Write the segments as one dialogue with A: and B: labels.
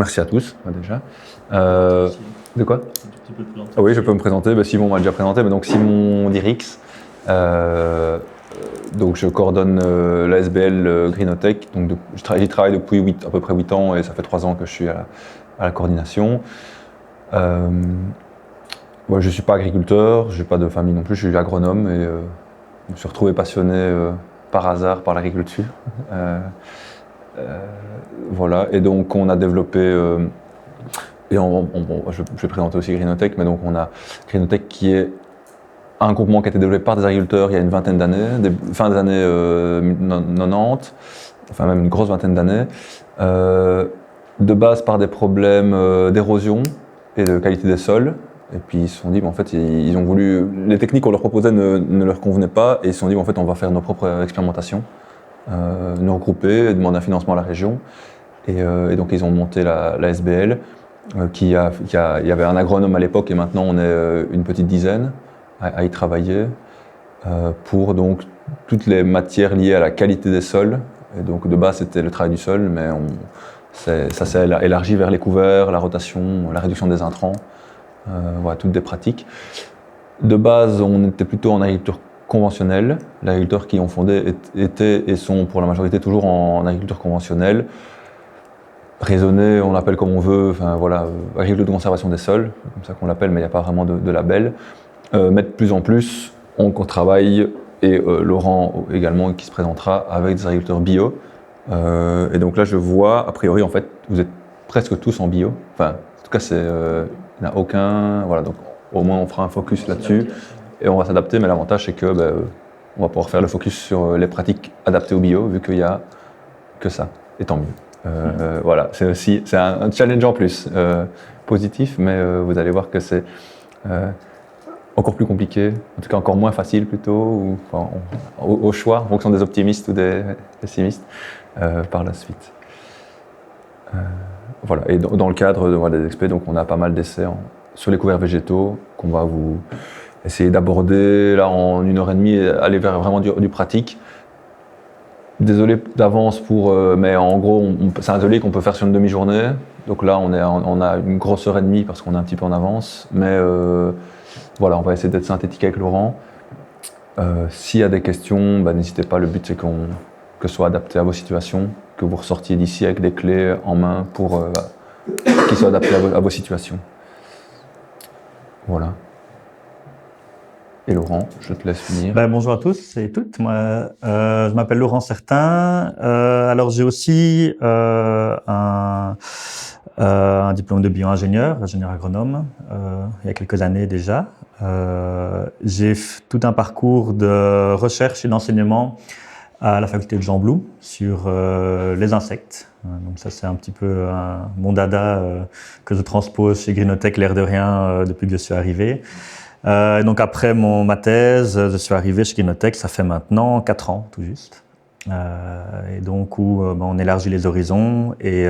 A: Merci à tous, déjà. De quoi? Oui, je peux me présenter. Simon m'a déjà présenté, mais donc Simon Dirix. Donc je coordonne l'ASBL Greenotech. Donc j'y travaille depuis à peu près 8 ans et ça fait 3 ans que je suis à la coordination. Moi, je ne suis pas agriculteur, je n'ai pas de famille non plus, je suis agronome et je me suis retrouvé passionné par hasard par l'agriculture. Voilà, et donc on a développé, et je vais présenter aussi Greenotech, mais donc on a Greenotech qui est un groupement qui a été développé par des agriculteurs il y a une vingtaine d'années, fin des années 90, enfin même une grosse vingtaine d'années, de base par des problèmes d'érosion et de qualité des sols. Et puis ils se sont dit, en fait, ils ont voulu, les techniques qu'on leur proposait ne leur convenaient pas, et ils se sont dit, en fait, on va faire nos propres expérimentations, nous regrouper, demander un financement à la région. Et donc ils ont monté la SBL, il y avait un agronome à l'époque et maintenant on est une petite dizaine à y travailler pour donc toutes les matières liées à la qualité des sols. Et donc de base c'était le travail du sol, mais ça s'est élargi vers les couverts, la rotation, la réduction des intrants, voilà, toutes des pratiques. De base on était plutôt en agriculture conventionnelle. Les agriculteurs qui ont fondé étaient et sont pour la majorité toujours en agriculture conventionnelle. Raisonner, on l'appelle comme on veut, enfin voilà, agriculture de conservation des sols, c'est comme ça qu'on l'appelle, mais il n'y a pas vraiment de label. Mais de plus en plus, on travaille, et Laurent également qui se présentera, avec des agriculteurs bio. Et donc là, je vois, a priori, en fait, vous êtes presque tous en bio. Enfin, en tout cas, il n'y en a aucun. Voilà, donc au moins, on fera un focus là-dessus et on va s'adapter. Mais l'avantage, c'est que on va pouvoir faire le focus sur les pratiques adaptées au bio, vu qu'il n'y a que ça, et tant mieux. Voilà, c'est un challenge en plus, positif, mais vous allez voir que c'est encore plus compliqué, en tout cas encore moins facile plutôt, au choix, en fonction des optimistes ou des pessimistes, par la suite. Voilà, et dans le cadre des expés, donc on a pas mal d'essais sur les couverts végétaux qu'on va vous essayer d'aborder là en 1h30 et aller vers vraiment du pratique. Désolé d'avance mais en gros, c'est un atelier qu'on peut faire sur une demi-journée. Donc là, on a une grosse heure et demie parce qu'on est un petit peu en avance. Mais voilà, on va essayer d'être synthétique avec Laurent. S'il y a des questions, n'hésitez pas. Le but, c'est que ce soit adapté à vos situations, que vous ressortiez d'ici avec des clés en main pour qu'ils soient adaptés à vos situations. Voilà. Et Laurent, je te laisse finir.
B: Bonjour à tous et toutes. Moi, je m'appelle Laurent Certain. Alors, j'ai aussi un diplôme de bio-ingénieur, ingénieur agronome, il y a quelques années déjà. J'ai tout un parcours de recherche et d'enseignement à la faculté de Jean Blou sur les insectes. Donc ça, c'est un petit peu mon dada que je transpose chez Greenotech, l'air de rien, depuis que je suis arrivé. Donc après ma thèse, je suis arrivé chez Greenotech, ça fait maintenant 4 ans tout juste. Et donc où on élargit les horizons et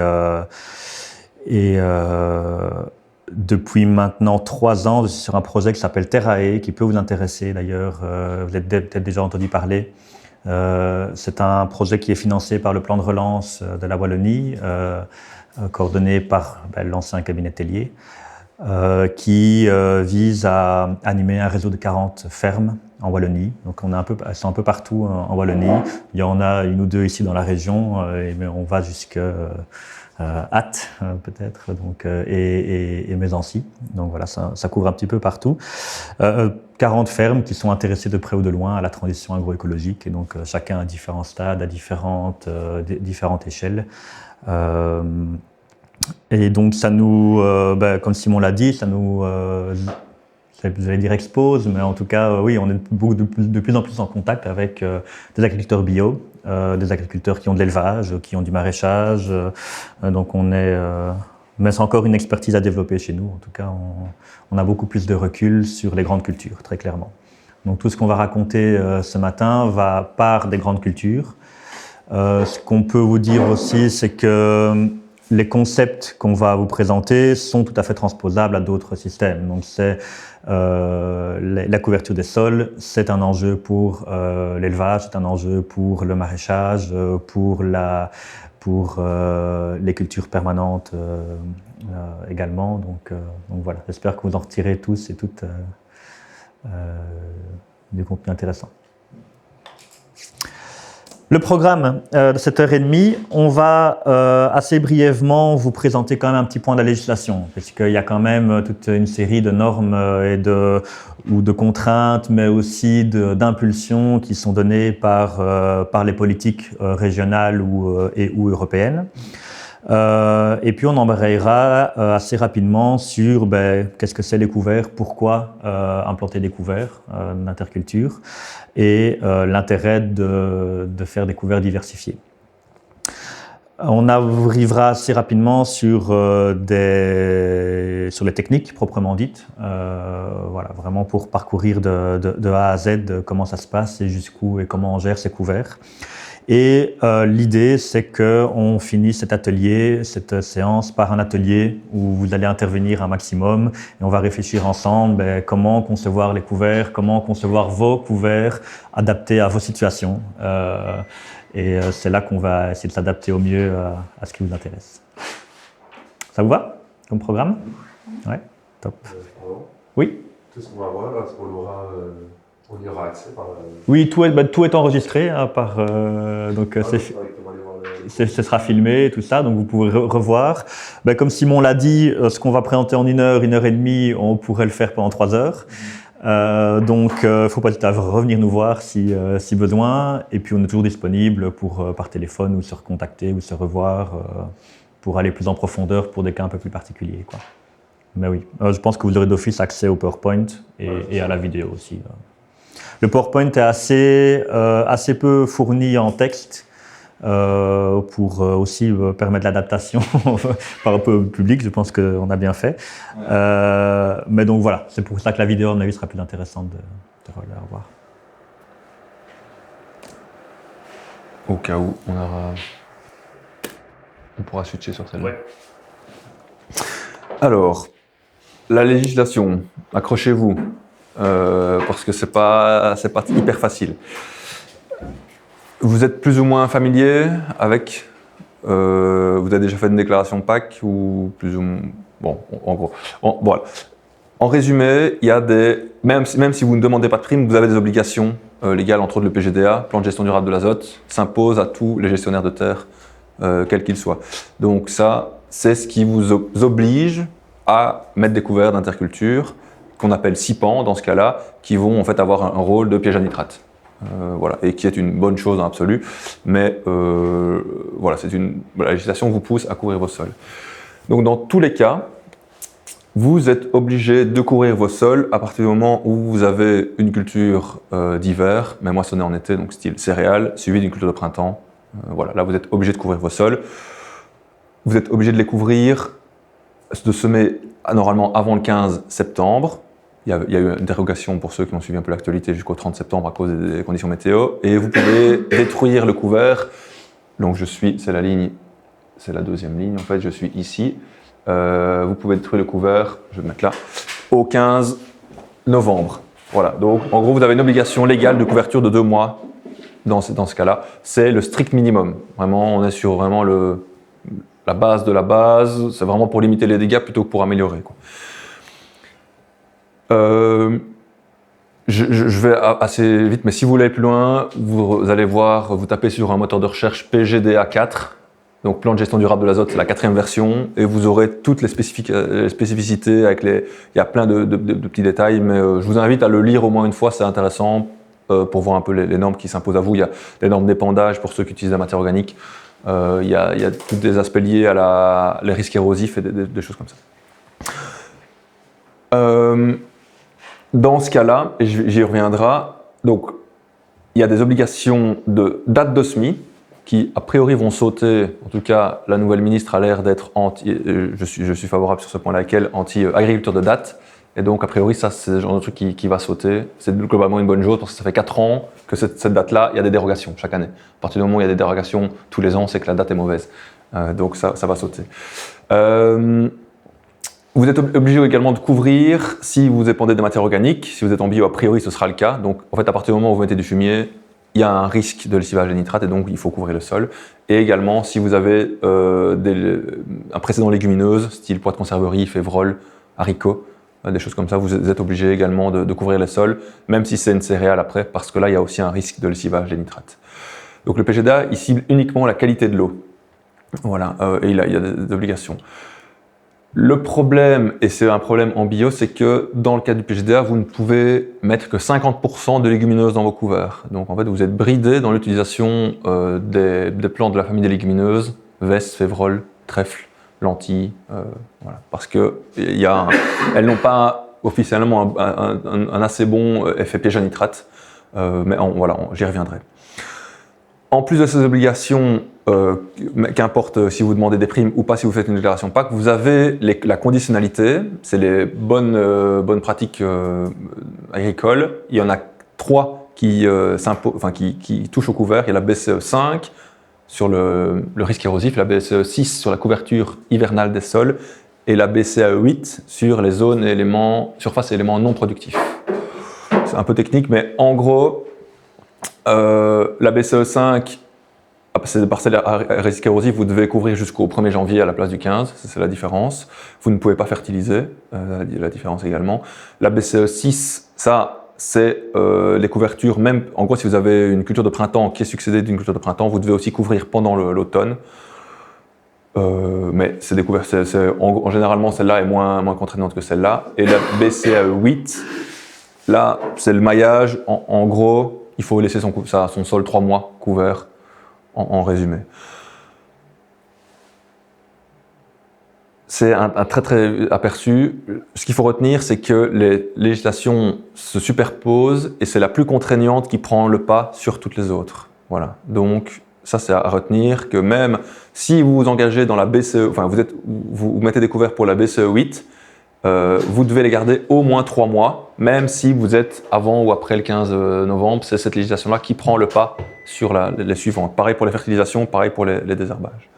B: depuis maintenant 3 ans, je suis sur un projet qui s'appelle Terrae, qui peut vous intéresser d'ailleurs, vous avez peut-être déjà entendu parler. C'est un projet qui est financé par le plan de relance de la Wallonie, coordonné par l'ancien cabinet Tellier. Qui vise à animer un réseau de 40 fermes en Wallonie. Donc elles sont un peu partout en Wallonie. Il y en a 1 ou 2 ici dans la région, mais on va jusqu'à Ath peut-être, et Mésancy. Donc voilà, ça couvre un petit peu partout. 40 fermes qui sont intéressées de près ou de loin à la transition agroécologique, et donc chacun à différents stades, à différentes échelles. Et donc ça nous, comme Simon l'a dit, ça nous, vous allez dire expose, mais en tout cas, oui, on est de plus en plus en contact avec des agriculteurs bio, des agriculteurs qui ont de l'élevage, qui ont du maraîchage. Donc mais c'est encore une expertise à développer chez nous. En tout cas, on a beaucoup plus de recul sur les grandes cultures, très clairement. Donc tout ce qu'on va raconter ce matin part des grandes cultures. Ce qu'on peut vous dire aussi, c'est que les concepts qu'on va vous présenter sont tout à fait transposables à d'autres systèmes. Donc c'est la couverture des sols, c'est un enjeu pour l'élevage, c'est un enjeu pour le maraîchage, pour pour les cultures permanentes également. Donc voilà, j'espère que vous en retirez tous et toutes du contenu intéressant. Le programme de cette heure et demie, on va assez brièvement vous présenter quand même un petit point de la législation, parce qu'il y a quand même toute une série de normes ou de contraintes, mais aussi d'impulsions qui sont données par les politiques régionales ou européennes. Et puis on embrayera assez rapidement sur qu'est-ce que c'est les couverts, pourquoi implanter des couverts d'interculture et l'intérêt de faire des couverts diversifiés. On arrivera assez rapidement sur les techniques proprement dites, voilà, vraiment pour parcourir de A à Z comment ça se passe et jusqu'où et comment on gère ces couverts. Et l'idée, c'est qu'on finisse cette séance par un atelier où vous allez intervenir un maximum et on va réfléchir ensemble comment concevoir les couverts, comment concevoir vos couverts adaptés à vos situations. Et c'est là qu'on va essayer de s'adapter au mieux à ce qui vous intéresse. Ça vous va comme programme? Ouais, top. Oui.
C: Tout ce qu'on va voir, là, on y aura accès par...
B: Oui, tout est enregistré hein, donc ce sera filmé, tout ça, donc vous pouvez revoir. Comme Simon l'a dit, ce qu'on va présenter en 1 heure, 1 heure et demie, on pourrait le faire pendant 3 heures. Donc, il ne faut pas hésiter à revenir nous voir si besoin. Et puis, on est toujours disponible par téléphone ou se recontacter ou se revoir pour aller plus en profondeur pour des cas un peu plus particuliers, quoi. Mais oui, je pense que vous aurez d'office accès au PowerPoint et à la vidéo aussi. Le PowerPoint est assez peu fourni en texte pour aussi permettre l'adaptation par rapport au public. Je pense qu'on a bien fait. Mais donc voilà, c'est pour ça que la vidéo, à mon avis, sera plus intéressante de la revoir.
A: Au cas où, on pourra switcher sur celle-là.
C: Ouais.
A: Alors, la législation, accrochez-vous. Parce que c'est pas hyper facile. Vous êtes plus ou moins familier avec vous avez déjà fait une déclaration PAC ou plus ou moins bon en gros voilà. En résumé, il y a même si vous ne demandez pas de prime, vous avez des obligations légales, entre autres le PGDA, plan de gestion durable de l'azote, s'impose à tous les gestionnaires de terre quels qu'ils soient. Donc ça, c'est ce qui vous oblige à mettre des couverts d'interculture qu'on appelle SIPAN dans ce cas-là, qui vont en fait avoir un rôle de piège à nitrate. Voilà, et qui est une bonne chose en absolu, mais voilà, la législation vous pousse à couvrir vos sols. Donc dans tous les cas, vous êtes obligé de couvrir vos sols à partir du moment où vous avez une culture d'hiver, mais moissonnée en été, donc style céréales, suivie d'une culture de printemps. Voilà, là vous êtes obligé de couvrir vos sols. Vous êtes obligé de les couvrir, de semer normalement avant le 15 septembre. Il y a eu une dérogation pour ceux qui ont suivi un peu l'actualité jusqu'au 30 septembre à cause des conditions météo. Et vous pouvez détruire le couvert. Donc c'est la deuxième ligne en fait, je suis ici. Vous pouvez détruire le couvert, je vais me mettre là, au 15 novembre. Voilà, donc en gros vous avez une obligation légale de couverture de 2 mois dans ce cas-là. C'est le strict minimum. Vraiment, on est sur vraiment la base de la base. C'est vraiment pour limiter les dégâts plutôt que pour améliorer, quoi. Je vais assez vite, mais si vous voulez aller plus loin, vous allez voir, vous tapez sur un moteur de recherche PGDA 4, donc plan de gestion durable de l'azote, c'est la 4e version, et vous aurez toutes les spécificités, il y a plein de petits détails, mais je vous invite à le lire au moins une fois, c'est intéressant pour voir un peu les normes qui s'imposent à vous. Il y a les normes d'épandage pour ceux qui utilisent la matière organique, il y a tous des aspects liés à les risques érosifs et des choses comme ça. Dans ce cas-là, et j'y reviendrai, donc il y a des obligations de date de semis qui a priori vont sauter. En tout cas, la nouvelle ministre a l'air d'être je suis favorable sur ce point-là, anti-agriculture de date. Et donc a priori ça c'est le genre de truc qui va sauter. C'est globalement une bonne chose parce que ça fait 4 ans que cette date-là, il y a des dérogations chaque année. À partir du moment où il y a des dérogations tous les ans, c'est que la date est mauvaise. Donc ça va sauter. Vous êtes obligé également de couvrir, si vous épandez des matières organiques, si vous êtes en bio, a priori ce sera le cas. Donc en fait, à partir du moment où vous mettez du fumier, vous êtes obligé de couvrir. Si vous êtes en bio, a priori ce sera le cas. Donc ça va sauter. Vous êtes obligé également de couvrir si vous épandez des matières organiques. Si vous épandez des matières organiques, si vous êtes en bio, a priori ce sera le cas. Donc en fait, à partir du moment où vous mettez du fumier, il y a un risque de lessivage des nitrates et donc il faut couvrir le sol. Et également, si vous avez un précédent légumineuse, style pois de conserverie, févrole, haricots, des choses comme ça, vous êtes obligé également de couvrir les sols, même si c'est une céréale après, parce que là, il y a aussi un risque de lessivage des nitrates. Donc le PGDA, il cible uniquement la qualité de l'eau. Voilà, et il y a des obligations. Le problème, et c'est un problème en bio, c'est que dans le cas du PGDA, vous ne pouvez mettre que 50% de légumineuses dans vos couverts. Donc en fait, vous êtes bridé dans l'utilisation des plantes de la famille des légumineuses, vestes, févroles, trèfle, lentilles, voilà. Parce que elles n'ont pas officiellement un assez bon effet piège à nitrate, mais voilà, j'y reviendrai. En plus de ces obligations, qu'importe si vous demandez des primes ou pas si vous faites une déclaration PAC, vous avez la conditionnalité, c'est les bonnes pratiques agricoles. Il y en a 3 qui touchent au couvert. Il y a la BCE 5 sur le risque érosif, la BCE 6 sur la couverture hivernale des sols et la BCE 8 sur les zones surfaces et éléments non productifs. C'est un peu technique, mais en gros, la BCE 5, c'est des parcelles à risque érosif, vous devez couvrir jusqu'au 1er janvier à la place du 15, c'est la différence. Vous ne pouvez pas fertiliser, la différence également. La BCE 6, ça, c'est les couvertures, même en gros si vous avez une culture de printemps qui est succédée d'une culture de printemps, vous devez aussi couvrir pendant l'automne. Mais c'est des couvertures, généralement celle-là est moins contraignante que celle-là. Et la BCE 8, là, c'est le maillage, en gros, il faut laisser son sol 3 mois couvert, en résumé. C'est un très aperçu. Ce qu'il faut retenir, c'est que les législations se superposent et c'est la plus contraignante qui prend le pas sur toutes les autres. Voilà. Donc, ça, c'est à retenir que même si vous vous engagez dans la BCE, enfin, vous mettez des couverts pour la BCE 8, vous devez les garder au moins 3 mois, même si vous êtes avant ou après le 15 novembre. C'est cette législation-là qui prend le pas sur les suivantes. Pareil pour les fertilisations, pareil pour les désherbages.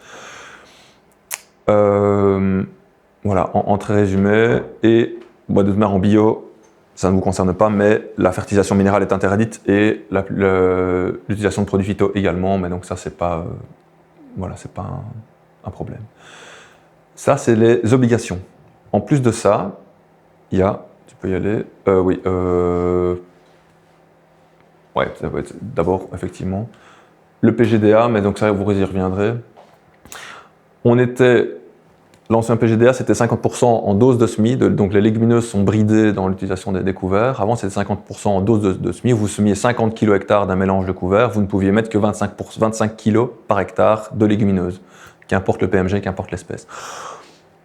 A: Voilà, en très résumé. Et de toute manière, en bio, ça ne vous concerne pas, mais la fertilisation minérale est interdite et l'utilisation de produits phyto également. Mais donc ça, c'est pas un problème. Ça, c'est les obligations. En plus de ça, il y a, tu peux y aller, oui, ouais, ça va être d'abord effectivement le PGDA, mais donc ça vous y reviendrez. L'ancien PGDA c'était 50% en dose de semis, donc les légumineuses sont bridées dans l'utilisation des couverts. Avant c'était 50% en dose de semis, vous semiez 50 kg hectare d'un mélange de couverts, vous ne pouviez mettre que 25 kg par hectare de légumineuses, qu'importe le PMG, qu'importe l'espèce.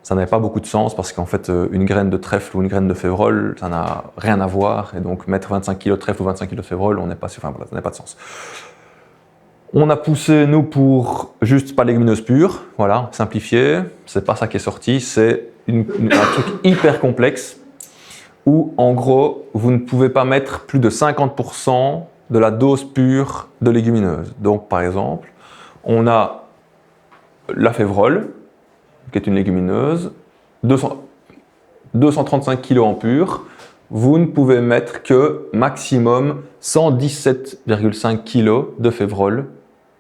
A: Ça n'avait pas beaucoup de sens parce qu'en fait, une graine de trèfle ou une graine de févrole, ça n'a rien à voir. Et donc, mettre 25 kg de trèfle ou 25 kg de févrole, ça n'a pas de sens. On a poussé, nous, pour juste pas légumineuses pures, voilà, simplifié. C'est pas ça qui est sorti, c'est un truc hyper complexe où, en gros, vous ne pouvez pas mettre plus de 50% de la dose pure de légumineuses. Donc, par exemple, on a la févrole, qui est une légumineuse, 235 kg en pur, vous ne pouvez mettre que maximum 117,5 kg de févrole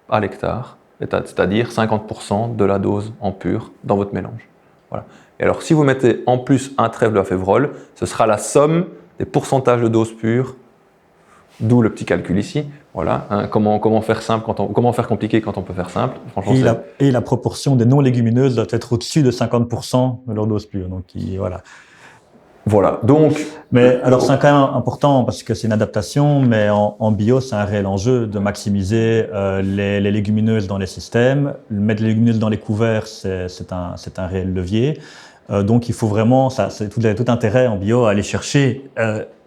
A: à l'hectare, c'est-à-dire 50% de la dose en pur dans votre mélange. Voilà. Et alors, si vous mettez en plus un trèfle de la févrole, ce sera la somme des pourcentages de dose pure, d'où le petit calcul ici. Voilà, hein, comment faire simple comment faire compliqué quand on peut faire simple.
B: Et la proportion des non-légumineuses doit être au-dessus de 50% de leur dose pure. Donc, voilà.
A: Voilà, donc...
B: Mais alors, c'est quand même important parce que c'est une adaptation, mais en bio, c'est un réel enjeu de maximiser les légumineuses dans les systèmes. Mettre les légumineuses dans les couverts, c'est un réel levier. Donc, il faut vraiment, c'est tout intérêt en bio à aller chercher,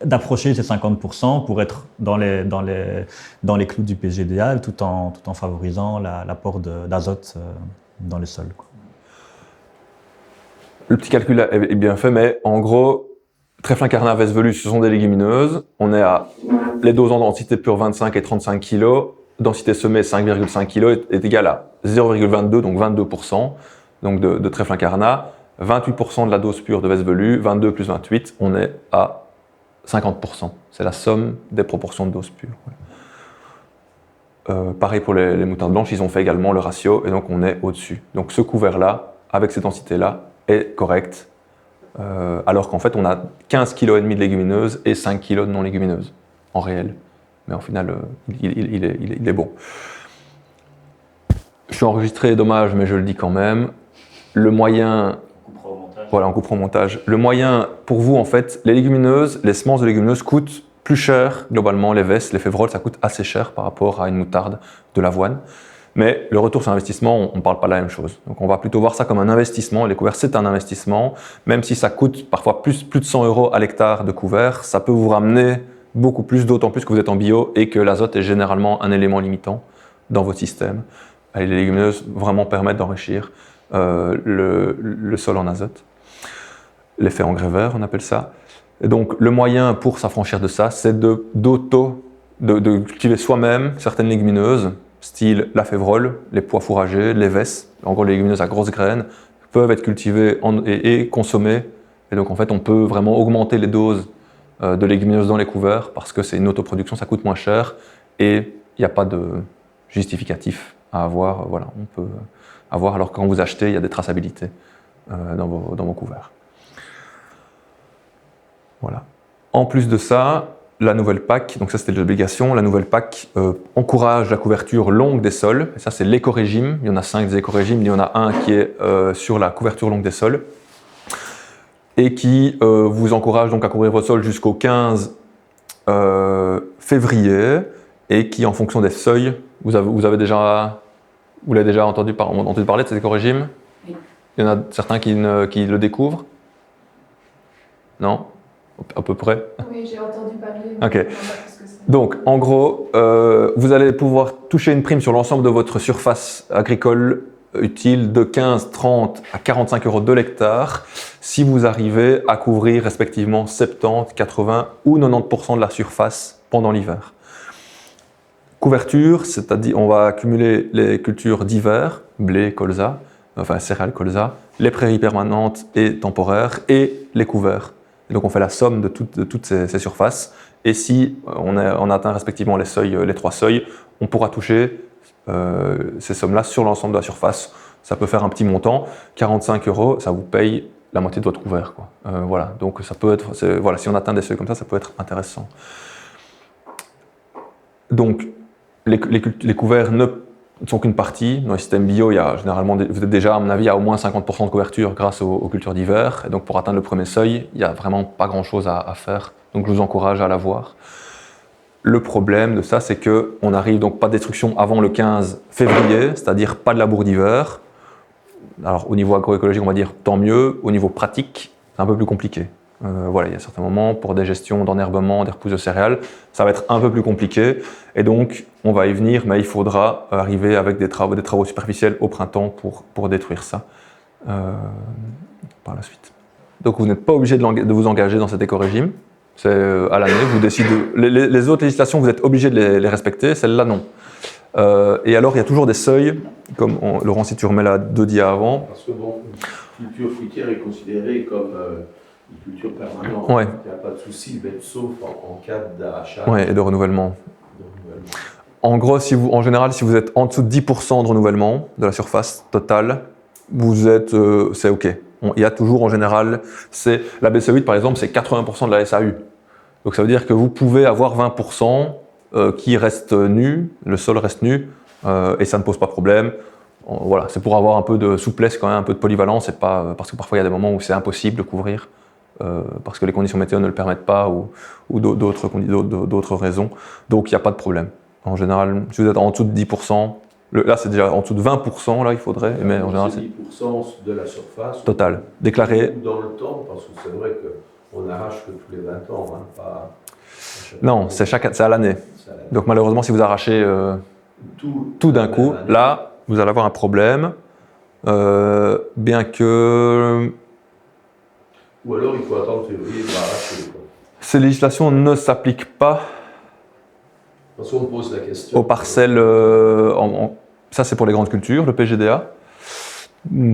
B: d'approcher ces 50% pour être dans les clous du PGDA, tout en favorisant l'apport d'azote dans les sols, quoi.
A: Le petit calcul est bien fait, mais en gros, trèfle incarnat, veste velue, ce sont des légumineuses. On est à les doses en densité pure 25 et 35 kg, densité semée 5,5 kg est égale à 0,22, donc 22%, donc de trèfle incarnat. 28% de la dose pure de veste velue, 22 plus 28, on est à 50%. C'est la somme des proportions de dose pure. Pareil pour les moutardes blanches, ils ont fait également le ratio et donc on est au-dessus. Donc ce couvert-là, avec ces densités-là, est correct. Alors qu'en fait, on a 15,5 kg de légumineuses et 5 kg de non-légumineuses, en réel. Mais en final, il est bon. Je suis enregistré, dommage, mais je le dis quand même. Le moyen... Voilà, on coupera au montage. Le moyen, pour vous, en fait, les légumineuses, les semences de légumineuses coûtent plus cher, globalement, les vesses, les févroles, ça coûte assez cher par rapport à une moutarde, de l'avoine. Mais le retour sur investissement, on ne parle pas de la même chose. Donc on va plutôt voir ça comme un investissement. Les couverts, c'est un investissement. Même si ça coûte parfois plus de 100 € à l'hectare de couverts, ça peut vous ramener beaucoup plus, d'autant plus que vous êtes en bio et que l'azote est généralement un élément limitant dans votre système. Et les légumineuses vraiment permettent d'enrichir le sol en azote. L'effet engrais vert, on appelle ça. Et donc le moyen pour s'affranchir de ça, c'est de cultiver soi-même certaines légumineuses, style la févrole, les pois fourragers, les vesses, en gros les légumineuses à grosses graines, peuvent être cultivées et consommées. Et donc en fait on peut vraiment augmenter les doses de légumineuses dans les couverts parce que c'est une autoproduction, ça coûte moins cher et il n'y a pas de justificatif à avoir. Voilà, on peut avoir, alors que quand vous achetez, il y a des traçabilités dans vos couverts. Voilà. En plus de ça, la nouvelle PAC, donc ça c'était l'obligation, la nouvelle PAC encourage la couverture longue des sols. Et ça c'est l'éco-régime, il y en a 5 des éco-régimes, il y en a un qui est sur la couverture longue des sols et qui vous encourage donc à couvrir votre sol jusqu'au 15 février et qui en fonction des seuils, vous l'avez déjà entendu parler de cet éco-régime? Oui. Il y en a certains qui le découvrent? Non? À peu près?
D: Oui, j'ai entendu parler.
A: Ok. Donc, en gros, vous allez pouvoir toucher une prime sur l'ensemble de votre surface agricole utile de 15, 30 à 45 € de l'hectare si vous arrivez à couvrir respectivement 70, 80 ou 90% de la surface pendant l'hiver. Couverture, c'est-à-dire on va accumuler les cultures d'hiver, blé, colza, enfin céréales, colza, les prairies permanentes et temporaires et les couverts. Et donc on fait la somme de toutes ces surfaces. Et si on atteint respectivement les 3 seuils, on pourra toucher ces sommes-là sur l'ensemble de la surface. Ça peut faire un petit montant. 45 €, ça vous paye la moitié de votre couvert, quoi. Voilà. Donc ça peut être, voilà, si on atteint des seuils comme ça peut être intéressant. Donc les couverts ne sont qu'une partie. Dans les systèmes bio, il y a généralement, vous êtes déjà, à mon avis, à au moins 50% de couverture grâce aux cultures d'hiver. Et donc, pour atteindre le premier seuil, il n'y a vraiment pas grand-chose à faire. Donc, je vous encourage à l'avoir. Le problème de ça, c'est qu'on n'arrive donc pas de destruction avant le 15 février, c'est-à-dire pas de labour d'hiver. Alors, au niveau agroécologique, on va dire tant mieux. Au niveau pratique, c'est un peu plus compliqué. Voilà, il y a certains moments pour des gestions d'enherbement, des repousses de céréales, ça va être un peu plus compliqué et donc on va y venir, mais il faudra arriver avec des travaux superficiels au printemps pour détruire ça par la suite. Donc vous n'êtes pas obligé de vous engager dans cet éco-régime, c'est à l'année, vous décidez. Les autres législations, vous êtes obligé de les respecter, celle-là non. Et alors il y a toujours des seuils, comme Laurent, si tu remets la 2 dias avant.
E: Parce que bon, une culture fruitière est considérée comme une culture permanente.
A: Ouais.
E: Il n'y a pas de souci, sauf en cas d'achat.
A: Ouais, et de renouvellement. En gros, en général, si vous êtes en dessous de 10% de renouvellement de la surface totale, c'est OK. Il y a toujours en général, la BC8 par exemple, c'est 80% de la SAU. Donc ça veut dire que vous pouvez avoir 20% qui reste nu, le sol reste nu, et ça ne pose pas de problème. Voilà, c'est pour avoir un peu de souplesse quand même, un peu de polyvalence, parce que parfois il y a des moments où c'est impossible de couvrir. Parce que les conditions météo ne le permettent pas ou d'autres raisons. Donc il n'y a pas de problème. En général, si vous êtes en dessous de 10%, là c'est déjà en dessous de 20%, là il faudrait, mais en général c'est
E: 10% de la surface.
A: Total. Déclaré.
E: Dans le temps, parce que c'est vrai qu'on n'arrache que tous les 20 ans, hein, pas.
A: Non, c'est à l'année. Donc malheureusement, si vous arrachez tout d'un coup, là vous allez avoir un problème. Bien que.
E: Ou alors il faut attendre février pour arracher.
A: Ces législations ne s'appliquent pas
E: parce qu'on pose la question
A: aux parcelles. Ça, c'est pour les grandes cultures, le PGDA.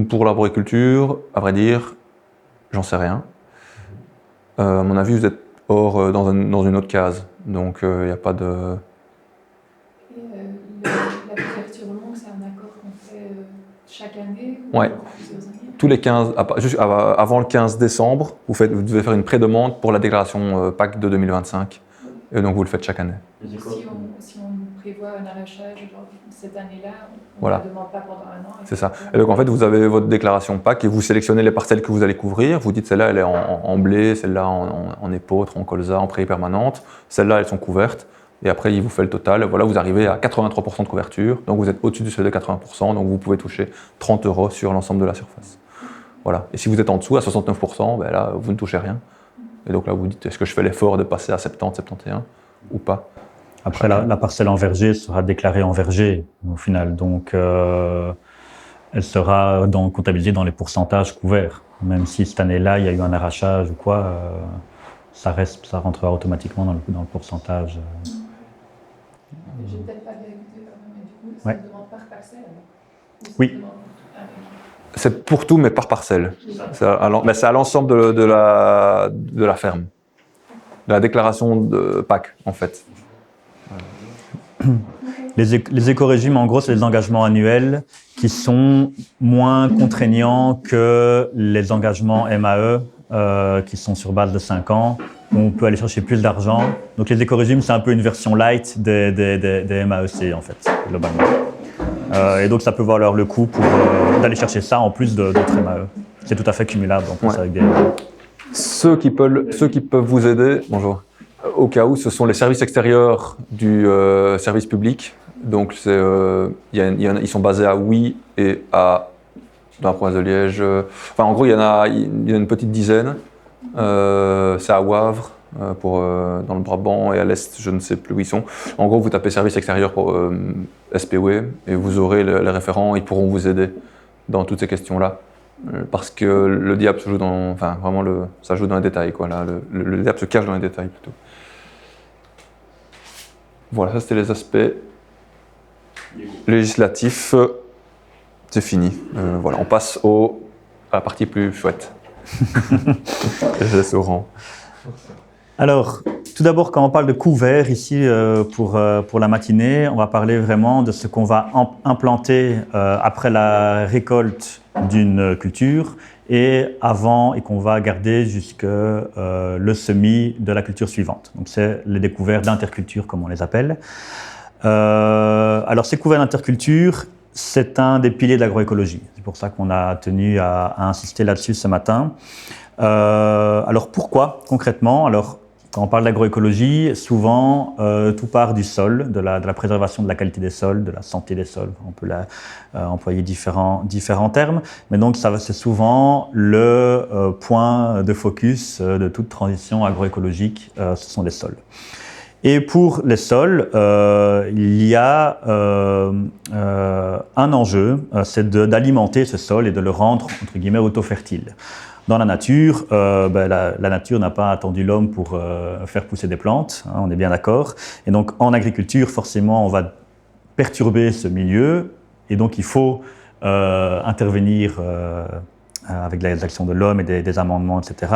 A: Pour l'arboriculture, à vrai dire, j'en sais rien. À mon avis, vous êtes hors dans une autre case. Donc, il n'y a pas de.
D: année
A: Ouais.
D: Plusieurs années.
A: Tous les 15, avant le 15 décembre, vous devez faire une prédemande pour la déclaration PAC de 2025. Et donc vous le faites chaque année.
D: Si on prévoit un arrachage genre, cette année-là, on
A: Voilà.
D: ne la demande pas pendant un an.
A: C'est ça. Et donc en fait, vous avez votre déclaration PAC et vous sélectionnez les parcelles que vous allez couvrir. Vous dites celle-là, elle est en blé, celle-là en épeautre, en colza, en prairie permanente. Celles-là, elles sont couvertes. Et après, il vous fait le total. Voilà, vous arrivez à 83% de couverture. Donc vous êtes au-dessus du seuil de 80%. Donc vous pouvez toucher 30 € sur l'ensemble de la surface. Voilà. Et si vous êtes en dessous, à 69%, ben là, vous ne touchez rien. Et donc là, vous dites, est-ce que je fais l'effort de passer à 70, 71 ou pas?
B: Après, la parcelle en verger sera déclarée en verger au final. Donc, elle sera comptabilisée dans les pourcentages couverts. Même si cette année-là, il y a eu un arrachage ou quoi, ça rentrera automatiquement dans le pourcentage.
D: J'ai peut-être pas bien écouté, mais du coup, ça
B: Ouais.
D: se demande par parcelle. Ou ça
B: Oui.
D: se demande- Ah,
A: C'est pour tout, mais par parcelle. Mais c'est à l'ensemble de la ferme. De la déclaration de PAC, en fait.
B: Les éco-régimes, en gros, c'est des engagements annuels qui sont moins contraignants que les engagements MAE, qui sont sur base de 5 ans, où on peut aller chercher plus d'argent. Donc les éco-régimes, c'est un peu une version light des MAEC, en fait, globalement. Et donc ça peut valoir le coup d'aller chercher ça en plus d'autres MAE. C'est tout à fait cumulable en plus
A: Ouais.
B: avec des...
A: Ceux qui peuvent vous aider, bonjour, au cas où, ce sont les services extérieurs du service public. Donc, ils sont basés à Huy et dans la province de Liège. Enfin, en gros, il y en a une petite dizaine. C'est à Wavre, dans le Brabant, et à l'Est, je ne sais plus où ils sont. En gros, vous tapez service extérieur pour SPW et vous aurez les référents, ils pourront vous aider dans toutes ces questions-là. Parce que le diable se joue dans... Enfin, vraiment, ça joue dans les détails, quoi. Là, le diable se cache dans les détails, plutôt. Voilà, ça, c'était les aspects législatifs. C'est fini. Voilà, on passe à la partie plus chouette. Je laisse au rang.
B: Alors, tout d'abord, quand on parle de couvert ici pour la matinée, on va parler vraiment de ce qu'on va implanter après la récolte d'une culture et qu'on va garder jusque le semis de la culture suivante. Donc, c'est les découvertes d'interculture, comme on les appelle. Alors, ces couverts d'interculture, c'est un des piliers de l'agroécologie. C'est pour ça qu'on a tenu à insister là-dessus ce matin. Alors, pourquoi concrètement? Alors, quand on parle d'agroécologie, souvent, tout part du sol, de la préservation de la qualité des sols, de la santé des sols. On peut employer différents termes. Mais donc, c'est souvent le point de focus de toute transition agroécologique, ce sont les sols. Et pour les sols, il y a un enjeu, c'est d'alimenter ce sol et de le rendre, entre guillemets, auto-fertile. Dans la nature, la nature n'a pas attendu l'homme pour faire pousser des plantes, hein, on est bien d'accord. Et donc en agriculture, forcément, on va perturber ce milieu et donc il faut intervenir avec les actions de l'homme et des amendements, etc.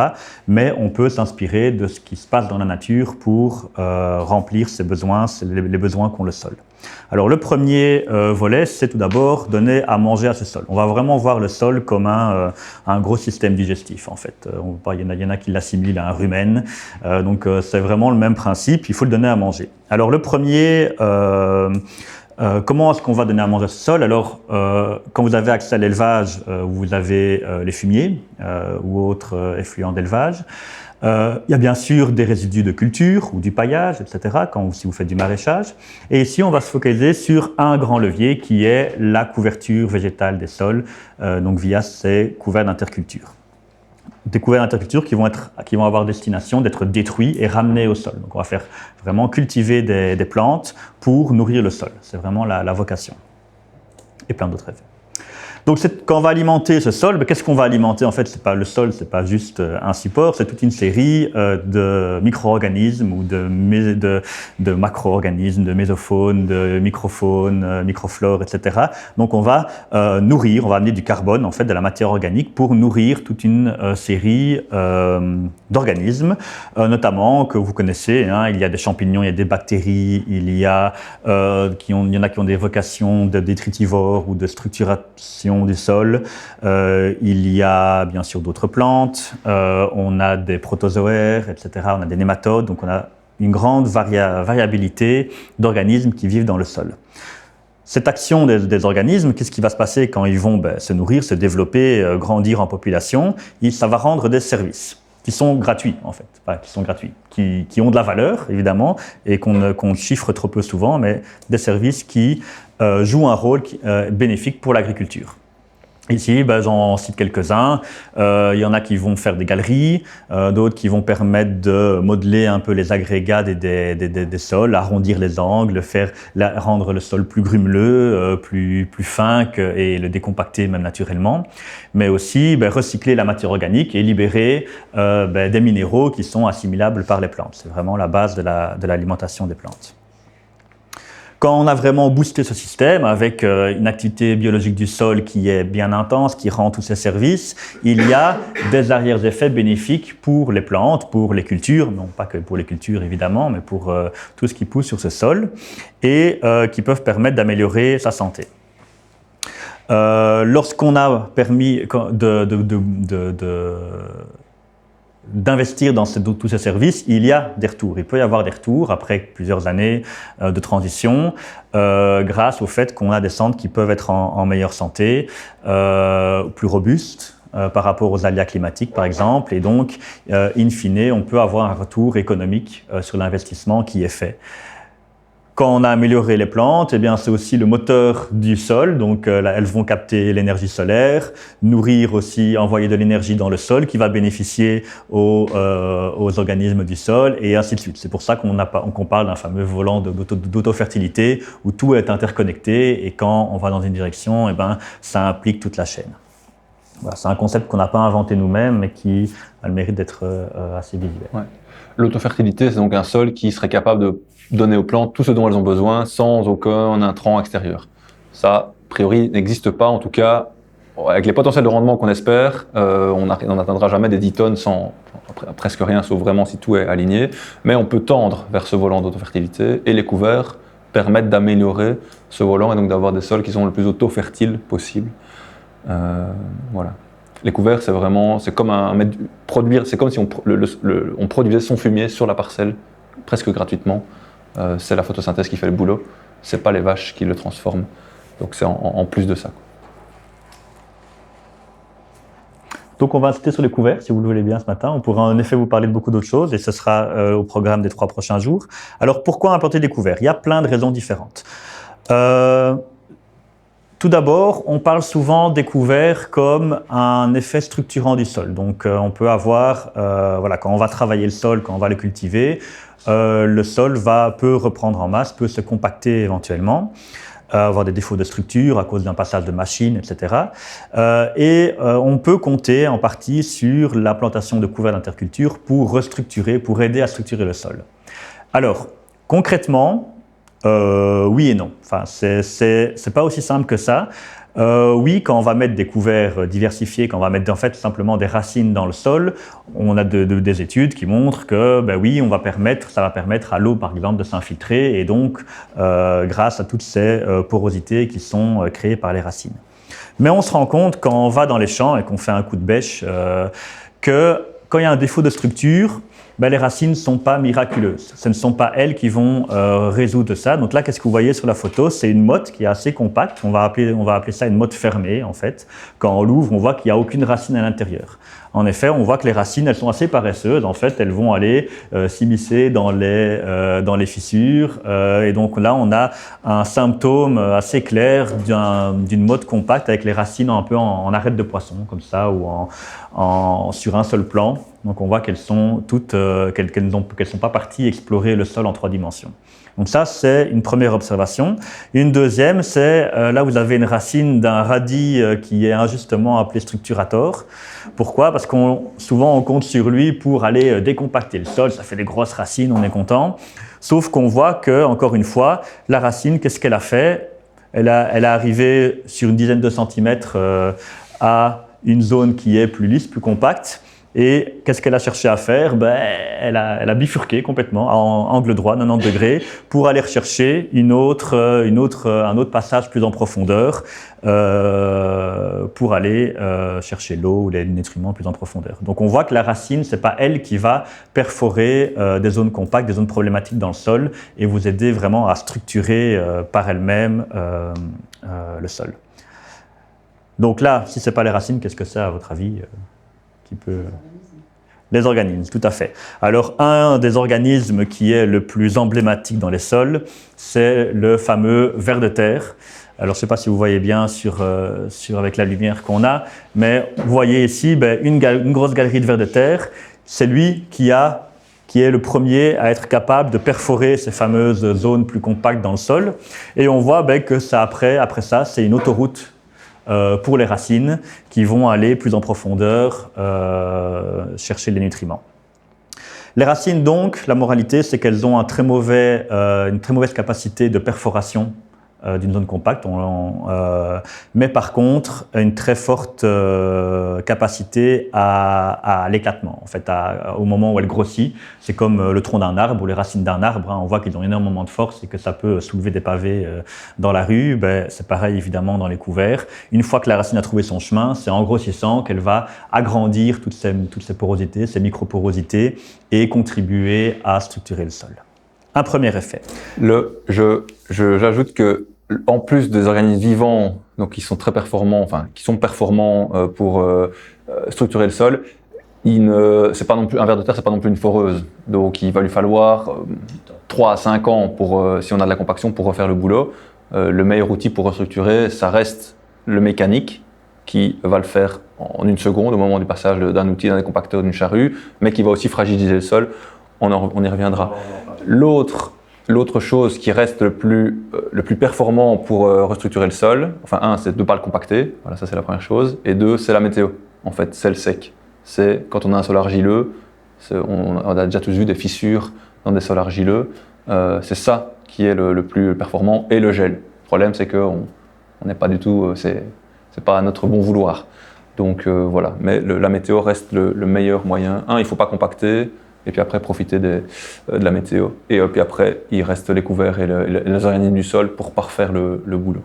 B: Mais on peut s'inspirer de ce qui se passe dans la nature pour remplir ces besoins, les besoins qu'ont le sol. Alors le premier volet, c'est tout d'abord donner à manger à ce sol. On va vraiment voir le sol comme un gros système digestif en fait. Il y en a qui l'assimilent à un rumen, donc c'est vraiment le même principe, il faut le donner à manger. Alors le premier, comment est-ce qu'on va donner à manger à ce sol? Alors quand vous avez accès à l'élevage, vous avez les fumiers ou autres effluents d'élevage. Il y a bien sûr des résidus de culture ou du paillage, etc., si vous faites du maraîchage. Et ici, on va se focaliser sur un grand levier qui est la couverture végétale des sols, donc via ces couverts d'interculture. Des couverts d'interculture qui vont avoir destination d'être détruits et ramenés au sol. Donc on va faire vraiment cultiver des plantes pour nourrir le sol. C'est vraiment la vocation. Et plein d'autres effets. Donc quand on va alimenter ce sol, qu'est-ce qu'on va alimenter? En fait, le sol, c'est pas juste un support, c'est toute une série de micro-organismes ou de macro-organismes, de mésophones, de microphones, microflore, etc. Donc on va nourrir, on va amener du carbone, en fait, de la matière organique pour nourrir toute une série d'organismes, notamment que vous connaissez, hein, il y a des champignons, il y a des bactéries, il y en a qui ont des vocations de détritivores ou de structuration l'érosion du sol. Il y a bien sûr d'autres plantes, on a des protozoaires, etc. On a des nématodes, donc on a une grande variabilité d'organismes qui vivent dans le sol. Cette action des organismes, qu'est-ce qui va se passer quand ils vont se nourrir, se développer, grandir en population? Ça va rendre des services qui sont gratuits en fait, qui ont de la valeur évidemment et qu'on chiffre trop peu souvent, mais des services qui jouent un rôle bénéfique pour l'agriculture. Ici, j'en cite quelques-uns. Il y en a qui vont faire des galeries, d'autres qui vont permettre de modeler un peu les agrégats des sols, arrondir les angles, rendre le sol plus grumeleux, plus fin et le décompacter même naturellement. Mais aussi recycler la matière organique et libérer des minéraux qui sont assimilables par les plantes. C'est vraiment la base de l'alimentation des plantes. Quand on a vraiment boosté ce système avec une activité biologique du sol qui est bien intense, qui rend tous ces services, il y a des arrière-effets bénéfiques pour les plantes, pour les cultures, non pas que pour les cultures évidemment, mais pour tout ce qui pousse sur ce sol, et qui peuvent permettre d'améliorer sa santé. Lorsqu'on a permis d'investir dans tous ces services, il y a des retours. Il peut y avoir des retours après plusieurs années de transition grâce au fait qu'on a des centres qui peuvent être en meilleure santé, plus robustes par rapport aux aléas climatiques par exemple, et donc in fine on peut avoir un retour économique sur l'investissement qui est fait. Quand on a amélioré les plantes, c'est aussi le moteur du sol, donc elles vont capter l'énergie solaire, nourrir aussi, envoyer de l'énergie dans le sol qui va bénéficier aux organismes du sol et ainsi de suite. C'est pour ça qu'on parle d'un fameux volant d'autofertilité où tout est interconnecté et quand on va dans une direction, ça implique toute la chaîne. Voilà, c'est un concept qu'on n'a pas inventé nous-mêmes mais qui a le mérite d'être assez visuel.
A: Ouais. L'autofertilité, c'est donc un sol qui serait capable de donner aux plantes tout ce dont elles ont besoin sans aucun intrant extérieur. Ça, a priori, n'existe pas, en tout cas, avec les potentiels de rendement qu'on espère, on n'atteindra jamais des 10 tonnes sans presque rien, sauf vraiment si tout est aligné, mais on peut tendre vers ce volant d'autofertilité et les couverts permettent d'améliorer ce volant et donc d'avoir des sols qui sont le plus autofertiles possible. Voilà. Les couverts, c'est comme c'est comme si on produisait son fumier sur la parcelle, presque gratuitement. C'est la photosynthèse qui fait le boulot, c'est pas les vaches qui le transforment. Donc c'est en plus de ça.
B: Donc on va insister sur les couverts, si vous le voulez bien ce matin. On pourra en effet vous parler de beaucoup d'autres choses et ce sera au programme des 3 prochains jours. Alors pourquoi implanter des couverts? Il y a plein de raisons différentes. Tout d'abord, on parle souvent des couverts comme un effet structurant du sol. Donc on peut avoir, quand on va travailler le sol, quand on va le cultiver, le sol peut reprendre en masse, peut se compacter éventuellement, avoir des défauts de structure à cause d'un passage de machines, etc. On peut compter en partie sur l'implantation de couverts d'interculture pour restructurer, pour aider à structurer le sol. Alors, concrètement, oui et non. Enfin, c'est pas aussi simple que ça. Oui, quand on va mettre des couverts diversifiés, quand on va mettre en fait simplement des racines dans le sol, on a des études qui montrent que oui, ça va permettre à l'eau par exemple de s'infiltrer et donc grâce à toutes ces porosités qui sont créées par les racines. Mais on se rend compte quand on va dans les champs et qu'on fait un coup de bêche que quand il y a un défaut de structure, les racines ne sont pas miraculeuses. Ce ne sont pas elles qui vont résoudre ça. Donc là, qu'est-ce que vous voyez sur la photo? C'est une motte qui est assez compacte. On va appeler ça une motte fermée, en fait. Quand on l'ouvre, on voit qu'il n'y a aucune racine à l'intérieur. En effet, on voit que les racines, elles sont assez paresseuses. En fait, elles vont aller s'immiscer dans les fissures. Et donc là, on a un symptôme assez clair d'une motte compacte avec les racines un peu en arête de poisson, comme ça, ou sur un seul plan. Donc on voit qu'elles sont pas parties explorer le sol en 3 dimensions. Donc ça, c'est une première observation. Une deuxième, c'est là vous avez une racine d'un radis qui est injustement appelé structurator. Pourquoi? Parce souvent on compte sur lui pour aller décompacter le sol, ça fait des grosses racines, on est content. Sauf qu'on voit que, encore une fois, la racine, qu'est-ce qu'elle a fait? Elle est arrivée sur une dizaine de centimètres à une zone qui est plus lisse, plus compacte. Et qu'est-ce qu'elle a cherché à faire? Elle a bifurqué complètement en angle droit, 90 degrés, pour aller rechercher un autre passage plus en profondeur, pour aller chercher l'eau ou les nutriments plus en profondeur. Donc on voit que la racine, c'est pas elle qui va perforer des zones compactes, des zones problématiques dans le sol et vous aider vraiment à structurer par elle-même le sol. Donc là, si ce n'est pas les racines, qu'est-ce que c'est à votre avis qui peut... Les organismes, tout à fait. Alors, un des organismes qui est le plus emblématique dans les sols, c'est le fameux ver de terre. Alors, je ne sais pas si vous voyez bien avec la lumière qu'on a, mais vous voyez ici une grosse galerie de ver de terre. C'est lui qui est le premier à être capable de perforer ces fameuses zones plus compactes dans le sol. Et on voit que ça, après ça, c'est une autoroute pour les racines qui vont aller plus en profondeur chercher les nutriments. Les racines, donc, la moralité, c'est qu'elles ont une très mauvaise capacité de perforation d'une zone compacte, mais par contre une très forte capacité à l'éclatement. En fait, au moment où elle grossit, c'est comme le tronc d'un arbre ou les racines d'un arbre. On voit qu'ils ont énormément de force et que ça peut soulever des pavés dans la rue. C'est pareil évidemment dans les couverts. Une fois que la racine a trouvé son chemin, c'est en grossissant qu'elle va agrandir toutes ces porosités, ces microporosités et contribuer à structurer le sol. Un premier effet.
A: J'ajoute que en plus des organismes vivants, donc qui sont très performants, pour structurer le sol, c'est pas non plus un ver de terre, c'est pas non plus une foreuse. Donc il va lui falloir 3 à 5 ans si on a de la compaction pour refaire le boulot. Le meilleur outil pour restructurer, ça reste le mécanique qui va le faire en une seconde au moment du passage d'un outil, d'un décompacteur, d'une charrue, mais qui va aussi fragiliser le sol. On y reviendra. L'autre chose qui reste le plus performant pour restructurer le sol, c'est de ne pas le compacter, voilà, ça c'est la première chose, et 2, c'est la météo, en fait, c'est le sec. C'est quand on a un sol argileux, on a déjà tous vu des fissures dans des sols argileux, c'est ça qui est le plus performant, et le gel. Le problème c'est qu'on n'est pas du tout, c'est pas à notre bon vouloir. Donc voilà, mais la météo reste le meilleur moyen. Il ne faut pas compacter, et puis après profiter de la météo. Et puis après, il reste les couverts et les organismes du sol pour parfaire le boulot.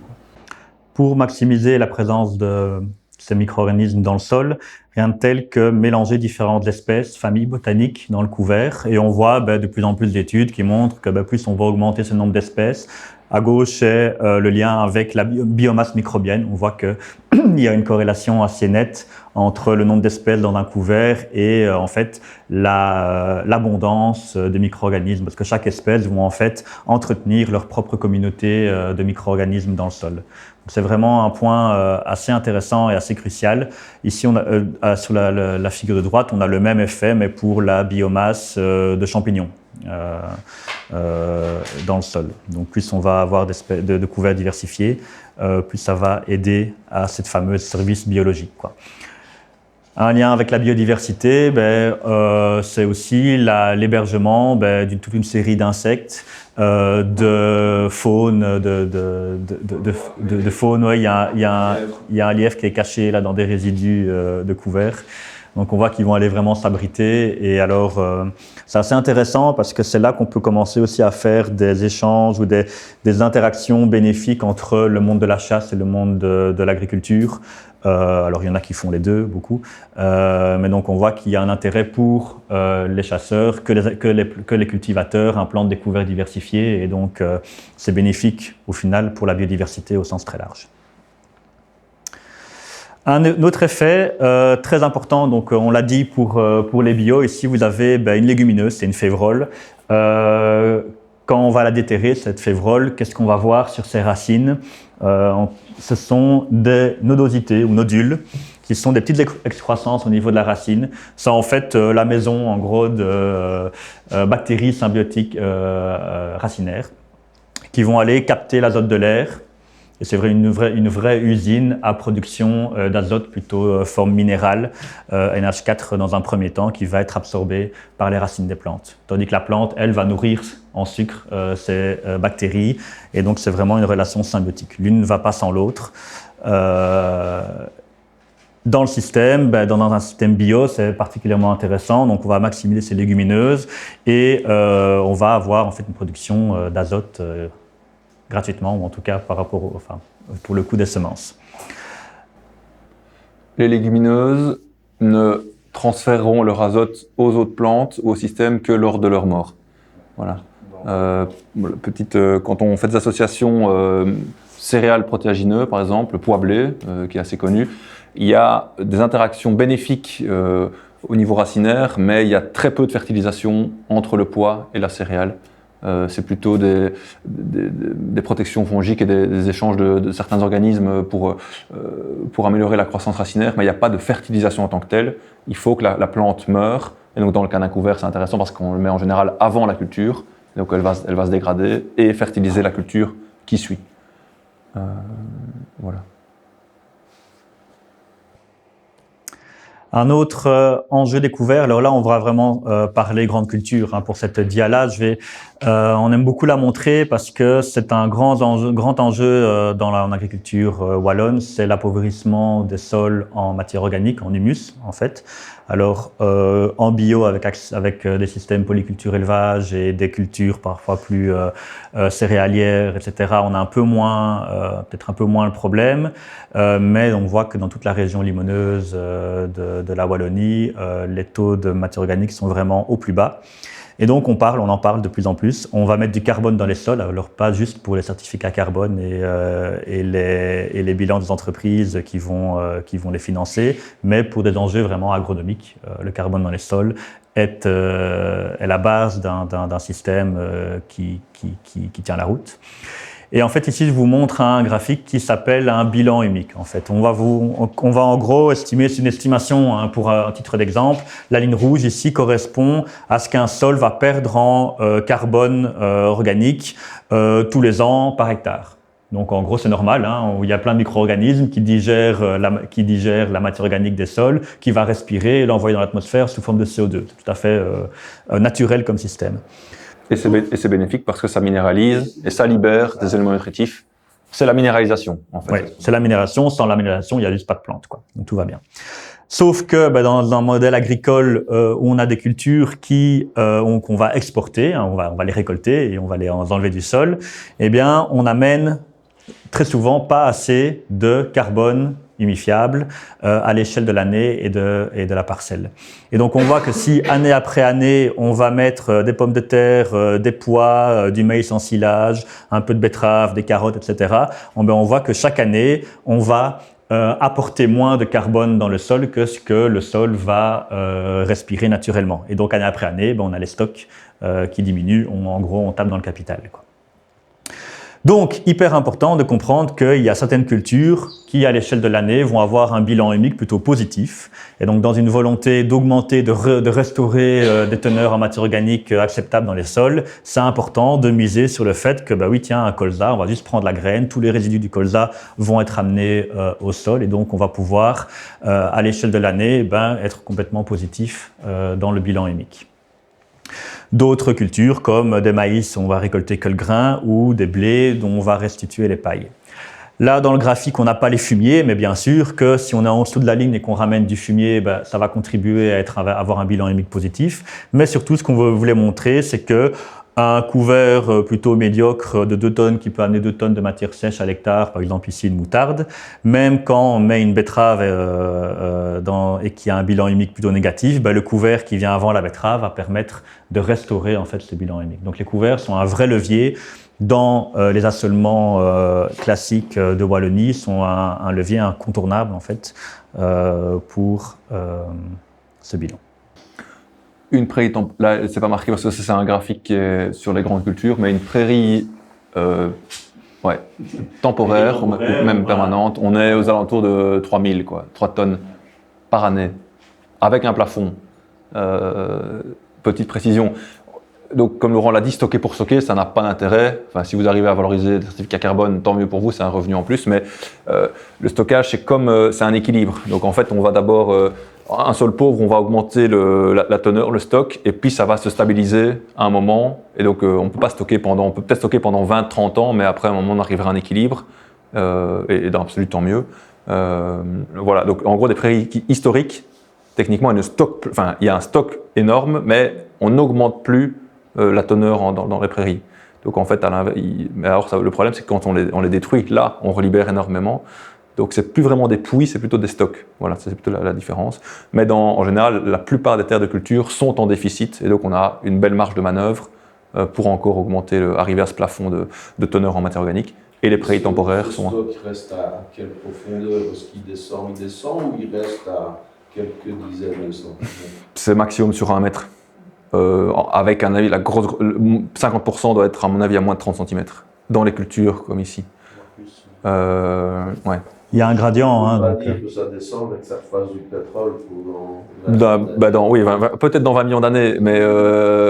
B: Pour maximiser la présence de ces micro-organismes dans le sol, rien de tel que mélanger différentes espèces, familles botaniques dans le couvert. Et on voit de plus en plus d'études qui montrent que plus on va augmenter ce nombre d'espèces. À gauche, c'est le lien avec la biomasse microbienne. On voit qu'il y a une corrélation assez nette entre le nombre d'espèces dans un couvert et en fait l'abondance de micro-organismes, parce que chaque espèce vont en fait entretenir leur propre communauté de micro-organismes dans le sol. C'est vraiment un point assez intéressant et assez crucial. Ici, sur la figure de droite, on a le même effet, mais pour la biomasse de champignons dans le sol. Donc, plus on va avoir de couverts diversifiés, plus ça va aider à cette fameuse service biologique, quoi. Un lien avec la biodiversité, c'est aussi l'hébergement toute une série d'insectes, de faune, de faune. Ouais, il y a un lièvre qui est caché là dans des résidus de couverts. Donc on voit qu'ils vont aller vraiment s'abriter. Et alors, c'est assez intéressant parce que c'est là qu'on peut commencer aussi à faire des échanges ou des interactions bénéfiques entre le monde de la chasse et le monde de l'agriculture. Alors il y en a qui font les deux, beaucoup. Mais donc on voit qu'il y a un intérêt pour les chasseurs que les cultivateurs implantent des couverts diversifiés. Et donc c'est bénéfique au final pour la biodiversité au sens très large. Un autre effet très important, donc on l'a dit pour les bio, ici vous avez une légumineuse, c'est une févrole. Quand on va la déterrer, cette févrole, qu'est-ce qu'on va voir sur ses racines? Ce sont des nodosités ou nodules, qui sont des petites excroissances au niveau de la racine. C'est en fait la maison en gros de bactéries symbiotiques racinaires qui vont aller capter l'azote de l'air. Et c'est une vraie usine à production d'azote, plutôt forme minérale, NH4 dans un premier temps, qui va être absorbée par les racines des plantes. Tandis que la plante, elle, va nourrir en sucre ces bactéries. Et donc, c'est vraiment une relation symbiotique. L'une ne va pas sans l'autre. dans le système, dans un système bio, c'est particulièrement intéressant. Donc, on va maximiser ces légumineuses et on va avoir en fait une production d'azote gratuitement, ou en tout cas pour le coût des semences.
A: Les légumineuses ne transféreront leur azote aux autres plantes ou au système que lors de leur mort. Voilà. Quand on fait des associations céréales protéagineux, par exemple, le pois blé, qui est assez connu, il y a des interactions bénéfiques au niveau racinaire, mais il y a très peu de fertilisation entre le pois et la céréale. C'est plutôt des protections fongiques et des échanges de certains organismes pour améliorer la croissance racinaire, mais il n'y a pas de fertilisation en tant que telle. Il faut que la plante meure, et donc dans le cas d'un couvert, c'est intéressant parce qu'on le met en général avant la culture, donc elle va se dégrader et fertiliser la culture qui suit. Voilà.
B: Un autre enjeu découvert, alors là on va vraiment parler grande culture pour cette dia-là. On aime beaucoup la montrer parce que c'est un grand enjeu en agriculture wallonne, c'est l'appauvrissement des sols en matière organique, en humus en fait. Alors en bio avec des systèmes polyculture élevage et des cultures parfois plus céréalières, etc. On a peut-être un peu moins le problème, mais on voit que dans toute la région limoneuse de la Wallonie, les taux de matière organique sont vraiment au plus bas. Et donc on en parle de plus en plus. On va mettre du carbone dans les sols, alors pas juste pour les certificats carbone et les bilans des entreprises qui vont les financer, mais pour des enjeux vraiment agronomiques. Le carbone dans les sols est la base d'un système qui tient la route. Et en fait, ici, je vous montre un graphique qui s'appelle un bilan humique. En fait, on va en gros estimer, c'est une estimation pour un titre d'exemple. La ligne rouge ici correspond à ce qu'un sol va perdre en carbone organique tous les ans par hectare. Donc en gros, c'est normal. Il y a plein de micro-organismes qui digèrent la matière organique des sols, qui va respirer et l'envoyer dans l'atmosphère sous forme de CO2. C'est tout à fait naturel comme système.
A: Et c'est bénéfique parce que ça minéralise et ça libère des éléments nutritifs. C'est la minéralisation, en fait.
B: Oui, c'est la minéralisation. Sans la minéralisation, il n'y a juste pas de plante, quoi. Donc tout va bien. Sauf que dans un modèle agricole où on a des cultures qu'on va exporter, on va les récolter et on va les enlever du sol, eh bien, on amène très souvent pas assez de carbone humifiable à l'échelle de l'année et de la parcelle. Et donc on voit que si année après année on va mettre des pommes de terre, des pois, du maïs en silage, un peu de betterave, des carottes, etc., on voit que chaque année on va apporter moins de carbone dans le sol que ce que le sol va respirer naturellement. Et donc année après année, on a les stocks qui diminuent. En gros, on tape dans le capital, quoi. Donc, hyper important de comprendre qu'il y a certaines cultures qui, à l'échelle de l'année, vont avoir un bilan humique plutôt positif. Et donc, dans une volonté d'augmenter, de restaurer des teneurs en matière organique acceptables dans les sols, c'est important de miser sur le fait que, un colza, on va juste prendre la graine, tous les résidus du colza vont être amenés au sol. Et donc, on va pouvoir, à l'échelle de l'année, être complètement positif dans le bilan humique. D'autres cultures comme des maïs, on va récolter que le grain, ou des blés dont on va restituer les pailles. Là, dans le graphique, on n'a pas les fumiers, mais bien sûr que si on est en dessous de la ligne et qu'on ramène du fumier, ça va contribuer à avoir un bilan humique positif. Mais surtout, ce qu'on voulait montrer, c'est que un couvert plutôt médiocre de 2 tonnes qui peut amener 2 tonnes de matière sèche à l'hectare, par exemple ici une moutarde, même quand on met une betterave et qui a un bilan humique plutôt négatif, le couvert qui vient avant la betterave va permettre de restaurer en fait ce bilan humique. Donc les couverts sont un vrai levier dans les assolements classiques de Wallonie, sont un levier incontournable en fait pour ce bilan.
A: Une prairie, là c'est pas marqué parce que c'est un graphique qui est sur les grandes cultures, mais une prairie temporaire, ou même permanente, on est aux alentours de 3000, 3 tonnes par année, avec un plafond. Petite précision. Donc, comme Laurent l'a dit, stocker pour stocker, ça n'a pas d'intérêt. Enfin, si vous arrivez à valoriser des certificats carbone, tant mieux pour vous, c'est un revenu en plus. Mais le stockage, c'est un équilibre. Donc, en fait, on va d'abord un sol pauvre, on va augmenter la teneur, le stock, et puis ça va se stabiliser à un moment. Et donc, on peut peut-être stocker pendant 20-30 ans, mais après, à un moment, on arrivera à un équilibre, et dans l'absolu, tant mieux. Voilà, donc en gros des prairies historiques, techniquement il y a un stock énorme, mais on n'augmente plus la teneur dans les prairies. Donc en fait, mais alors le problème c'est que quand on les détruit, là on relibère énormément. Donc c'est plus vraiment des puits, c'est plutôt des stocks. Voilà, c'est plutôt la différence. Mais en général, la plupart des terres de culture sont en déficit, et donc on a une belle marge de manœuvre pour encore arriver à ce plafond de teneur en matière organique. Et les prairies temporaires sont...
E: Le stock reste à quelle profondeur? Est-ce qu'il descend, ou il reste à quelques dizaines de centimètres?
A: C'est maximum sur 1 mètre. Avec un avis, 50% doit être à mon avis à moins de 30 cm. Dans les cultures comme ici. Ouais.
B: Il y a un gradient.
E: On va
B: Donc,
E: dire que ça descend et que ça fasse du pétrole pour
A: Oui, peut-être dans 20 millions d'années, mais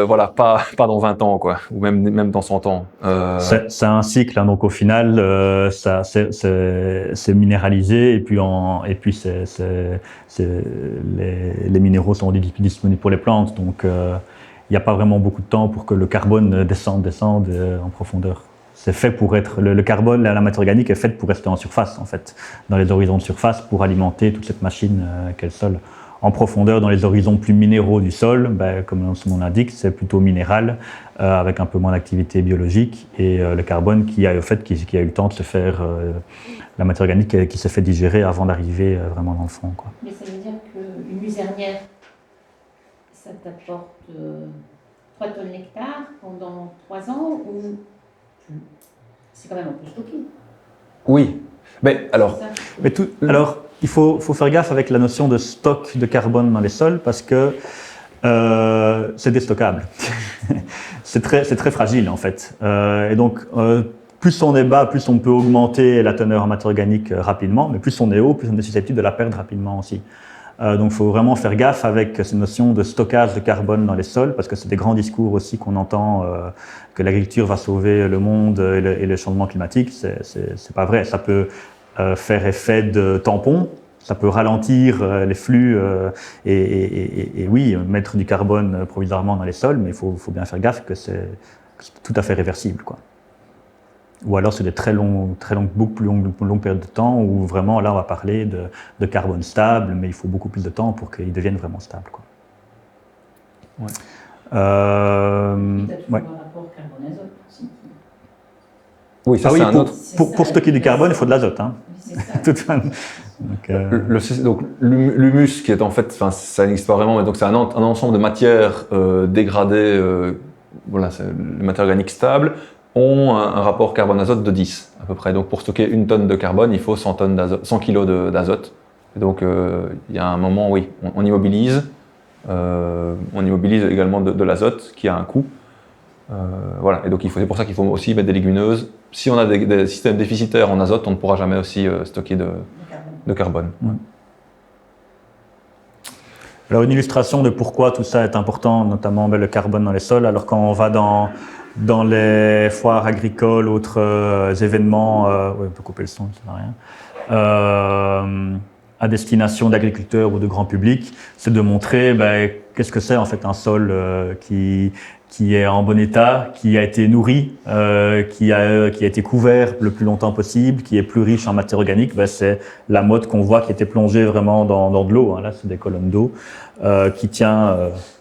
A: voilà, pas dans 20 ans, quoi, ou même dans 100 ans.
B: c'est un cycle, hein, donc au final, c'est minéralisé et puis les minéraux sont disponibles pour les plantes, donc il n'y a pas vraiment beaucoup de temps pour que le carbone descende en profondeur. C'est fait pour être le carbone, la matière organique est faite pour rester en surface en fait, dans les horizons de surface pour alimenter toute cette machine qu'est le sol. En profondeur, dans les horizons plus minéraux du sol, comme son nom l'indique, c'est plutôt minéral avec un peu moins d'activité biologique et le carbone qui a eu le temps de se faire la matière organique qui s'est fait digérer avant d'arriver vraiment dans le fond, quoi.
F: Mais ça veut dire qu'une luzernière, ça t'apporte 3 tonnes l'hectare pendant 3 ans ou plus? C'est quand même un peu stocké.
A: Oui, mais alors...
B: Alors, il faut faire gaffe avec la notion de stock de carbone dans les sols parce que c'est déstockable. c'est très fragile en fait. Et donc, plus on est bas, plus on peut augmenter la teneur en matière organique rapidement, mais plus on est haut, plus on est susceptible de la perdre rapidement aussi. Donc, il faut vraiment faire gaffe avec cette notion de stockage de carbone dans les sols, parce que c'est des grands discours aussi qu'on entend que l'agriculture va sauver le monde et le changement climatique. C'est pas vrai. Ça peut faire effet de tampon, ça peut ralentir les flux et oui, mettre du carbone provisoirement dans les sols, mais il faut bien faire gaffe que c'est tout à fait réversible, quoi. Ou alors c'est des beaucoup plus longues périodes de temps où vraiment là on va parler de carbone stable, mais il faut beaucoup plus de temps pour qu'il devienne vraiment stable, quoi.
A: Ouais.
F: Tu as toujours un rapport carbone-azote aussi.
A: Oui, ça
B: oui,
A: c'est un autre...
B: Pour stocker du carbone, il faut de l'azote, hein.
F: C'est ça.
B: Donc,
A: L'humus, qui est en fait, ça n'existe pas vraiment, mais donc c'est un ensemble de matières dégradées, voilà, les matières organiques stables, ont un rapport carbone-azote de 10 à peu près. Donc pour stocker 1 tonne de carbone, il faut 100 kg d'azote. Donc il y a un moment, oui, on immobilise. On immobilise également de l'azote qui a un coût. Voilà. Et donc c'est pour ça qu'il faut aussi mettre des légumineuses. Si on a des systèmes déficitaires en azote, on ne pourra jamais aussi stocker de carbone. Ouais.
B: Alors une illustration de pourquoi tout ça est important, notamment le carbone dans les sols. Alors quand on va dans les foires agricoles, autres événements, on peut couper le son, ça ne sert à rien, à destination d'agriculteurs ou de grand public, c'est de montrer qu'est-ce que c'est en fait un sol qui est en bon état, qui a été nourri, qui a été couvert le plus longtemps possible, qui est plus riche en matière organique. C'est la motte qu'on voit qui était plongée vraiment dans de l'eau, hein. Là, c'est des colonnes d'eau qui tient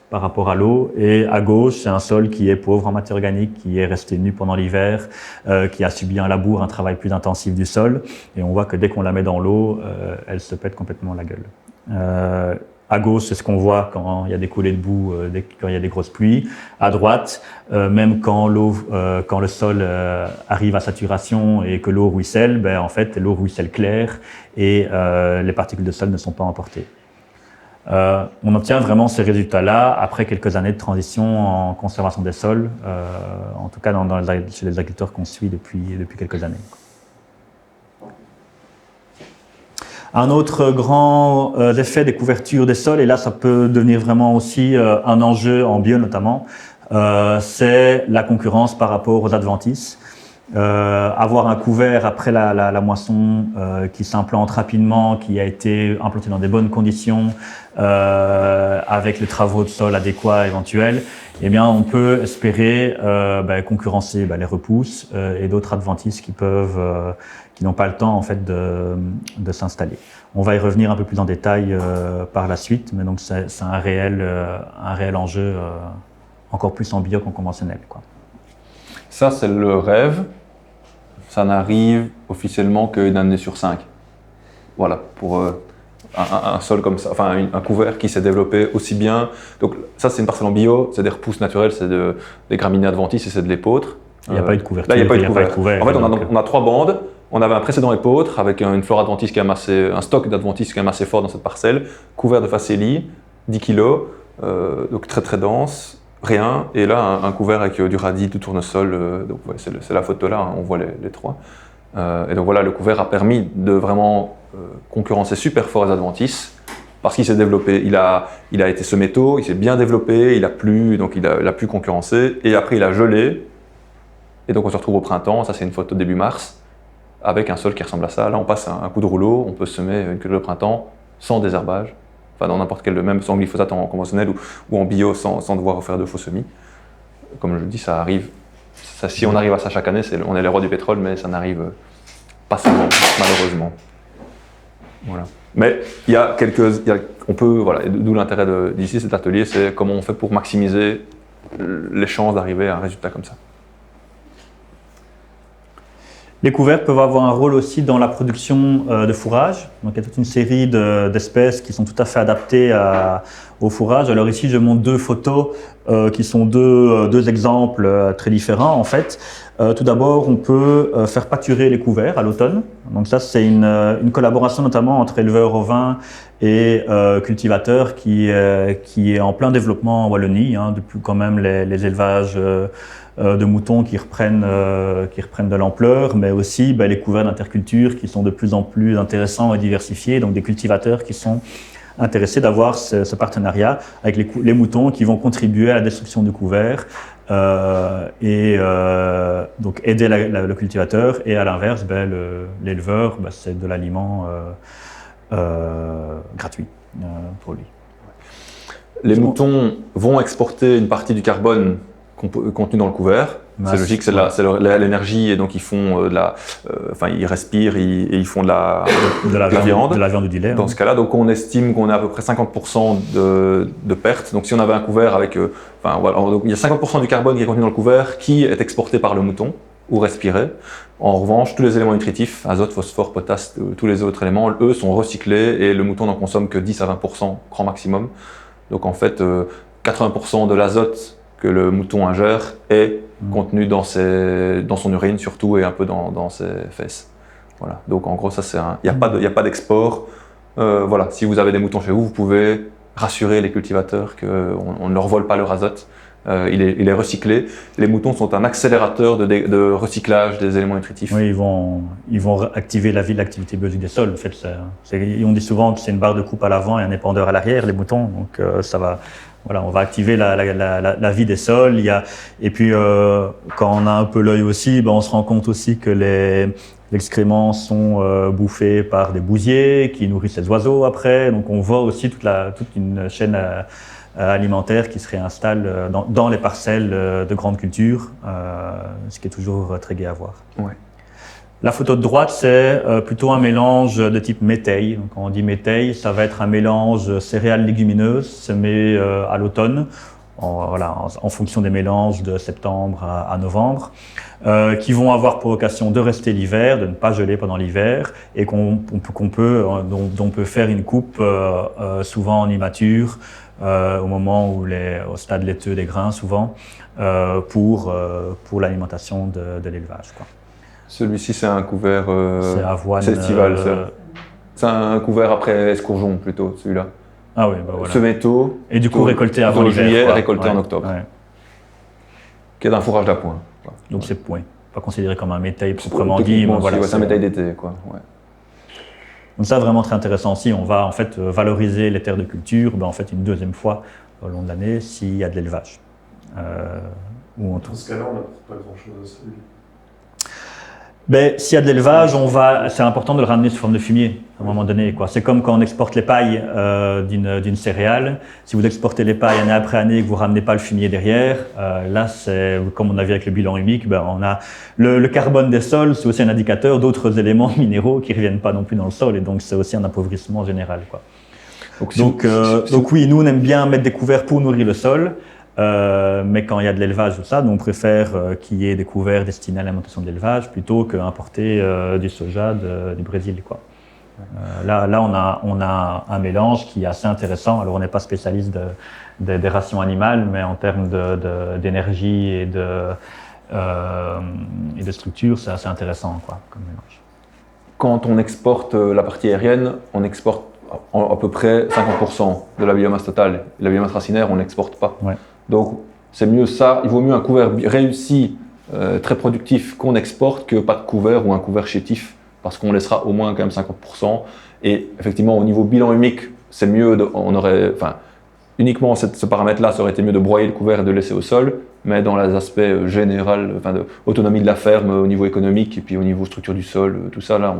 B: par rapport à l'eau. Et à gauche, c'est un sol qui est pauvre en matière organique, qui est resté nu pendant l'hiver, qui a subi un labour, un travail plus intensif du sol. Et on voit que dès qu'on la met dans l'eau, elle se pète complètement la gueule. À gauche, c'est ce qu'on voit quand il y a des coulées de boue, quand il y a des grosses pluies. À droite, même quand le sol arrive à saturation et que l'eau ruisselle, en fait, l'eau ruisselle claire et les particules de sol ne sont pas emportées. On obtient vraiment ces résultats-là après quelques années de transition en conservation des sols, en tout cas chez les agriculteurs qu'on suit depuis quelques années. Un autre grand effet des couvertures des sols, et là ça peut devenir vraiment aussi un enjeu en bio notamment, c'est la concurrence par rapport aux adventices. avoir un couvert après la moisson qui s'implante rapidement, qui a été implanté dans des bonnes conditions, avec les travaux de sol adéquats éventuels, eh bien, on peut espérer concurrencer les repousses et d'autres adventices qui n'ont pas le temps en fait de s'installer. On va y revenir un peu plus en détail par la suite, mais donc c'est un réel enjeu, encore plus en bio qu'en conventionnel, quoi.
A: Ça, c'est le rêve. Ça n'arrive officiellement qu'une année sur 5. Voilà, pour un sol comme ça, enfin un couvert qui s'est développé aussi bien. Donc ça, c'est une parcelle en bio, c'est des repousses naturelles, c'est des graminées adventices et c'est de l'épeautre.
B: Il n'y a pas eu de couverture.
A: Là, il n'y a pas eu de couvert. En fait,
B: donc,
A: on a 3 bandes. On avait un précédent épeautre avec une flore adventice qui est un stock d'adventices qui est assez fort dans cette parcelle, couvert de facélie, 10 kg, donc très très dense. Rien, et là un couvert avec du radis, du tournesol, donc ouais, c'est la photo là, hein, on voit les 3. Et donc voilà, le couvert a permis de vraiment concurrencer super fort les adventices, parce qu'il s'est développé, il a été semé tôt, il s'est bien développé, il a plu, donc il a pu concurrencer, et après il a gelé, et donc on se retrouve au printemps, ça c'est une photo début mars, avec un sol qui ressemble à ça. Là on passe un coup de rouleau, on peut semer une culture de printemps sans désherbage. Enfin, dans n'importe quel, même sans glyphosate en conventionnel ou en bio sans devoir refaire de faux semis. Comme je le dis, ça arrive. Si on arrive à ça chaque année, on est les rois du pétrole, mais ça n'arrive pas souvent, malheureusement. Voilà. Mais on peut, voilà, d'où l'intérêt d'ici cet atelier, c'est comment on fait pour maximiser les chances d'arriver à un résultat comme ça.
B: Les couverts peuvent avoir un rôle aussi dans la production de fourrage. Donc, il y a toute une série d'espèces qui sont tout à fait adaptées au fourrage. Alors ici, je montre 2 photos qui sont deux exemples très différents en fait. Tout d'abord, on peut faire pâturer les couverts à l'automne. Donc ça, c'est une collaboration notamment entre éleveurs ovins et cultivateurs qui est en plein développement en Wallonie, hein, depuis quand même les élevages de moutons qui reprennent de l'ampleur, mais aussi les couverts d'interculture qui sont de plus en plus intéressants et diversifiés, donc des cultivateurs qui sont intéressés d'avoir ce partenariat avec les moutons qui vont contribuer à la destruction du couvert donc aider le cultivateur, et à l'inverse, l'éleveur, c'est de l'aliment gratuit pour lui.
A: Les moutons vont exporter une partie du carbone contenu dans le couvert. C'est logique, c'est l'énergie, et donc ils font ils respirent et ils font de la viande.
B: De la viande ou du lait.
A: Dans ce cas-là, donc on estime qu'on a à peu près 50% de pertes. Donc si on avait un couvert avec, donc il y a 50% du carbone qui est contenu dans le couvert qui est exporté par le mouton ou respiré. En revanche, tous les éléments nutritifs, azote, phosphore, potasse, tous les autres éléments, eux sont recyclés et le mouton n'en consomme que 10 à 20% grand maximum. Donc en fait, 80% de l'azote que le mouton ingère est contenu dans son urine surtout, et un peu dans ses fesses. Voilà. Donc en gros, ça c'est il n'y a pas d'export. Voilà. Si vous avez des moutons chez vous, vous pouvez rassurer les cultivateurs qu'on ne leur vole pas leur azote. Il est recyclé. Les moutons sont un accélérateur de recyclage des éléments nutritifs.
B: Oui, ils vont activer l'activité biologique des sols. En fait, on dit souvent que c'est une barre de coupe à l'avant et un épandeur à l'arrière, les moutons. Donc ça va. Voilà, on va activer la vie des sols. Et puis, quand on a un peu l'œil aussi, on se rend compte aussi que les excréments sont bouffés par des bousiers qui nourrissent les oiseaux après. Donc, on voit aussi toute une chaîne alimentaire qui se réinstalle dans les parcelles de grande culture, ce qui est toujours très gai à voir.
A: Ouais.
B: La photo de droite, c'est plutôt un mélange de type métail. Donc, quand on dit métail, ça va être un mélange céréales légumineuses semé à l'automne, en fonction des mélanges de septembre à novembre, qui vont avoir pour vocation de rester l'hiver, de ne pas geler pendant l'hiver, et dont on peut faire une coupe souvent en immature, au moment où au stade laiteux des grains souvent, pour l'alimentation de l'élevage, quoi.
A: Celui-ci, c'est un couvert.
B: C'est avoine.
A: C'est estival, ça. C'est un couvert après escourgeon, plutôt, celui-là.
B: Ah oui, voilà.
A: Semé tôt.
B: Et du coup, récolté avant l'hiver.
A: Juillet, récolté en octobre.
B: Ouais.
A: Qui est d'un fourrage d'appoint.
B: Donc, c'est pas considéré comme un métail proprement dit.
A: Voilà, c'est un métail d'été, quoi. Ouais.
B: Donc, ça, vraiment très intéressant aussi. On va en fait valoriser les terres de culture en fait, une deuxième fois au long de l'année s'il y a de l'élevage.
C: Dans ce cas-là, on n'apporte pas grand-chose à celui-là.
B: Ben, s'il y a de l'élevage, c'est important de le ramener sous forme de fumier à un moment donné, quoi. C'est comme quand on exporte les pailles d'une céréale. Si vous exportez les pailles année après année et que vous ne ramenez pas le fumier derrière, là, c'est comme on a vu avec le bilan humique, ben, on a le carbone des sols, c'est aussi un indicateur d'autres éléments minéraux qui ne reviennent pas non plus dans le sol, et donc c'est aussi un appauvrissement général, quoi. Donc oui, nous on aime bien mettre des couverts pour nourrir le sol. Mais quand il y a de l'élevage ou ça, nous on préfère qu'il y ait des couverts destinés à l'alimentation de l'élevage plutôt qu'importer du soja du Brésil, quoi. Là on a un mélange qui est assez intéressant. Alors on n'est pas spécialiste des rations animales, mais en termes d'énergie et de structure, c'est assez intéressant, quoi, comme mélange.
A: Quand on exporte la partie aérienne, on exporte à peu près 50% de la biomasse totale. La biomasse racinaire, on n'exporte pas.
B: Ouais.
A: Donc, c'est mieux ça. Il vaut mieux un couvert réussi, très productif, qu'on exporte que pas de couvert ou un couvert chétif, parce qu'on laissera au moins quand même 50%. Et effectivement, au niveau bilan humique, c'est mieux. Uniquement ce paramètre-là, ça aurait été mieux de broyer le couvert et de le laisser au sol. Mais dans les aspects généraux, de autonomie de la ferme au niveau économique et puis au niveau structure du sol, tout ça, là,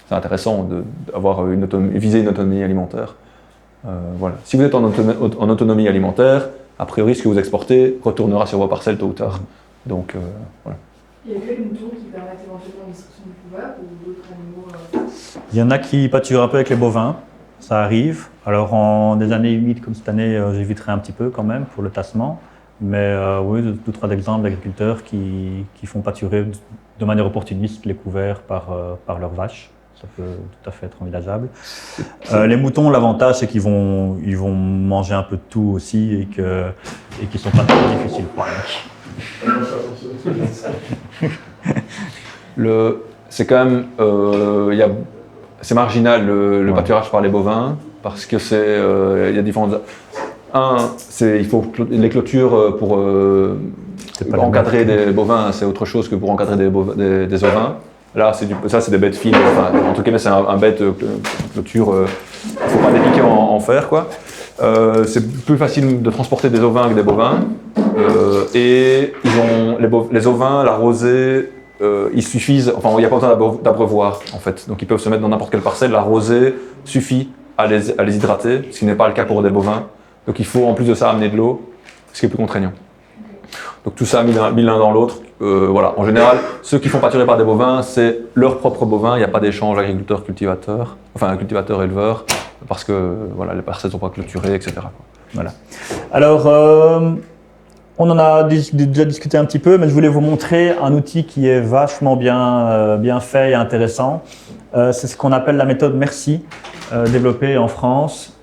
A: c'est intéressant d'avoir viser une autonomie alimentaire. Voilà. Si vous êtes en autonomie alimentaire, a priori, ce que vous exportez retournera sur vos parcelles tôt ou tard. Donc, voilà.
D: Il y a que les moutons qui permettent éventuellement l'extraction du couvert ou d'autres animaux
B: Il y en a qui pâturent un peu avec les bovins, ça arrive. Alors, en des années humides comme cette année, j'éviterai un petit peu quand même pour le tassement. Mais oui, d'autres exemples d'agriculteurs qui font pâturer de manière opportuniste les couverts par leurs vaches. Ça peut tout à fait être envisageable. Les moutons, l'avantage, c'est qu'ils vont manger un peu de tout aussi et qu'ils ne sont pas très difficiles pour
A: c'est quand même, c'est marginal le pâturage par les bovins parce que il y a différentes. Il faut les clôtures pour encadrer des bovins, c'est autre chose que pour encadrer des ovins. Là, c'est des bêtes fines, en tout cas, c'est un bête clôture, il ne faut pas des piquets en fer, quoi. C'est plus facile de transporter des ovins que des bovins. Et les ovins, la rosée, ils suffisent, il n'y a pas besoin d'abreuvoir, en fait. Donc, ils peuvent se mettre dans n'importe quelle parcelle, la rosée suffit à les hydrater, ce qui n'est pas le cas pour des bovins. Donc, il faut en plus de ça amener de l'eau, ce qui est plus contraignant. Donc tout ça mis l'un dans l'autre. Voilà. En général, ceux qui font pâturer par des bovins, c'est leur propre bovin. Il n'y a pas d'échange agriculteur-cultivateur, cultivateur-éleveur, parce que voilà, les parcelles ne sont pas clôturées, etc.
B: Voilà. Alors, on en a déjà discuté un petit peu, mais je voulais vous montrer un outil qui est vachement bien fait et intéressant. C'est ce qu'on appelle la méthode Merci, développée en France.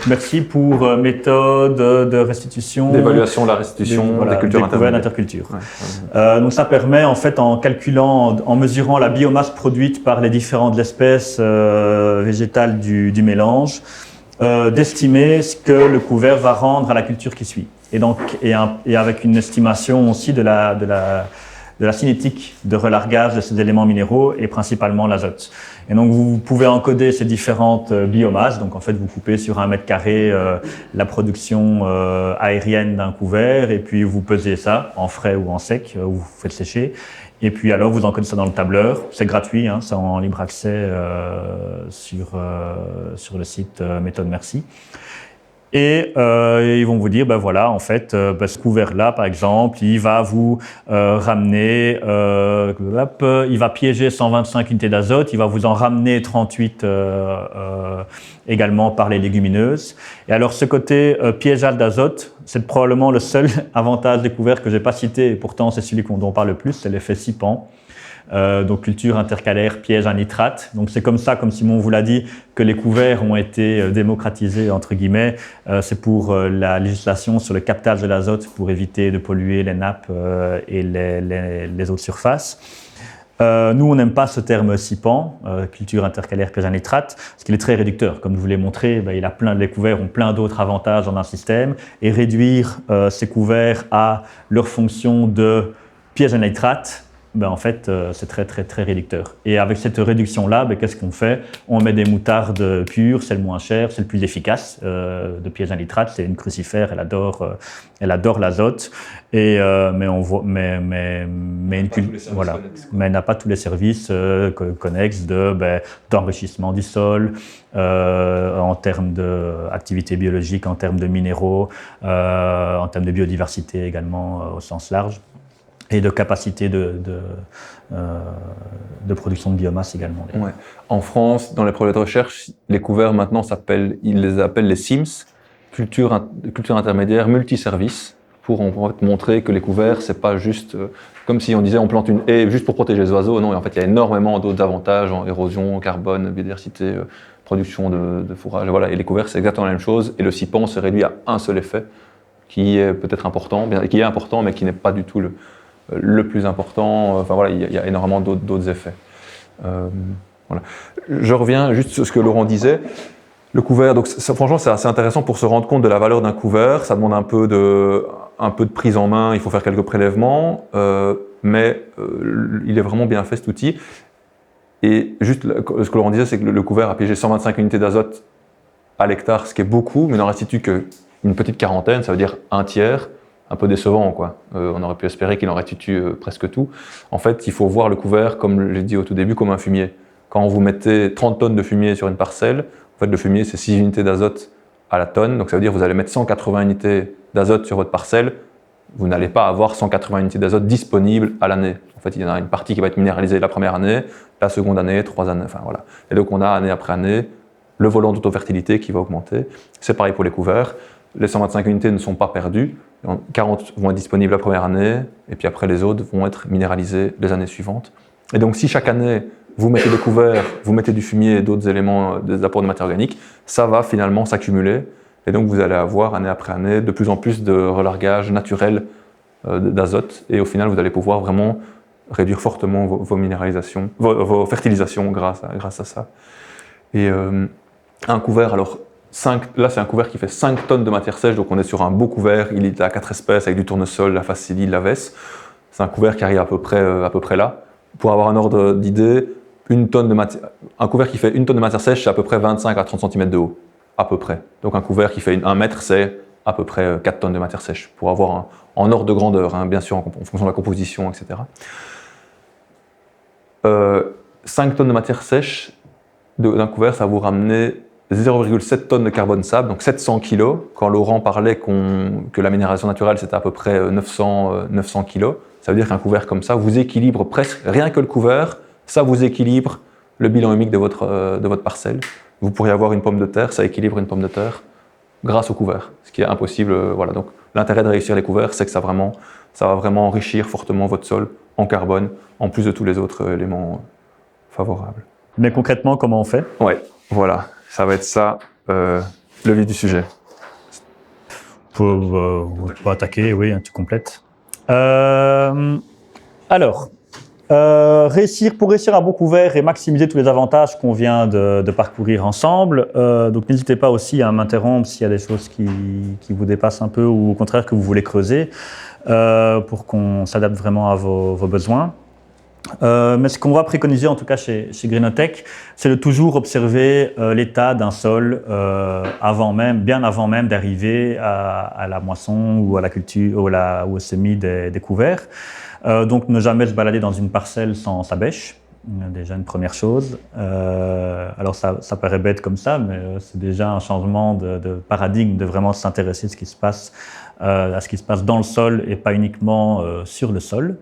B: Merci pour méthode de restitution.
A: D'évaluation de la restitution des cultures
B: d'interculture. Ouais. Donc ça permet en fait en calculant, en mesurant la biomasse produite par les différentes espèces végétales du mélange, d'estimer ce que le couvert va rendre à la culture qui suit. Et avec une estimation aussi de la cinétique de relargage de ces éléments minéraux et principalement l'azote. Et donc vous pouvez encoder ces différentes biomasses. Donc en fait vous coupez sur 1 mètre carré la production aérienne d'un couvert et puis vous pesez ça en frais ou en sec, vous faites sécher. Et puis alors vous encodez ça dans le tableur. C'est gratuit, c'est en libre accès sur le site Méthode Merci. Et ils vont vous dire, voilà, en fait, ce couvert-là, par exemple, il va vous ramener, il va piéger 125 unités d'azote, il va vous en ramener 38 également par les légumineuses. Et alors, ce côté piégeage d'azote, c'est probablement le seul avantage des couverts que je n'ai pas cité, et pourtant c'est celui dont on parle le plus, c'est l'effet SIPAN. Donc culture intercalaire, piège à nitrate. Donc c'est comme ça, comme Simon vous l'a dit, que les couverts ont été démocratisés entre guillemets. C'est pour la législation sur le captage de l'azote pour éviter de polluer les nappes et les eaux de surface. Nous, on n'aime pas ce terme SIPAN, culture intercalaire, piège à nitrate, parce qu'il est très réducteur. Comme je vous l'ai montré, les couverts ont plein d'autres avantages dans un système, et réduire ces couverts à leur fonction de piège à nitrate, ben en fait, c'est très, très, très réducteur. Et avec cette réduction-là, ben, qu'est-ce qu'on fait? On met des moutardes pures, c'est le moins cher, c'est le plus efficace. De piège à nitrate, c'est une crucifère, elle adore l'azote. Et, mais on voit, mais voilà. Mais elle n'a pas tous les services connexes d'enrichissement du sol, en termes d'activité biologique, en termes de minéraux, en termes de biodiversité également au sens large, et de capacité de production de biomasse également.
A: Ouais. En France, dans les projets de recherche, les couverts maintenant ils les appellent les CIMS, culture intermédiaire multiservices, pour en fait montrer que les couverts, c'est pas juste comme si on disait on plante une haie juste pour protéger les oiseaux. Non, en fait, il y a énormément d'autres avantages en érosion, carbone, biodiversité, production de fourrage. Voilà. Et les couverts, c'est exactement la même chose. Et le CIPAN se réduit à un seul effet, qui est peut-être important, qui est important, mais qui n'est pas du tout le plus important. Enfin voilà, il y a énormément d'autres effets. Voilà. Je reviens juste sur ce que Laurent disait. Le couvert, donc franchement, c'est assez intéressant pour se rendre compte de la valeur d'un couvert. Ça demande un peu de prise en main. Il faut faire quelques prélèvements, mais il est vraiment bien fait cet outil. Et juste ce que Laurent disait, c'est que le couvert a piégé 125 unités d'azote à l'hectare, ce qui est beaucoup, mais il n'en restitue qu'une petite quarantaine, ça veut dire un tiers. Un peu décevant, quoi. On aurait pu espérer qu'il en restitue presque tout. En fait, il faut voir le couvert, comme j'ai dit au tout début, comme un fumier. Quand vous mettez 30 tonnes de fumier sur une parcelle, en fait, le fumier, c'est 6 unités d'azote à la tonne. Donc ça veut dire que vous allez mettre 180 unités d'azote sur votre parcelle. Vous n'allez pas avoir 180 unités d'azote disponibles à l'année. En fait, il y en a une partie qui va être minéralisée la première année, la seconde année, 3 années, enfin voilà. Et donc on a année après année le volant d'autofertilité qui va augmenter. C'est pareil pour les couverts. Les 125 unités ne sont pas perdues. 40 vont être disponibles la première année, et puis après les autres vont être minéralisés les années suivantes. Et donc si chaque année vous mettez des couverts, vous mettez du fumier et d'autres éléments, des apports de matière organique, ça va finalement s'accumuler, et donc vous allez avoir année après année de plus en plus de relargage naturel d'azote, et au final vous allez pouvoir vraiment réduire fortement vos minéralisations, vos fertilisations grâce à ça. Et un couvert, alors là, c'est un couvert qui fait 5 tonnes de matière sèche, donc on est sur un beau couvert. Il est à 4 espèces avec du tournesol, la facélie, la vesse. C'est un couvert qui arrive à peu près là. Pour avoir un ordre d'idée, un couvert qui fait 1 tonne de matière sèche, c'est à peu près 25 à 30 cm de haut, à peu près. Donc un couvert qui fait 1 mètre, c'est à peu près 4 tonnes de matière sèche, pour avoir en ordre de grandeur, hein, bien sûr, en fonction de la composition, etc. 5 tonnes de matière sèche d'un couvert, ça va vous ramener 0,7 tonnes de carbone sable, donc 700 kg. Quand Laurent parlait que la minéralisation naturelle, c'était à peu près 900 kg, ça veut dire qu'un couvert comme ça vous équilibre presque, rien que le couvert, ça vous équilibre le bilan humique de votre parcelle. Vous pourriez avoir une pomme de terre, ça équilibre une pomme de terre grâce au couvert, ce qui est impossible. Voilà. Donc l'intérêt de réussir les couverts, c'est que ça va vraiment enrichir fortement votre sol en carbone, en plus de tous les autres éléments favorables.
B: Mais concrètement, comment on fait?
A: Ouais, voilà. Ça va être ça, le vif du sujet.
B: On peut attaquer, oui, tu complètes. Alors, pour réussir un bon couvert et maximiser tous les avantages qu'on vient de parcourir ensemble, donc n'hésitez pas aussi à m'interrompre s'il y a des choses qui vous dépassent un peu ou au contraire que vous voulez creuser pour qu'on s'adapte vraiment à vos besoins. Mais ce qu'on va préconiser en tout cas chez GreenOTech, c'est de toujours observer l'état d'un sol bien avant même d'arriver à la moisson ou à la culture ou au semis des couverts. Donc ne jamais se balader dans une parcelle sans sa bêche, déjà une première chose. Alors ça paraît bête comme ça, mais c'est déjà un changement de paradigme de vraiment s'intéresser à ce qui se passe dans le sol et pas uniquement sur le sol.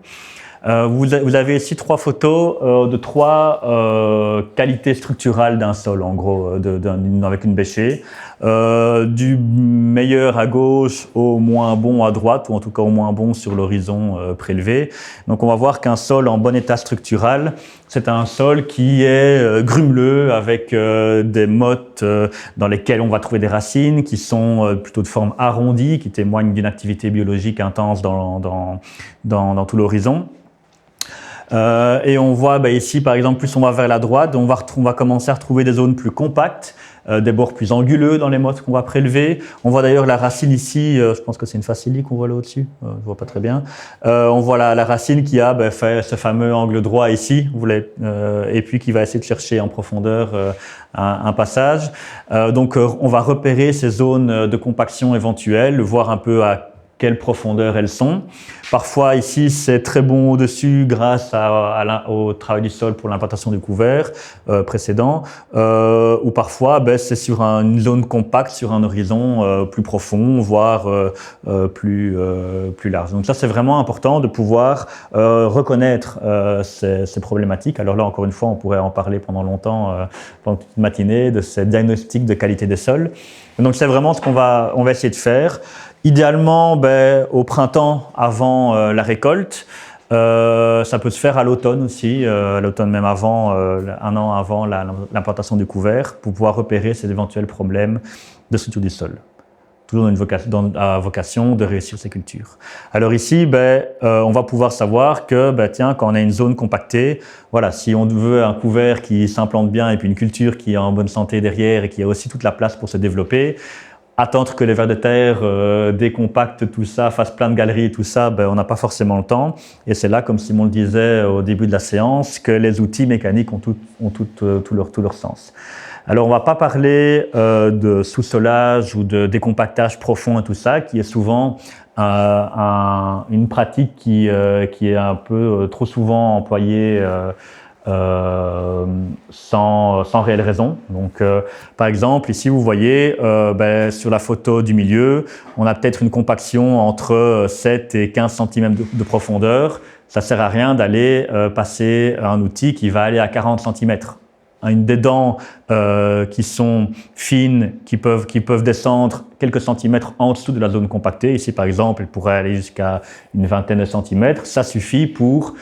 B: Vous avez ici 3 photos de 3 qualités structurales d'un sol, en gros, avec une bêchée. Du meilleur à gauche au moins bon à droite, ou en tout cas au moins bon sur l'horizon prélevé. Donc on va voir qu'un sol en bon état structural, c'est un sol qui est grumeleux, avec des mottes dans lesquelles on va trouver des racines qui sont plutôt de forme arrondie, qui témoignent d'une activité biologique intense dans tout l'horizon. Et on voit ici, par exemple, plus on va vers la droite, on va commencer à retrouver des zones plus compactes, des bords plus anguleux dans les mottes qu'on va prélever. On voit d'ailleurs la racine ici, je pense que c'est une facilie qu'on voit là au-dessus, je vois pas très bien. On voit la racine qui a fait ce fameux angle droit ici, et puis qui va essayer de chercher en profondeur un passage. Donc on va repérer ces zones de compaction éventuelles, voir un peu à quelle profondeur elles sont. Parfois ici c'est très bon au-dessus grâce au travail du sol pour l'implantation du couvert précédent, ou parfois c'est sur une zone compacte, sur un horizon plus profond, voire plus large. Donc ça c'est vraiment important de pouvoir reconnaître ces problématiques. Alors là encore une fois on pourrait en parler pendant longtemps, pendant toute une matinée, de ces diagnostics de qualité des sols. Donc c'est vraiment ce qu'on va essayer de faire. Idéalement, au printemps, avant la récolte. Ça peut se faire à l'automne aussi, à l'automne même avant, un an avant l'implantation du couvert, pour pouvoir repérer ces éventuels problèmes de structure du sol. Toujours dans la vocation de réussir ces cultures. Alors ici, on va pouvoir savoir que, quand on a une zone compactée, voilà, si on veut un couvert qui s'implante bien et puis une culture qui est en bonne santé derrière et qui a aussi toute la place pour se développer, attendre que les vers de terre décompactent tout ça, fassent plein de galeries et tout ça, on n'a pas forcément le temps. Et c'est là, comme Simon le disait au début de la séance, que les outils mécaniques ont tout leur sens. Alors, on ne va pas parler de sous-solage ou de décompactage profond et tout ça, qui est souvent une pratique qui est un peu trop souvent employée sans réelle raison. Donc, par exemple, ici, vous voyez, sur la photo du milieu, on a peut-être une compaction entre 7 et 15 cm de profondeur. Ça ne sert à rien d'aller passer un outil qui va aller à 40 cm. Des dents qui sont fines, qui peuvent descendre quelques centimètres en dessous de la zone compactée. Ici, par exemple, elle pourrait aller jusqu'à une vingtaine de centimètres. Ça suffit pour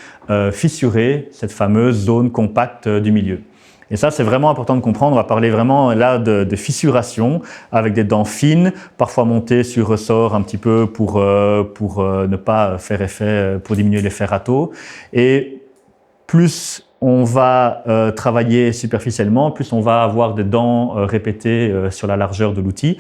B: fissurer cette fameuse zone compacte du milieu. Et ça, c'est vraiment important de comprendre. On va parler vraiment là de fissuration avec des dents fines, parfois montées sur ressort un petit peu pour ne pas faire effet, pour diminuer l'effet râteau. Et plus on va travailler superficiellement, plus on va avoir des dents répétées sur la largeur de l'outil.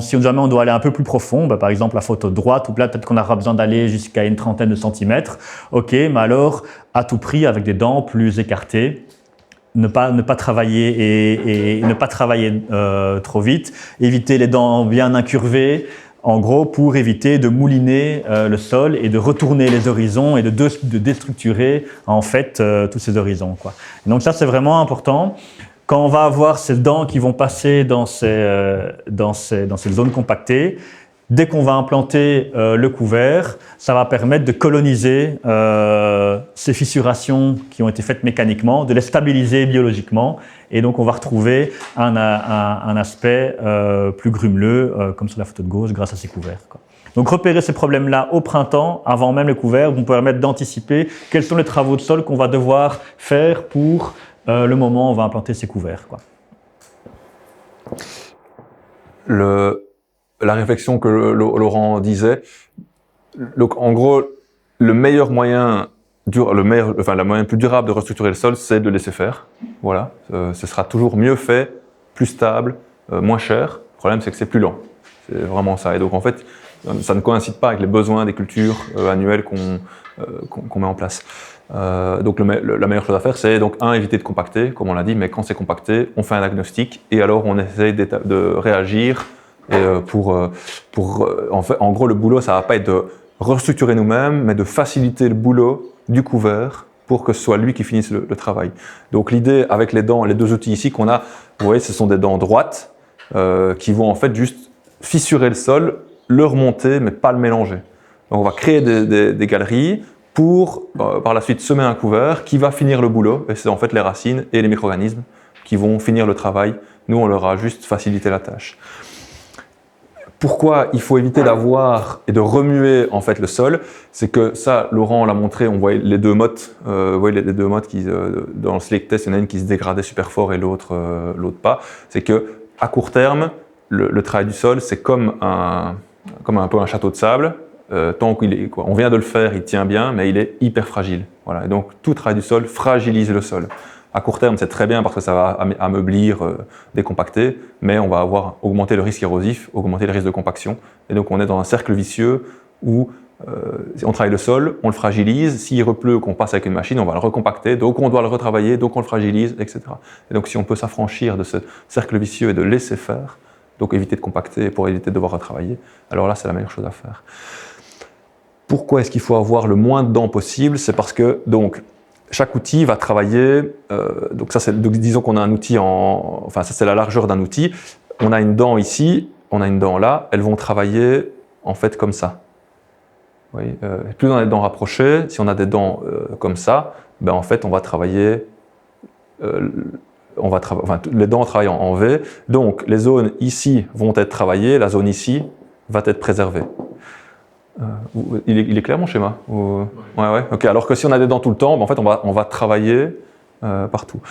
B: Si jamais on doit aller un peu plus profond, par exemple la photo de droite, ou là peut-être qu'on aura besoin d'aller jusqu'à une trentaine de centimètres, ok, mais alors à tout prix avec des dents plus écartées, ne pas travailler et ne pas travailler trop vite, éviter les dents bien incurvées, en gros, pour éviter de mouliner le sol et de retourner les horizons et de déstructurer en fait tous ces horizons, quoi. Et donc ça, c'est vraiment important. Quand on va avoir ces dents qui vont passer dans ces zones compactées, dès qu'on va implanter le couvert, ça va permettre de coloniser ces fissurations qui ont été faites mécaniquement, de les stabiliser biologiquement. Et donc, on va retrouver un aspect plus grumeleux, comme sur la photo de gauche, grâce à ces couverts, quoi. Donc, repérer ces problèmes-là au printemps, avant même le couvert, vont permettre d'anticiper quels sont les travaux de sol qu'on va devoir faire pour le moment où on va implanter ces couverts, quoi.
A: La réflexion que Laurent disait, en gros, le meilleur moyen, la moyen plus durable de restructurer le sol, c'est de le laisser faire. Voilà, ce sera toujours mieux fait, plus stable, moins cher. Le problème, c'est que c'est plus lent. C'est vraiment ça. Et donc, en fait, ça ne coïncide pas avec les besoins des cultures annuelles qu'on met en place. Donc, la meilleure chose à faire, c'est donc éviter de compacter, comme on l'a dit, mais quand c'est compacté, on fait un diagnostic et alors on essaye de réagir. Et en gros, le boulot, ça ne va pas être de restructurer nous-mêmes, mais de faciliter le boulot du couvert pour que ce soit lui qui finisse le travail. Donc l'idée avec les deux outils ici qu'on a, vous voyez, ce sont des dents droites qui vont en fait juste fissurer le sol, le remonter, mais pas le mélanger. Donc on va créer des galeries pour par la suite semer un couvert qui va finir le boulot, et c'est en fait les racines et les micro-organismes qui vont finir le travail. Nous, on leur a juste facilité la tâche. Pourquoi il faut éviter d'avoir et de remuer en fait le sol, c'est que ça, Laurent l'a montré, on voit les deux mottes, les deux mottes qui dans le select test, il y en a une qui se dégradait super fort et l'autre pas. C'est que à court terme, le travail du sol, c'est comme un peu un château de sable. tant qu'il est, on vient de le faire, il tient bien, mais il est hyper fragile. Voilà. Et donc tout travail du sol fragilise le sol. À court terme, c'est très bien parce que ça va ameublir, décompacter, mais on va augmenter le risque érosif, augmenter le risque de compaction. Et donc on est dans un cercle vicieux où on travaille le sol, on le fragilise, s'il repleut, qu'on passe avec une machine, on va le recompacter, donc on doit le retravailler, donc on le fragilise, etc. Et donc si on peut s'affranchir de ce cercle vicieux et de laisser faire, donc éviter de compacter pour éviter de devoir retravailler, alors là c'est la meilleure chose à faire. Pourquoi est-ce qu'il faut avoir le moins de dents possible? C'est parce que donc, chaque outil va travailler, donc disons qu'on a un outil enfin ça c'est la largeur d'un outil, on a une dent ici, on a une dent là, elles vont travailler en fait comme ça. Oui, plus on a des dents rapprochées, si on a des dents comme ça, ben en fait on va travailler, les dents travaillent en V, donc les zones ici vont être travaillées, la zone ici va être préservée. Il est clair mon schéma? Ouais. Ok. Alors que si on a des dents tout le temps, ben en fait on va travailler partout.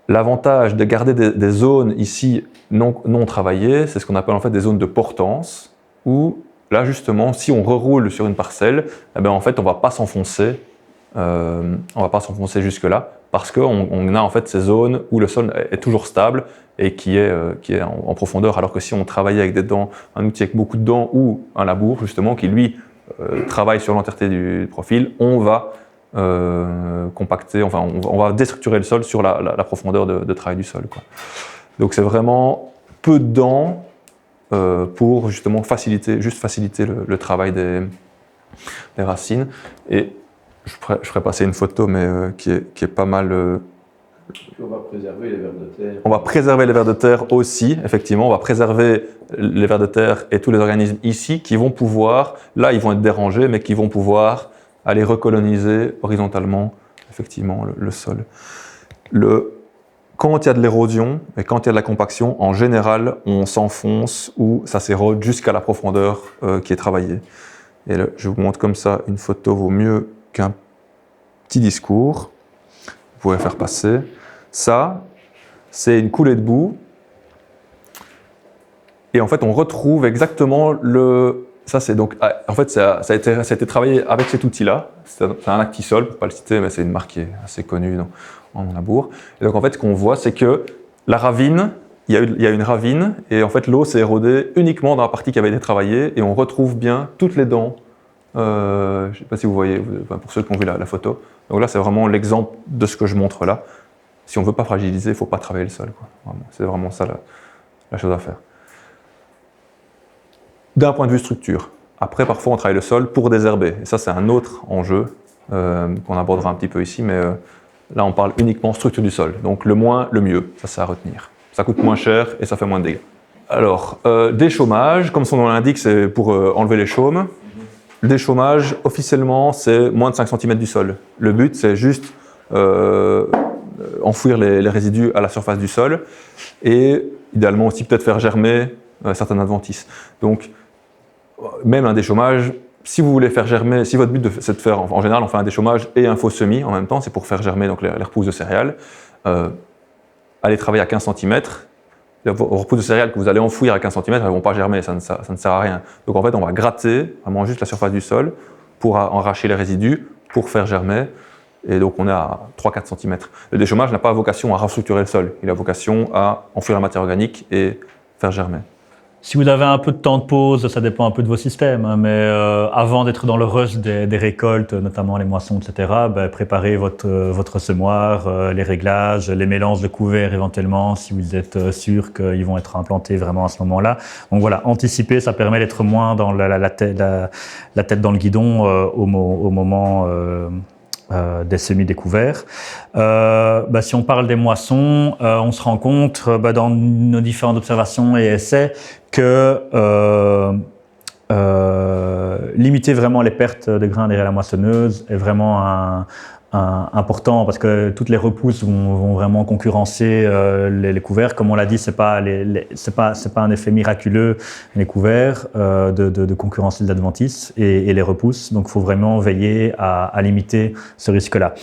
A: L'avantage de garder des zones ici non travaillées, c'est ce qu'on appelle en fait des zones de portance, où là justement, si on reroule sur une parcelle, eh ben en fait on va pas s'enfoncer jusque-là, parce qu'on a en fait ces zones où le sol est toujours stable et qui est en profondeur, alors que si on travaillait avec des dents, un outil avec beaucoup de dents ou un labour justement qui lui travaille sur l'entièreté du profil, on va compacter, enfin on va déstructurer le sol sur la profondeur de travail du sol, quoi. Donc c'est vraiment peu de dents pour justement faciliter le travail des racines. Et je ferai passer une photo, mais qui est pas mal.
E: On va préserver les vers de terre.
A: On va préserver les vers de terre aussi, effectivement. On va préserver les vers de terre et tous les organismes ici qui vont pouvoir, là ils vont être dérangés, mais qui vont pouvoir aller recoloniser horizontalement, effectivement, le sol. Quand il y a de l'érosion et quand il y a de la compaction, en général, on s'enfonce ou ça s'érode jusqu'à la profondeur qui est travaillée. Et là, je vous montre comme ça, une photo vaut mieux qu'un petit discours. Vous pourrez faire passer. Ça, c'est une coulée de boue. Et en fait, on retrouve exactement ça, c'est donc. En fait, ça a été travaillé avec cet outil-là. C'est un Actisol, pour ne pas le citer, mais c'est une marque qui est assez connue en labour. Et donc, en fait, ce qu'on voit, c'est que la ravine, il y a une ravine, et en fait, l'eau s'est érodée uniquement dans la partie qui avait été travaillée, et on retrouve bien toutes les dents. Je ne sais pas si vous voyez, pour ceux qui ont vu la photo. Donc là, c'est vraiment l'exemple de ce que je montre là. Si on ne veut pas fragiliser, il ne faut pas travailler le sol, quoi. C'est vraiment ça la chose à faire. D'un point de vue structure. Après, parfois, on travaille le sol pour désherber. Et ça, c'est un autre enjeu qu'on abordera un petit peu ici. Mais là, on parle uniquement structure du sol. Donc, le moins, le mieux. Ça, c'est à retenir. Ça coûte moins cher et ça fait moins de dégâts. Alors, déchômage, comme son nom l'indique, c'est pour enlever les chaumes. Le déchômage, officiellement, c'est moins de 5 cm du sol. Le but, c'est juste enfouir les résidus à la surface du sol et idéalement aussi peut-être faire germer certaines adventices. Donc, même un déchômage, si vous voulez faire germer, si votre but c'est de faire, en général on fait un déchômage et un faux semis en même temps, c'est pour faire germer donc les repousses de céréales, allez travailler à 15 cm, les repousses de céréales que vous allez enfouir à 15 cm, elles ne vont pas germer, ça ne sert à rien. Donc en fait on va gratter vraiment juste la surface du sol pour enracher les résidus, pour faire germer, et donc on est à 3-4 cm. Le déchômage n'a pas vocation à restructurer le sol, il a vocation à enfouir la matière organique et faire germer.
B: Si vous avez un peu de temps de pause, ça dépend un peu de vos systèmes, hein, mais avant d'être dans le rush des récoltes, notamment les moissons, etc., préparez votre semoir, les réglages, les mélanges de couverts éventuellement, si vous êtes sûr qu'ils vont être implantés vraiment à ce moment-là. Donc voilà, anticiper, ça permet d'être moins dans la tête dans le guidon au moment des semis-découverts. Si on parle des moissons, on se rend compte dans nos différentes observations et essais que limiter vraiment les pertes de grains derrière la moissonneuse est vraiment important parce que toutes les repousses vont vraiment concurrencer les couverts. Comme on l'a dit, c'est pas un effet miraculeux les couverts de concurrencer l'adventice et les repousses. Donc, il faut vraiment veiller à limiter ce risque-là.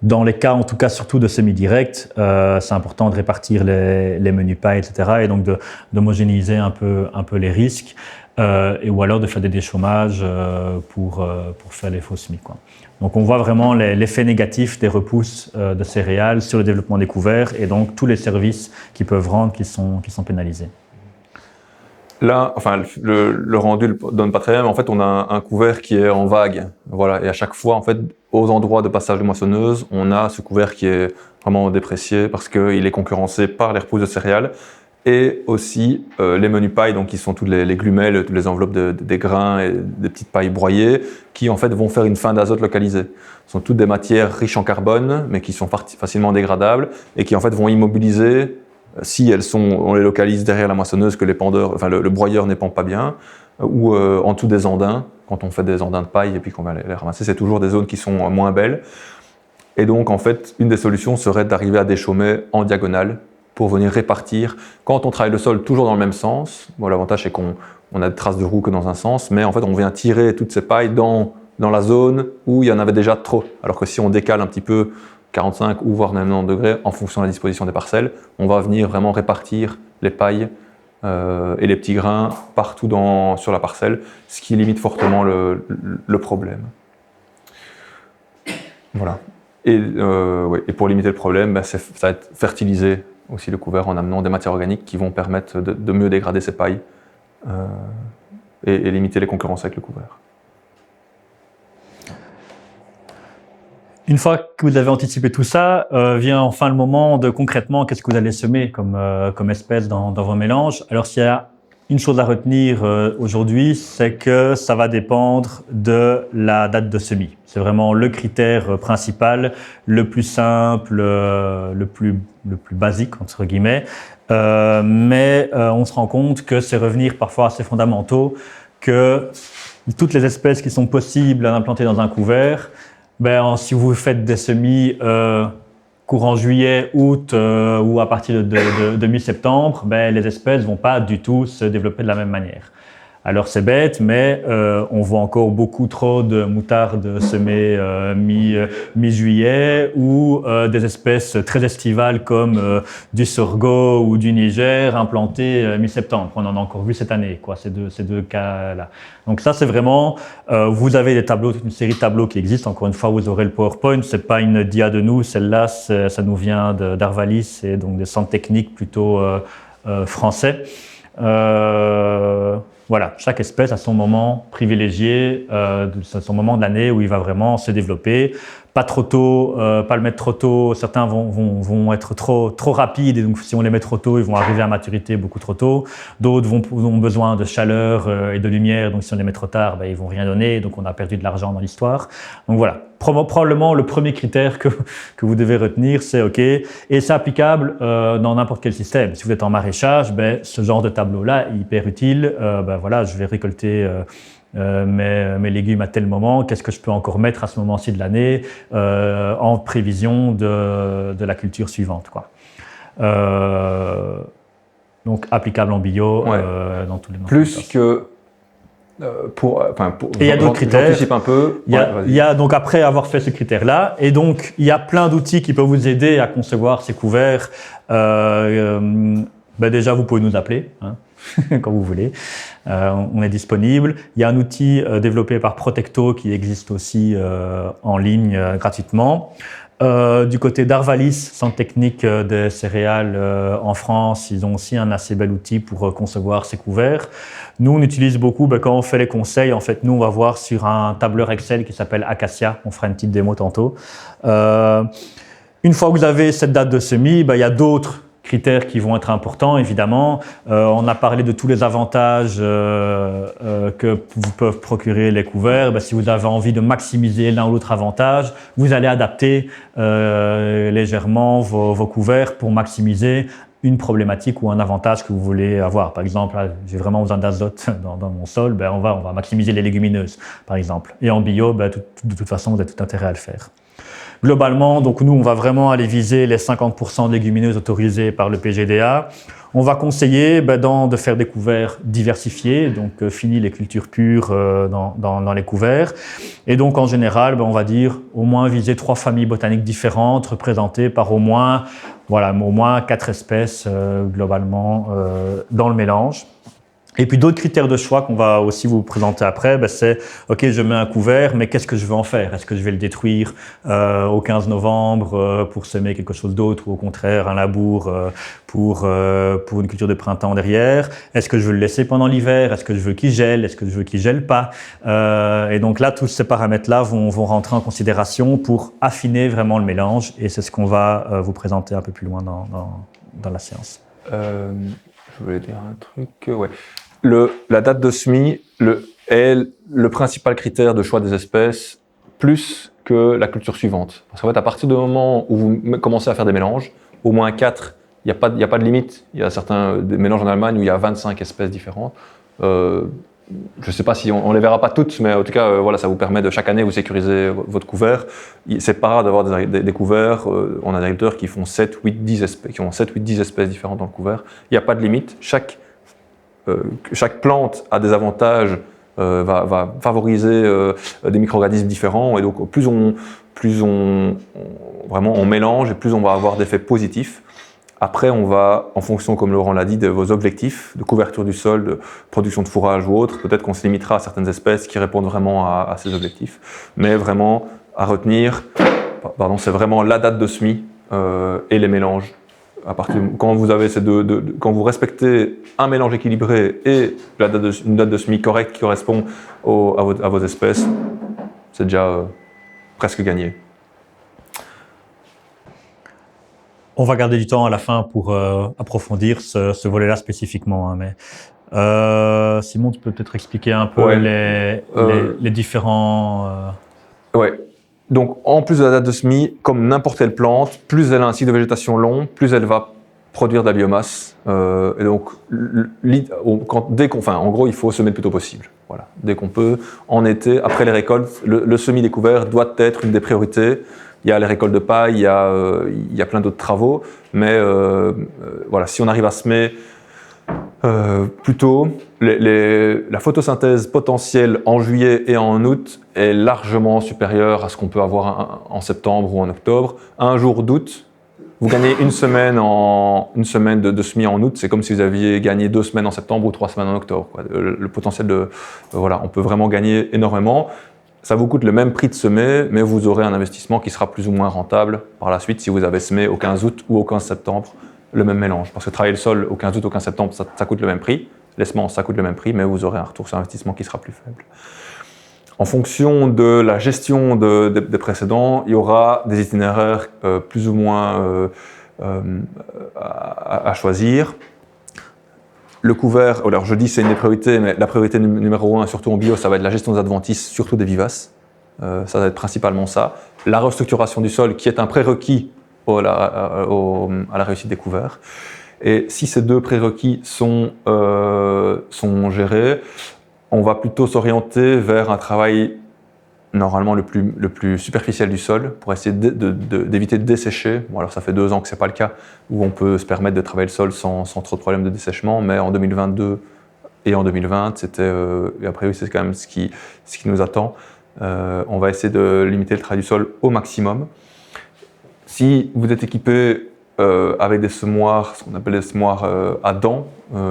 B: Dans les cas, en tout cas, surtout de semi-direct, c'est important de répartir les menus pailles, etc. et donc d'homogénéiser un peu les risques, ou alors de faire des déchômages pour faire les faux semis, quoi. Donc on voit vraiment l'effet négatif des repousses de céréales sur le développement des couverts et donc tous les services qu'ils peuvent rendre qui sont pénalisés.
A: Là, enfin, le rendu ne donne pas très bien, mais en fait, on a un couvert qui est en vague. Voilà. Et à chaque fois, en fait, aux endroits de passage de moissonneuse, on a ce couvert qui est vraiment déprécié parce qu'il est concurrencé par les repousses de céréales et aussi les menus pailles, donc qui sont toutes les glumelles, toutes les enveloppes des grains et des petites pailles broyées, qui en fait vont faire une fin d'azote localisée. Ce sont toutes des matières riches en carbone, mais qui sont facilement dégradables et qui en fait vont immobiliser. Si on les localise derrière la moissonneuse, que les pendeurs, enfin le broyeur n'épand pas bien, ou en dessous des andins, quand on fait des andins de paille et puis qu'on va les ramasser, c'est toujours des zones qui sont moins belles. Et donc en fait, une des solutions serait d'arriver à déchaumer en diagonale pour venir répartir. Quand on travaille le sol toujours dans le même sens, bon, l'avantage c'est qu'on a des traces de roues que dans un sens, mais en fait on vient tirer toutes ces pailles dans la zone où il y en avait déjà trop. Alors que si on décale un petit peu 45 ou voire 90 degrés en fonction de la disposition des parcelles, on va venir vraiment répartir les pailles et les petits grains partout sur la parcelle, ce qui limite fortement le problème. Voilà. Et pour limiter le problème, ça va être fertiliser aussi le couvert en amenant des matières organiques qui vont permettre de mieux dégrader ces pailles et limiter les concurrences avec le couvert.
B: Une fois que vous avez anticipé tout ça, vient enfin le moment de concrètement qu'est-ce que vous allez semer comme espèce dans vos mélanges. Alors s'il y a une chose à retenir aujourd'hui, c'est que ça va dépendre de la date de semis. C'est vraiment le critère principal, le plus simple, le plus basique entre guillemets. Mais on se rend compte que c'est revenir parfois à ces fondamentaux, que toutes les espèces qui sont possibles à implanter dans un couvert, si vous faites des semis courant juillet, août ou à partir de mi-septembre, les espèces ne vont pas du tout se développer de la même manière. Alors c'est bête, mais on voit encore beaucoup trop de moutarde semée mi-juillet ou des espèces très estivales comme du sorgho ou du Niger implantées mi-septembre. On en a encore vu cette année, ces deux cas-là. Donc ça, c'est vraiment, vous avez des tableaux, toute une série de tableaux qui existent. Encore une fois, vous aurez le PowerPoint. C'est pas une dia de nous. Celle-là, ça nous vient d'Arvalis et donc des centres techniques plutôt français. Voilà, chaque espèce a son moment privilégié, son moment de l'année où il va vraiment se développer. Pas trop tôt, pas le mettre trop tôt. Certains vont être trop rapides et donc si on les met trop tôt, ils vont arriver à maturité beaucoup trop tôt. D'autres ont besoin de chaleur et de lumière, donc si on les met trop tard, ils vont rien donner, donc on a perdu de l'argent dans l'histoire. Donc voilà, probablement le premier critère que vous devez retenir, c'est OK, et c'est applicable dans n'importe quel système. Si vous êtes en maraîchage, ce genre de tableau-là est hyper utile. Voilà, je vais récolter mes légumes à tel moment, qu'est-ce que je peux encore mettre à ce moment-ci de l'année en prévision de la culture suivante, quoi. Donc applicable en bio dans tous les
A: plus que
B: et il y a d'autres critères.
A: J'anticipe un peu.
B: Il y a donc après avoir fait ce critère-là, et donc il y a plein d'outils qui peuvent vous aider à concevoir ces couverts. Déjà vous pouvez nous appeler. Quand vous voulez. On est disponible. Il y a un outil développé par Protecto qui existe aussi en ligne gratuitement. Du côté d'Arvalis, centre technique des céréales en France, ils ont aussi un assez bel outil pour concevoir ces couverts. Nous, on utilise beaucoup, quand on fait les conseils, en fait, nous, on va voir sur un tableur Excel qui s'appelle Acacia. On fera une petite démo tantôt. Une fois que vous avez cette date de semis, il y a d'autres critères qui vont être importants, évidemment. On a parlé de tous les avantages que vous peuvent procurer les couverts. Si vous avez envie de maximiser l'un ou l'autre avantage, vous allez adapter légèrement vos couverts pour maximiser une problématique ou un avantage que vous voulez avoir. Par exemple, j'ai vraiment besoin d'azote dans mon sol, on va maximiser les légumineuses, par exemple. Et en bio, de toute façon, vous avez tout intérêt à le faire. Globalement, donc nous, on va vraiment aller viser les 50% de légumineuses autorisées par le PGDA. On va conseiller de faire des couverts diversifiés, donc fini les cultures pures dans les couverts. Et donc en général, on va dire au moins viser 3 familles botaniques différentes représentées par au moins 4 espèces globalement dans le mélange. Et puis d'autres critères de choix qu'on va aussi vous présenter après, c'est ok, je mets un couvert, mais qu'est-ce que je veux en faire? Est-ce que je vais le détruire au 15 novembre pour semer quelque chose d'autre, ou au contraire un labour pour une culture de printemps derrière? Est-ce que je veux le laisser pendant l'hiver? Est-ce que je veux qu'il gèle? Est-ce que je veux qu'il gèle pas? Et donc là, tous ces paramètres-là vont rentrer en considération pour affiner vraiment le mélange, et c'est ce qu'on va vous présenter un peu plus loin dans la séance.
A: Je voulais dire un truc. Ouais. La date de semis est le principal critère de choix des espèces, plus que la culture suivante. Parce qu'en fait, à partir du moment où vous commencez à faire des mélanges, au moins 4, il n'y a pas de limite. Il y a certains des mélanges en Allemagne où il y a 25 espèces différentes. Je ne sais pas si on ne les verra pas toutes, mais en tout cas, ça vous permet de chaque année vous sécuriser votre couvert. C'est pas rare d'avoir des couverts. On a des agriculteurs qui font 7, 8, 10 espèces différentes dans le couvert. Il n'y a pas de limite. Chaque plante a des avantages, va favoriser des micro-organismes différents, et donc plus on mélange, et plus on va avoir d'effets positifs. Après, on va, en fonction, comme Laurent l'a dit, de vos objectifs de couverture du sol, de production de fourrage ou autre, peut-être qu'on se limitera à certaines espèces qui répondent vraiment à ces objectifs. Mais vraiment, à retenir, c'est vraiment la date de semis et les mélanges. Quand vous avez quand vous respectez un mélange équilibré et une date de semis correcte qui correspond à vos espèces, c'est déjà presque gagné.
B: On va garder du temps à la fin pour approfondir ce volet-là spécifiquement. Mais Simon, tu peux peut-être expliquer un peu les différents...
A: Ouais. Donc, en plus de la date de semis, comme n'importe quelle plante, plus elle a un cycle de végétation long, plus elle va produire de la biomasse. Et donc, en gros, il faut semer le plus tôt possible. Voilà. Dès qu'on peut, en été, après les récoltes, le semis des couverts doit être une des priorités. Il y a les récoltes de paille, il y a plein d'autres travaux, mais si on arrive à semer plus tôt, la photosynthèse potentielle en juillet et en août est largement supérieure à ce qu'on peut avoir en septembre ou en octobre. Un jour d'août, vous gagnez une semaine de semis en août, c'est comme si vous aviez gagné 2 semaines en septembre ou 3 semaines en octobre. Le potentiel on peut vraiment gagner énormément. Ça vous coûte le même prix de semer, mais vous aurez un investissement qui sera plus ou moins rentable par la suite si vous avez semé au 15 août ou au 15 septembre le même mélange. Parce que travailler le sol au 15 août ou au 15 septembre, ça coûte le même prix. Les semences, ça coûte le même prix, mais vous aurez un retour sur investissement qui sera plus faible. En fonction de la gestion des précédents, il y aura des itinéraires plus ou moins à choisir. Le couvert, alors je dis c'est une des priorités, mais la priorité numéro 1, surtout en bio, ça va être la gestion des adventices, surtout des vivaces. Ça va être principalement ça. La restructuration du sol, qui est un prérequis à la réussite des couverts. Et si ces 2 prérequis sont gérés, on va plutôt s'orienter vers un travail normalement le plus superficiel du sol pour essayer d'éviter de dessécher. Bon, alors ça fait 2 ans que ce n'est pas le cas, où on peut se permettre de travailler le sol sans trop de problèmes de dessèchement, mais en 2022 et en 2020, et après oui, c'est quand même ce qui nous attend. On va essayer de limiter le travail du sol au maximum. Si vous êtes équipé avec des semoirs, ce qu'on appelle des semoirs à dents,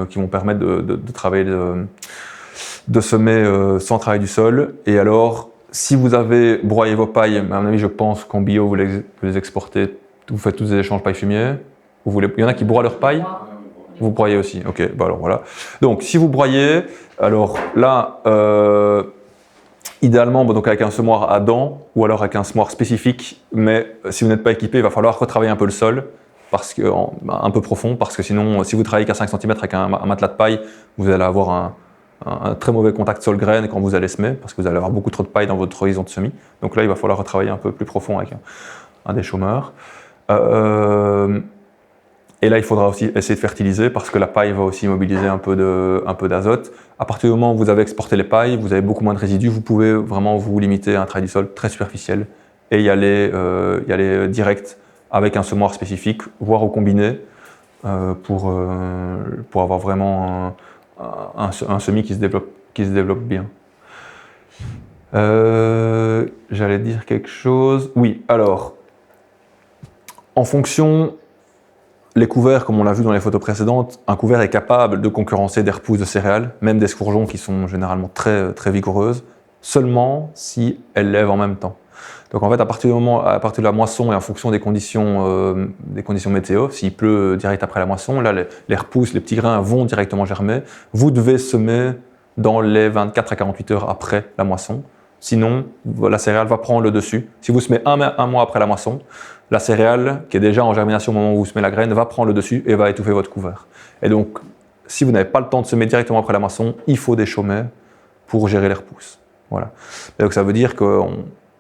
A: qui vont permettre de travailler, de semer sans travail du sol, et alors si vous avez broyé vos pailles, à mon avis, je pense qu'en bio, vous les exportez, vous faites tous des échanges paille-fumier. Il y en a qui broient leur paille. Vous broyez aussi. Ok, alors voilà. Donc, si vous broyez, alors là, idéalement, donc avec un semoir à dents ou alors avec un semoir spécifique, mais si vous n'êtes pas équipé, il va falloir retravailler un peu le sol, un peu profond, parce que sinon, si vous travaillez qu'à 5 cm avec un matelas de paille, vous allez avoir un très mauvais contact sol-graine quand vous allez semer, parce que vous allez avoir beaucoup trop de paille dans votre horizon de semis. Donc là, il va falloir retravailler un peu plus profond avec un déchaumeur. Et là, il faudra aussi essayer de fertiliser, parce que la paille va aussi mobiliser un peu d'azote. À partir du moment où vous avez exporté les pailles, vous avez beaucoup moins de résidus, vous pouvez vraiment vous limiter à un travail du sol très superficiel et y aller direct avec un semoir spécifique, voire au combiné. pour avoir vraiment un semis qui se développe bien. J'allais dire quelque chose. Oui, alors, en fonction, les couverts, comme on l'a vu dans les photos précédentes, un couvert est capable de concurrencer des repousses de céréales, même des scourgeons qui sont généralement très, très vigoureuses, seulement si elles lèvent en même temps. Donc en fait, à partir de la moisson et en fonction des conditions météo, s'il pleut direct après la moisson, là, les repousses, les petits grains vont directement germer. Vous devez semer dans les 24 à 48 heures après la moisson. Sinon, la céréale va prendre le dessus. Si vous semez un mois après la moisson, la céréale, qui est déjà en germination au moment où vous semez la graine, va prendre le dessus et va étouffer votre couvert. Et donc, si vous n'avez pas le temps de semer directement après la moisson, il faut des chaumets pour gérer les repousses. Voilà. Et donc ça veut dire que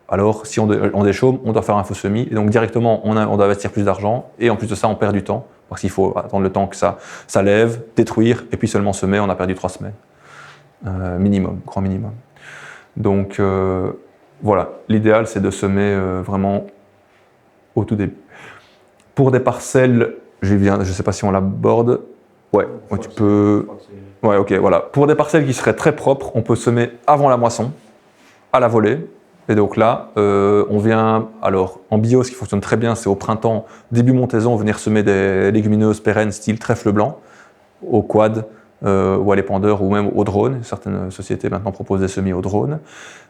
A: alors, si on déchaume, on doit faire un faux semis. Et donc directement, on doit investir plus d'argent. Et en plus de ça, on perd du temps. Parce qu'il faut attendre le temps que ça lève, détruire, et puis seulement semer. On a perdu 3 semaines. Minimum, grand minimum. Donc voilà, l'idéal c'est de semer vraiment au tout début. Pour des parcelles, je ne sais pas si on l'aborde. Ouais, tu peux. Ouais, ok, voilà. Pour des parcelles qui seraient très propres, on peut semer avant la moisson, à la volée. Et donc là, on vient, alors en bio, ce qui fonctionne très bien, c'est au printemps, début montaison, venir semer des légumineuses pérennes style trèfle blanc, au quad, ou à l'épandeur, ou même au drone. Certaines sociétés maintenant proposent des semis au drone.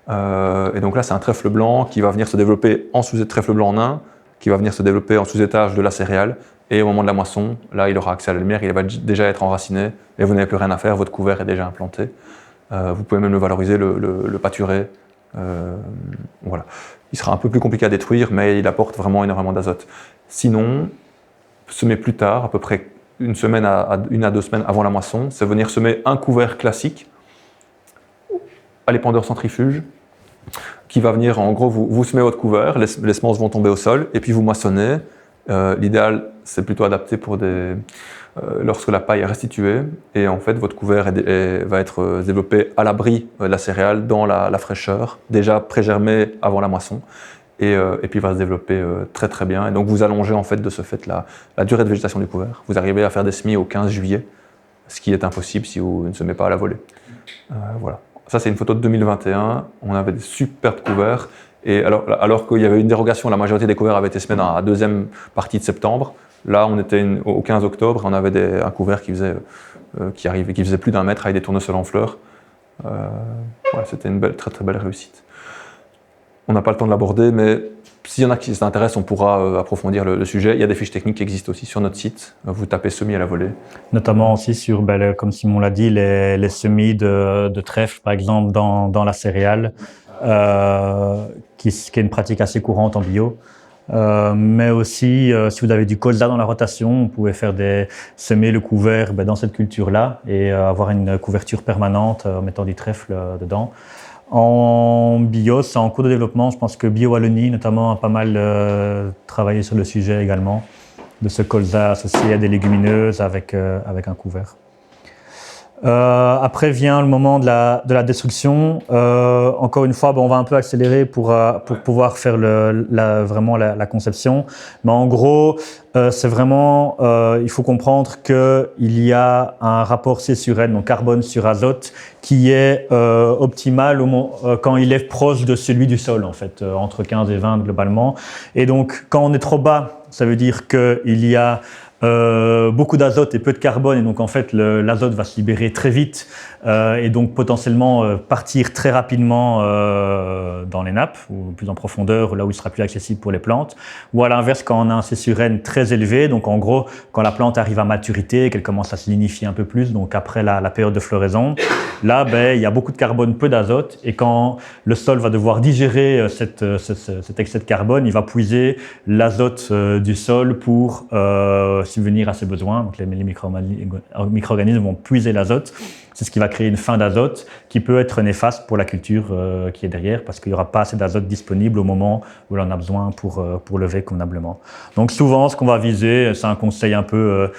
A: Et donc là, c'est un trèfle blanc qui va venir se développer en trèfle blanc nain, qui va venir se développer en sous-étage de la céréale. Et au moment de la moisson, là, il aura accès à la lumière, il va déjà être enraciné, et vous n'avez plus rien à faire, votre couvert est déjà implanté. Vous pouvez même le valoriser, le pâturer. Voilà. Il sera un peu plus compliqué à détruire, mais il apporte vraiment énormément d'azote. Sinon, semer plus tard, à peu près une à 2 semaines avant la moisson, c'est venir semer un couvert classique à l'épandeur centrifuge, qui va venir, en gros, vous semez votre couvert, les semences vont tomber au sol, et puis vous moissonnez. L'idéal, c'est plutôt adapté pour lorsque la paille est restituée, et en fait, votre couvert va être développé à l'abri de la céréale, dans la fraîcheur, déjà pré-germé avant la moisson, et puis va se développer très très bien. Et donc vous allongez en fait de ce fait la durée de végétation du couvert. Vous arrivez à faire des semis au 15 juillet, ce qui est impossible si vous ne semez pas à la volée. Voilà. Ça, c'est une photo de 2021. On avait des superbes couverts. Et alors qu'il y avait une dérogation, la majorité des couverts avaient été semés dans la deuxième partie de septembre. Là, on était au 15 octobre, on avait un couvert qui faisait plus d'1 mètre avec des tournesols en fleurs. Ouais, c'était une très très belle réussite. On n'a pas le temps de l'aborder, mais s'il y en a qui s'intéressent, on pourra approfondir le sujet. Il y a des fiches techniques qui existent aussi sur notre site. Vous tapez semis à la volée.
B: Notamment aussi sur, comme Simon l'a dit, les semis de trèfle, par exemple, dans la céréale, qui est une pratique assez courante en bio. Mais aussi, si vous avez du colza dans la rotation, vous pouvez semer le couvert dans cette culture-là et avoir une couverture permanente en mettant du trèfle dedans. En bio, c'est en cours de développement. Je pense que Bio Wallonie, notamment, a pas mal travaillé sur le sujet également, de ce colza associé à des légumineuses avec un couvert. Après vient le moment de la destruction. Encore une fois, on va un peu accélérer pour pouvoir faire vraiment la conception. Mais en gros, c'est vraiment, il faut comprendre qu'il y a un rapport C sur N, donc carbone sur azote, qui est optimal quand il est proche de celui du sol, en fait, entre 15 et 20 globalement. Et donc, quand on est trop bas, ça veut dire qu'il y a beaucoup d'azote et peu de carbone, et donc en fait l'azote va se libérer très vite et donc potentiellement partir très rapidement dans les nappes ou plus en profondeur, là où il sera plus accessible pour les plantes. Ou à l'inverse, quand on a un C sur N très élevé, donc en gros quand la plante arrive à maturité, qu'elle commence à se lignifier un peu plus, donc après la période de floraison, là il y a beaucoup de carbone, peu d'azote, et quand le sol va devoir digérer cet excès de carbone, il va puiser l'azote du sol pour subvenir à ses besoins. Donc les micro-organismes vont puiser l'azote. C'est ce qui va créer une fin d'azote qui peut être néfaste pour la culture qui est derrière, parce qu'il n'y aura pas assez d'azote disponible au moment où l'on a besoin pour lever convenablement. Donc souvent, ce qu'on va viser, c'est un conseil un peu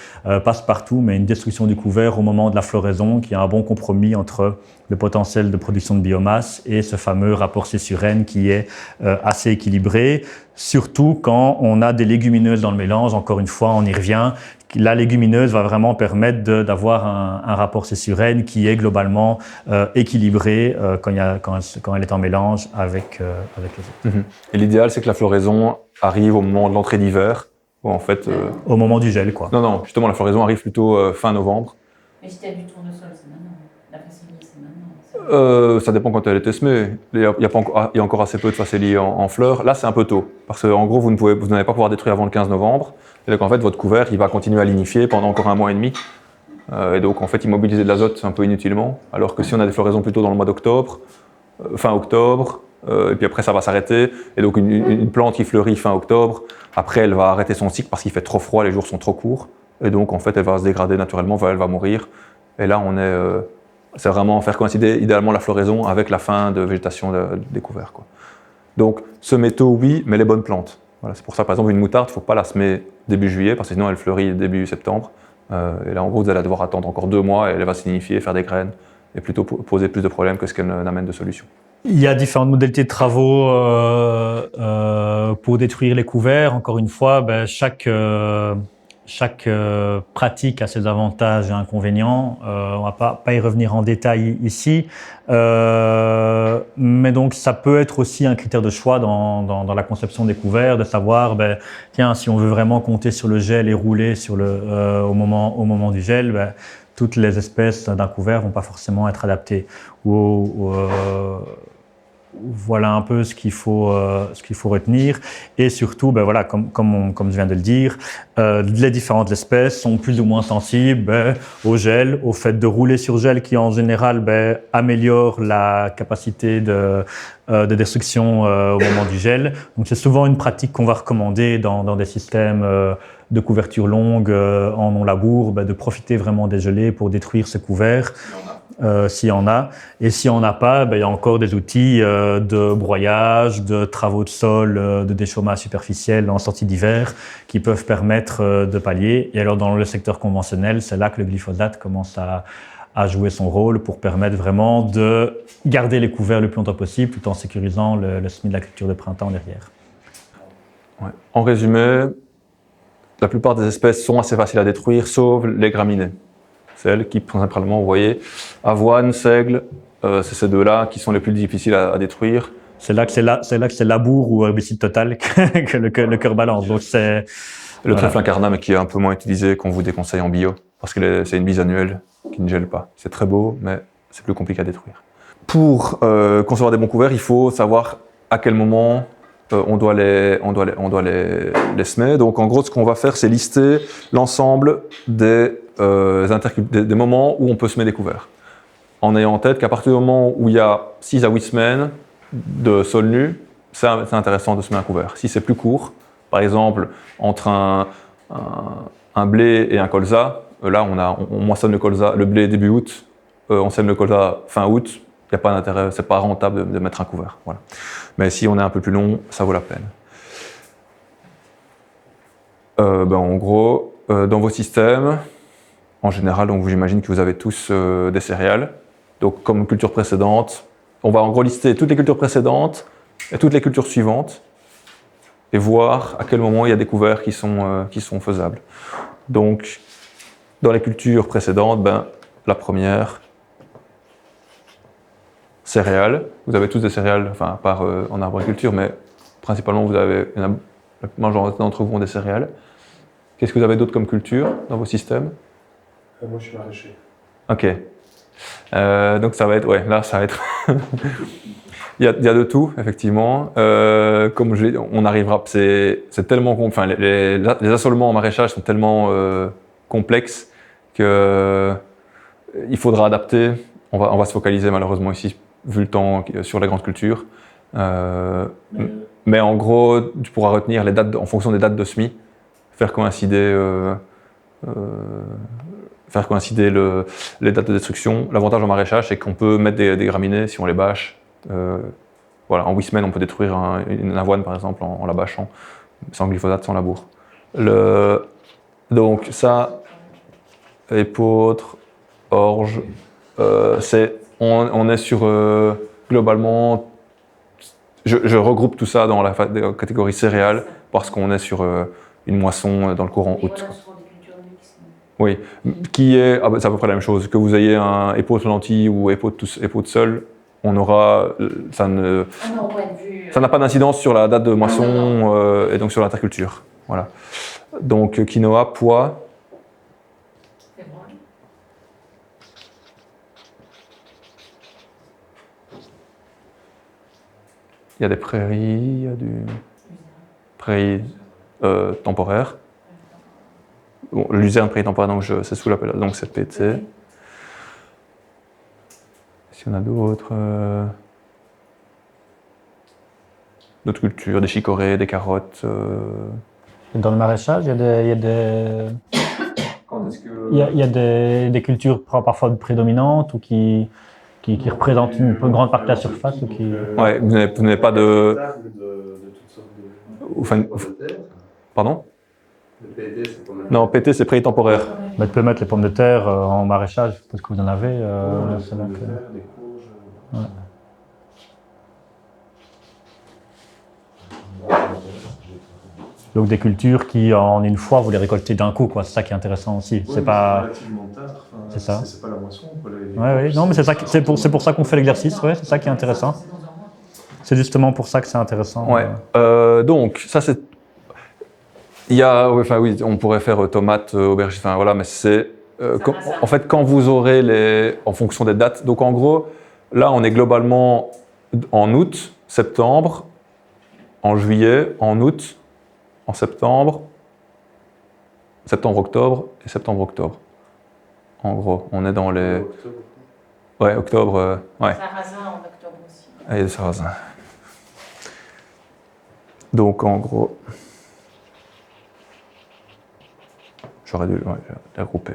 B: passe-partout, mais une destruction du couvert au moment de la floraison, qui est un bon compromis entre le potentiel de production de biomasse et ce fameux rapport C sur N qui est assez équilibré, surtout quand on a des légumineuses dans le mélange. Encore une fois, on y revient, la légumineuse va vraiment permettre d'avoir un rapport C/N qui est globalement équilibré quand elle est en mélange avec les autres.
A: Et l'idéal, c'est que la floraison arrive au moment de l'entrée d'hiver, où en fait...
B: Au moment du gel, quoi.
A: Non, justement, la floraison arrive plutôt fin novembre.
F: Mais si tu as du tournesol, c'est maintenant. La facélie, c'est maintenant.
A: Ça dépend quand elle était semée. Il y a encore assez peu de facélie en fleurs. Là, c'est un peu tôt, parce qu'en gros, vous n'allez pas pouvoir détruire avant le 15 novembre. Et donc, en fait, votre couvert, il va continuer à lignifier pendant encore 1 mois et demi. Et donc, en fait, immobiliser de l'azote un peu inutilement. Alors que si on a des floraisons plutôt dans le mois d'octobre, fin octobre, et puis après, ça va s'arrêter. Et donc, une plante qui fleurit fin octobre, après, elle va arrêter son cycle parce qu'il fait trop froid, les jours sont trop courts. Et donc, en fait, elle va se dégrader naturellement, elle va mourir. Et là, c'est vraiment faire coïncider idéalement la floraison avec la fin de végétation des couverts, quoi. Donc, semer tôt, oui, mais les bonnes plantes. Voilà, c'est pour ça, par exemple, une moutarde, il ne faut pas la semer début juillet, parce que sinon, elle fleurit début septembre. Et là, en gros, vous allez devoir attendre encore 2 mois et elle va signifier, faire des graines, et plutôt poser plus de problèmes que ce qu'elle n'amène de solutions.
B: Il y a différentes modalités de travaux pour détruire les couverts. Encore une fois, chaque pratique a ses avantages et inconvénients. On va pas y revenir en détail ici. Mais donc, ça peut être aussi un critère de choix dans la conception des couverts, de savoir, tiens, si on veut vraiment compter sur le gel et rouler au moment du gel, toutes les espèces d'un couvert vont pas forcément être adaptées. Voilà un peu ce qu'il faut retenir. Et surtout, comme je viens de le dire, les différentes espèces sont plus ou moins sensibles au gel, au fait de rouler sur gel qui en général améliore la capacité de destruction au moment du gel. Donc c'est souvent une pratique qu'on va recommander dans des systèmes de couverture longue en non-labour, de profiter vraiment des gelées pour détruire ce couvert. S'il y en a. Et s'il n'y en a pas, il y a encore des outils de broyage, de travaux de sol, de déchauffage superficiel en sortie d'hiver qui peuvent permettre de pallier. Et alors dans le secteur conventionnel, c'est là que le glyphosate commence à jouer son rôle pour permettre vraiment de garder les couverts le plus longtemps possible tout en sécurisant le semis de la culture de printemps derrière.
A: Ouais. En résumé, la plupart des espèces sont assez faciles à détruire, sauf les graminées. Celles qui, principalement, vous voyez, avoine, seigle, c'est ces deux-là qui sont les plus difficiles à détruire.
B: C'est là que c'est labour ou herbicide total que le cœur balance. Donc c'est
A: le trèfle incarnat, mais qui est un peu moins utilisé, qu'on vous déconseille en bio, parce que c'est une bise annuelle qui ne gèle pas. C'est très beau, mais c'est plus compliqué à détruire. Pour concevoir des bons couverts, il faut savoir à quel moment on doit les semer. Donc en gros, ce qu'on va faire, c'est lister l'ensemble des moments où on peut semer des couverts. En ayant en tête qu'à partir du moment où il y a 6 à 8 semaines de sol nu, c'est intéressant de semer un couvert. Si c'est plus court, par exemple, entre un blé et un colza, là on moissonne le blé début août, on sème le colza fin août, il n'y a pas d'intérêt, c'est pas rentable de mettre un couvert. Voilà. Mais si on est un peu plus long, ça vaut la peine. En gros, dans vos systèmes, en général, donc j'imagine que vous avez tous des céréales. Donc comme culture précédente, on va en gros lister toutes les cultures précédentes et toutes les cultures suivantes et voir à quel moment il y a des couverts qui sont faisables. Donc dans les cultures précédentes, la première, céréales. Vous avez tous des céréales, enfin à part en arboriculture, mais principalement la majorité d'entre vous ont des céréales. Qu'est-ce que vous avez d'autre comme culture dans vos systèmes?
C: Moi, je suis maraîcher.
A: Ok. Donc ça va être, là ça va être, il y a de tout effectivement. Comme on arrivera, c'est tellement, enfin les assolements en maraîchage sont tellement complexes que il faudra adapter. On va se focaliser malheureusement ici, vu le temps, sur les grandes cultures. Mais en gros, tu pourras retenir les dates en fonction des dates de semis, faire coïncider les dates de destruction. L'avantage en maraîchage, c'est qu'on peut mettre des graminées si on les bâche. En 8 semaines, on peut détruire une avoine, par exemple, en la bâchant, sans glyphosate, sans labour. Donc ça, épeautre, orge, on est sur globalement, je regroupe tout ça dans la catégorie céréales parce qu'on est sur une moisson dans le courant août.
F: Voilà, ce sont des cultures mixtes.
A: Oui, qui est, c'est à peu près la même chose. Que vous ayez un épaule lentilles ou épaule de sol, on aura, ça ne,
F: Ah non, au point de vue.
A: ça n'a pas d'incidence sur la date de moisson
F: non.
A: et donc sur l'interculture. Voilà. Donc quinoa, pois,
F: C'est bon.
A: il y a des prairies, il y a du prairies temporaires. Bon, luzerne prairie temporaire, donc c'est sous l'appel, donc c'est PT. S'il y en a d'autres, d'autres cultures, des chicorées, des carottes.
B: Dans le maraîchage, il y a
C: Quand est-ce que...
B: il y a des cultures parfois prédominantes ou qui représentent une grande partie de la surface ou qui...
A: Ouais, vous n'avez pas de.
C: De toutes sortes de...
A: Enfin,
C: pommes de terre.
A: pardon?
C: Le PD, c'est pas mal.
A: Non, PT c'est prairie temporaire.
B: Bah, tu peux mettre les pommes de terre en maraîchage, parce que vous en avez.
C: Ouais,
B: c'est là
C: des
B: que-
C: pommes de terre, des courges.
B: Ouais. Donc des cultures qui, en une fois, vous les récoltez d'un coup, quoi. C'est ça qui est intéressant aussi.
C: Ouais,
B: c'est
C: mais
B: pas...
C: relativement tard. Enfin,
B: C'est ça.
C: C'est pas la moisson. Quoi,
B: Ouais, non, mais c'est pour ça qu'on fait l'exercice. Ouais, c'est ça qui est intéressant. C'est justement pour ça que c'est intéressant.
A: Ouais. Donc ça c'est. Il y a, enfin oui, on pourrait faire tomates, aubergines, enfin voilà, mais c'est. En fait, quand vous aurez les, en fonction des dates. Donc en gros, là, on est globalement en août, septembre, en juillet, en août, en septembre, septembre-octobre et septembre-octobre. En gros, on est dans les. Ouais, octobre. Ouais.
F: Sarrasin en octobre aussi.
A: Et des sarrasins. Donc en gros, j'aurais dû les regrouper.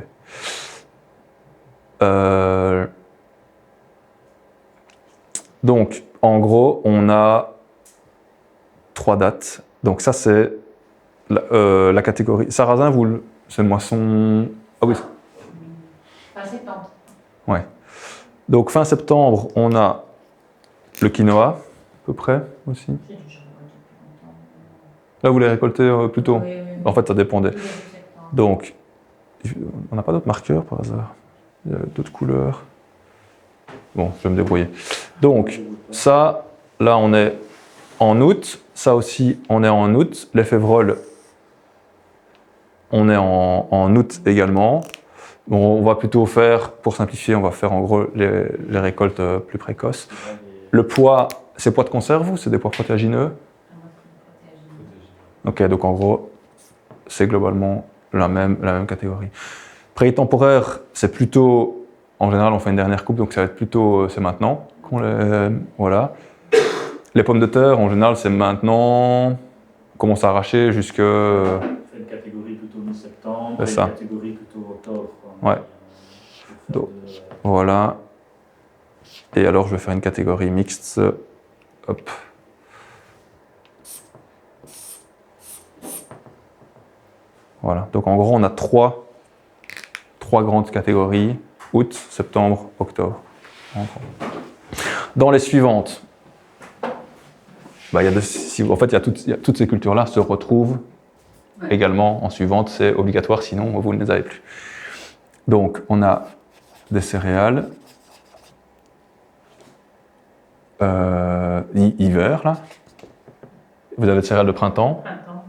A: Donc en gros, on a 3 dates. Donc ça c'est la catégorie. Sarrasin, c'est une moisson. Ah oui.
F: Fin septembre.
A: Ouais. Donc fin septembre, on a le quinoa, à peu près aussi.
F: J'ai du jambon depuis longtemps.
A: Là, vous les récoltez plus tôt.
F: Oui, oui, oui.
A: En fait, ça dépendait.
F: Début septembre.
A: Donc, on n'a pas d'autres marqueurs par hasard. Il y a d'autres couleurs. Bon, je vais me débrouiller. Donc, ça, là, on est en août. Ça aussi, on est en août. Les févroles, on est en août également. Bon, on va plutôt faire, pour simplifier, on va faire en gros les récoltes plus précoces. Le pois, c'est pois de conserve ou c'est des pois protéagineux? Ok, donc en gros, c'est globalement la même catégorie. Prairie temporaire, c'est plutôt, en général, on fait une dernière coupe, donc ça va être plutôt, c'est maintenant qu'on les, voilà. Les pommes de terre, en général, c'est maintenant, on commence à arracher jusque,
B: On fait une catégorie plutôt mi-septembre,
A: C'est ça.
B: une catégorie plutôt octobre. Quoi.
A: Ouais. Donc, voilà. Et alors, je vais faire une catégorie mixte. Hop. Voilà. Donc, en gros, on a trois grandes catégories. Août, septembre, octobre. En gros. Dans les suivantes, bah, en fait, toutes ces cultures-là se retrouvent également en suivante. C'est obligatoire, sinon vous ne les avez plus. Donc, on a des céréales. Hiver, là. Vous avez des céréales de printemps.
F: Printemps.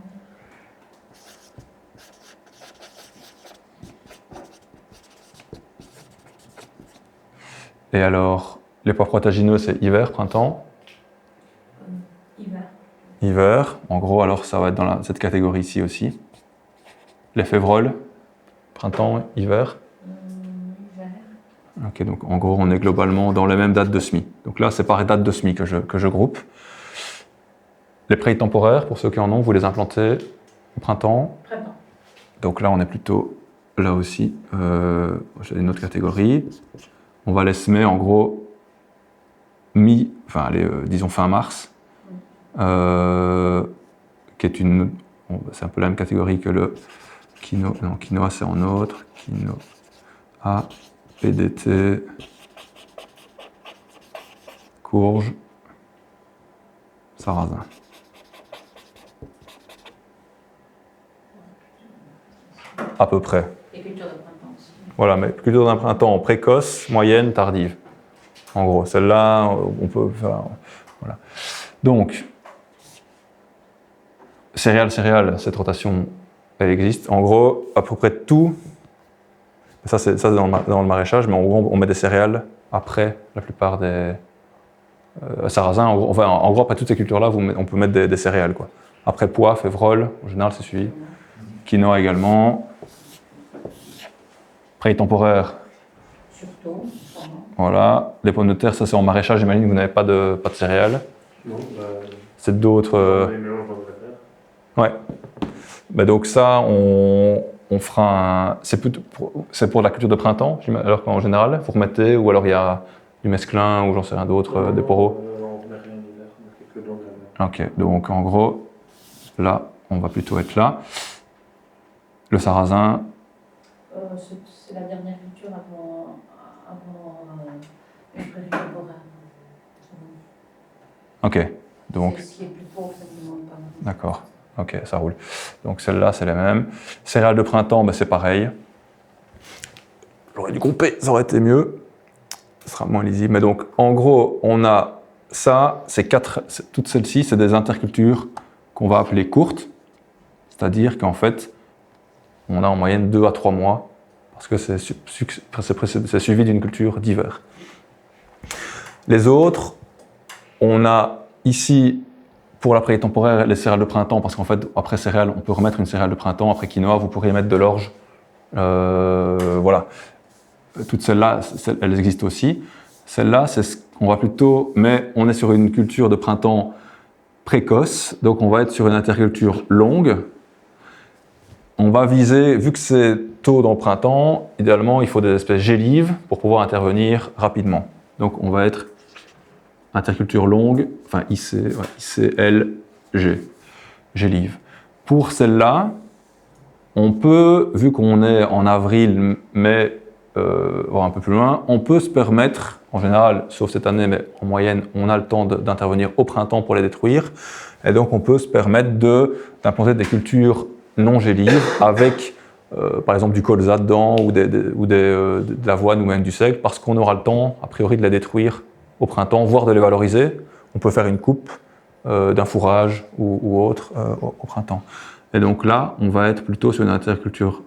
A: Et alors, les pois protéagineux, c'est hiver, printemps.
F: Hiver.
A: Hiver, en gros, alors ça va être dans cette catégorie ici aussi. Les févroles, printemps, hiver.
F: Hiver.
A: Ok, donc en gros, on est globalement dans les mêmes dates de semis. Donc là, c'est par date de semis que je groupe. Les prairies temporaires, pour ceux qui en ont, vous les implantez au printemps.
F: Printemps.
A: Donc là, on est plutôt là aussi. J'ai une autre catégorie. On va les semer en gros disons fin mars, qui est c'est un peu la même catégorie que le quinoa. Non, quinoa c'est en autre. Quinoa, PDT, courge, sarrasin.
F: Les cultures de printemps.
A: Voilà, mais culture d'un printemps précoce, moyenne, tardive. En gros, celle-là, on peut faire... Voilà. Donc, céréales, cette rotation, elle existe. En gros, à peu près tout, ça c'est dans le maraîchage, mais en gros, on met des céréales après la plupart des sarrasins. En gros, après toutes ces cultures-là, on peut mettre des céréales, quoi. Après pois, févrole, en général, c'est suivi. Quinoa également. Prairie temporaire.
F: Surtout.
A: Voilà. Les pommes de terre, ça c'est en maraîchage, j'imagine que vous n'avez pas de céréales.
C: Non,
A: C'est d'autres.
C: les mélanges dans le préfère.
A: Ouais. Bah donc ça, on fera un... C'est pour la culture de printemps, alors qu'en général, vous remettez, ou alors il y a du mesclin, ou j'en sais rien d'autre, des poros.
C: On met rien en hiver, on met que de l'engrais.
A: Ok, donc en gros, là, on va plutôt être là. Le sarrasin,
F: C'est la dernière culture avant une prairie temporaire.
A: ok, donc,
F: Ce qui est plus pauvre, ça ne demande pas.
A: d'accord, ok, ça roule. Donc celle-là, c'est les mêmes. Céréales de printemps, ben, c'est pareil. J'aurais dû couper, ça aurait été mieux. Ce sera moins lisible. Mais donc, en gros, on a ça, toutes celles-ci, c'est des intercultures qu'on va appeler courtes. C'est-à-dire qu'en fait, on a en moyenne 2 à 3 mois, parce que c'est suivi d'une culture d'hiver. Les autres, on a ici, pour la prairie temporaire, les céréales de printemps, parce qu'en fait, après céréales, on peut remettre une céréale de printemps, après quinoa, vous pourriez mettre de l'orge. Voilà. Toutes celles-là, elles existent aussi. Celle-là, on va plutôt, mais on est sur une culture de printemps précoce, donc on va être sur une interculture longue. On va viser, vu que c'est tôt dans le printemps, idéalement, il faut des espèces gélives pour pouvoir intervenir rapidement. Donc on va être interculture longue, enfin ICL, G, gélive. Pour celle-là, on peut, vu qu'on est en avril, mai, voire un peu plus loin, on peut se permettre, en général, sauf cette année, mais en moyenne, on a le temps d'intervenir au printemps pour les détruire, et donc on peut se permettre d'implanter des cultures non gélives avec, par exemple, du colza dedans ou de l'avoine ou même du seigle, parce qu'on aura le temps, a priori, de les détruire au printemps, voire de les valoriser. On peut faire une coupe d'un fourrage ou autre au printemps. Et donc là, on va être plutôt sur une interculture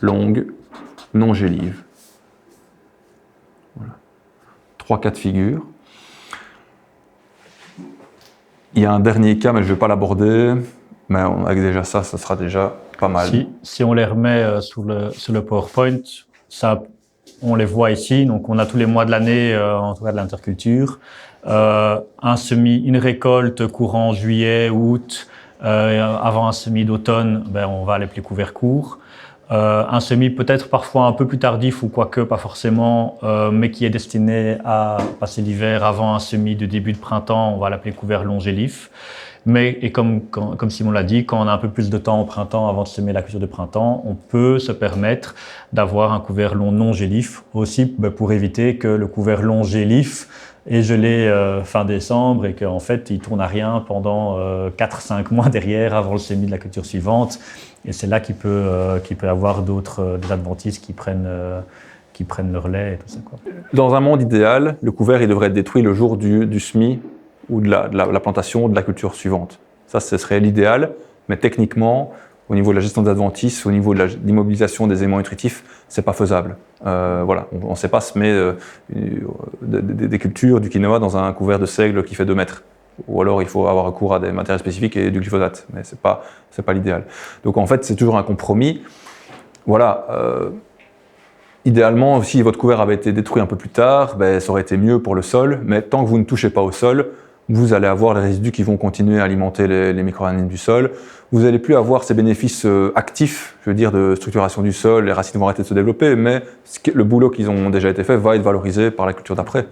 A: longue, non gélive. Voilà. 3 cas de figure. Il y a un dernier cas, mais je ne vais pas l'aborder. Mais avec déjà ça sera déjà pas mal.
B: Si on les remet sur le PowerPoint, ça, on les voit ici. Donc, on a tous les mois de l'année, en tout cas de l'interculture. Une récolte courant juillet, août. Avant un semis d'automne, on va l'appeler couvert court. Un semis peut-être parfois un peu plus tardif ou quoique pas forcément, mais qui est destiné à passer l'hiver avant un semis de début de printemps, on va l'appeler couvert long gélif. Et comme Simon l'a dit, quand on a un peu plus de temps au printemps avant de semer la culture de printemps, on peut se permettre d'avoir un couvert long non gélif aussi pour éviter que le couvert long gélif est gelé fin décembre et qu'en fait il tourne à rien pendant 4-5 mois derrière avant le semis de la culture suivante. Et c'est là qu'il peut avoir des adventices qui prennent le relais et tout ça, quoi.
A: Dans un monde idéal, le couvert il devrait être détruit le jour du semis ou de la plantation de la culture suivante. Ça, ce serait l'idéal, mais techniquement, au niveau de la gestion des adventices, au niveau de l'immobilisation des éléments nutritifs, c'est pas faisable. Voilà, on ne sait pas semer des cultures, du quinoa dans un couvert de seigle qui fait 2 mètres. Ou alors il faut avoir recours à des matériels spécifiques et du glyphosate, mais c'est pas l'idéal. Donc en fait, c'est toujours un compromis. Voilà. Idéalement, si votre couvert avait été détruit un peu plus tard, ça aurait été mieux pour le sol, mais tant que vous ne touchez pas au sol, vous allez avoir les résidus qui vont continuer à alimenter les micro-organismes du sol. Vous n'allez plus avoir ces bénéfices actifs, je veux dire, de structuration du sol, les racines vont arrêter de se développer, mais le boulot qu'ils ont déjà été fait va être valorisé par la culture d'après.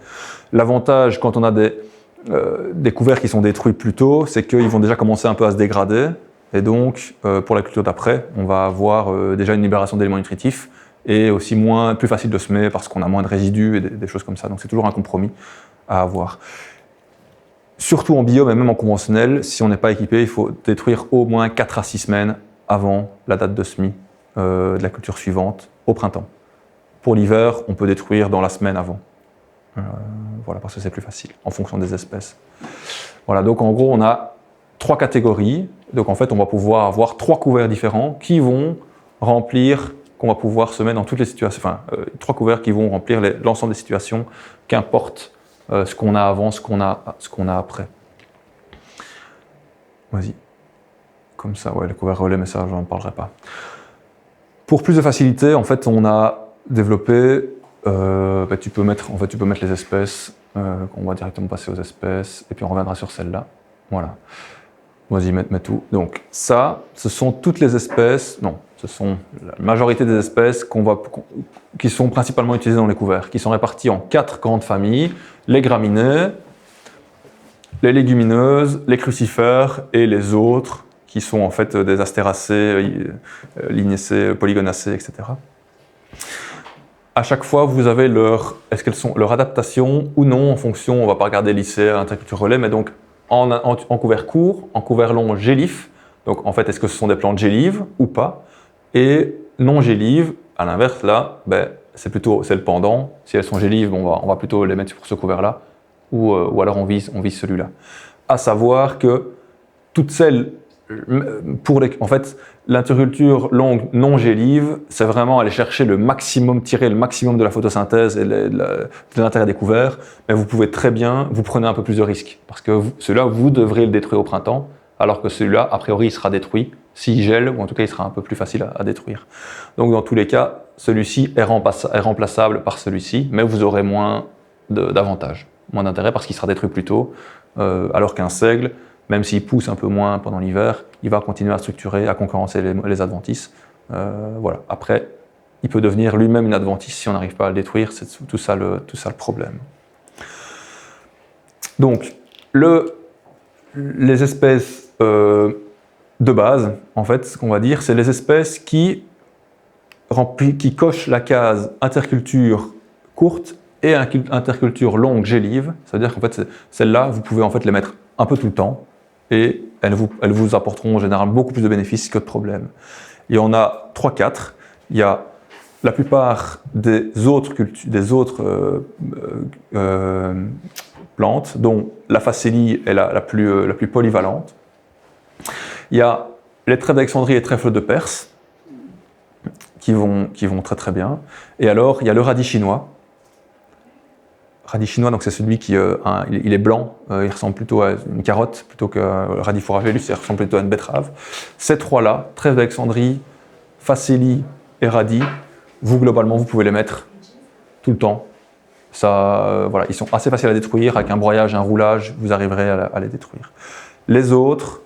A: L'avantage, quand on a des couverts qui sont détruits plus tôt, c'est qu'ils vont déjà commencer un peu à se dégrader, et donc, pour la culture d'après, on va avoir déjà une libération d'éléments nutritifs, et aussi plus facile de semer parce qu'on a moins de résidus et des choses comme ça. Donc c'est toujours un compromis à avoir. Surtout en bio, mais même en conventionnel, si on n'est pas équipé, il faut détruire au moins 4 à 6 semaines avant la date de semis de la culture suivante, au printemps. Pour l'hiver, on peut détruire dans la semaine avant. Voilà, parce que c'est plus facile, en fonction des espèces. Voilà, donc en gros, on a 3 catégories. Donc en fait, on va pouvoir avoir 3 couverts différents qui vont remplir, qu'on va pouvoir semer dans toutes les situations, enfin, 3 couverts qui vont remplir l'ensemble des situations, qu'importe ce qu'on a avant, ce qu'on a après. Vas-y. Comme ça, ouais, le couvert relais, mais ça, j'en parlerai pas. Pour plus de facilité, en fait, on a développé, tu peux mettre les espèces, on va directement passer aux espèces, et puis on reviendra sur celle-là. Voilà. Vas-y, mets tout. Donc ça, ce sont toutes les espèces, non, ce sont la majorité des espèces qui sont principalement utilisées dans les couverts, qui sont réparties en 4 grandes familles, les graminées, les légumineuses, les crucifères et les autres, qui sont en fait des astéracées, lignacées, polygonacées, etc. À chaque fois, vous avez leur adaptation ou non en fonction, on ne va pas regarder lycée, interculture relais, mais donc en couvert court, en couvert long gélif. Donc en fait, est-ce que ce sont des plantes gélives ou pas? Et non gélives, à l'inverse, là, c'est le pendant. Si elles sont gélives, on va plutôt les mettre sur ce couvert-là, ou alors on vise celui-là. À savoir que toutes celles, en fait, l'interculture longue non gélive, c'est vraiment aller chercher tirer le maximum de la photosynthèse et de l'intérêt des couverts, mais vous pouvez très bien, vous prenez un peu plus de risques, parce que celui-là, vous devrez le détruire au printemps, alors que celui-là, a priori, il sera détruit, s'il gèle, ou en tout cas, il sera un peu plus facile à détruire. Donc, dans tous les cas, celui-ci est remplaçable par celui-ci, mais vous aurez moins d'avantages, moins d'intérêt, parce qu'il sera détruit plus tôt, alors qu'un seigle, même s'il pousse un peu moins pendant l'hiver, il va continuer à structurer, à concurrencer les adventices. Voilà. Après, il peut devenir lui-même une adventice si on n'arrive pas à le détruire, c'est tout ça le problème. Donc, les espèces de base, en fait, ce qu'on va dire, c'est les espèces qui cochent la case interculture courte et interculture longue gélive. C'est-à-dire qu'en fait, celles-là, vous pouvez en fait les mettre un peu tout le temps, et elles vous apporteront en général beaucoup plus de bénéfices que de problèmes. Et on a 3-4. Il y a la plupart des autres plantes, dont la facélie est la plus polyvalente. Il y a les trèfles d'Alexandrie et trèfles de Perse, qui vont très très bien. Et alors, il y a le radis chinois. Radis chinois, donc c'est celui qui il est blanc, il ressemble plutôt à une carotte plutôt que le radis fourragé, lui, il ressemble plutôt à une betterave. Ces 3-là, trèfle d'Alexandrie, facélie et radis, globalement, vous pouvez les mettre tout le temps. Ça, voilà, ils sont assez faciles à détruire, avec un broyage, un roulage, vous arriverez à les détruire. Les autres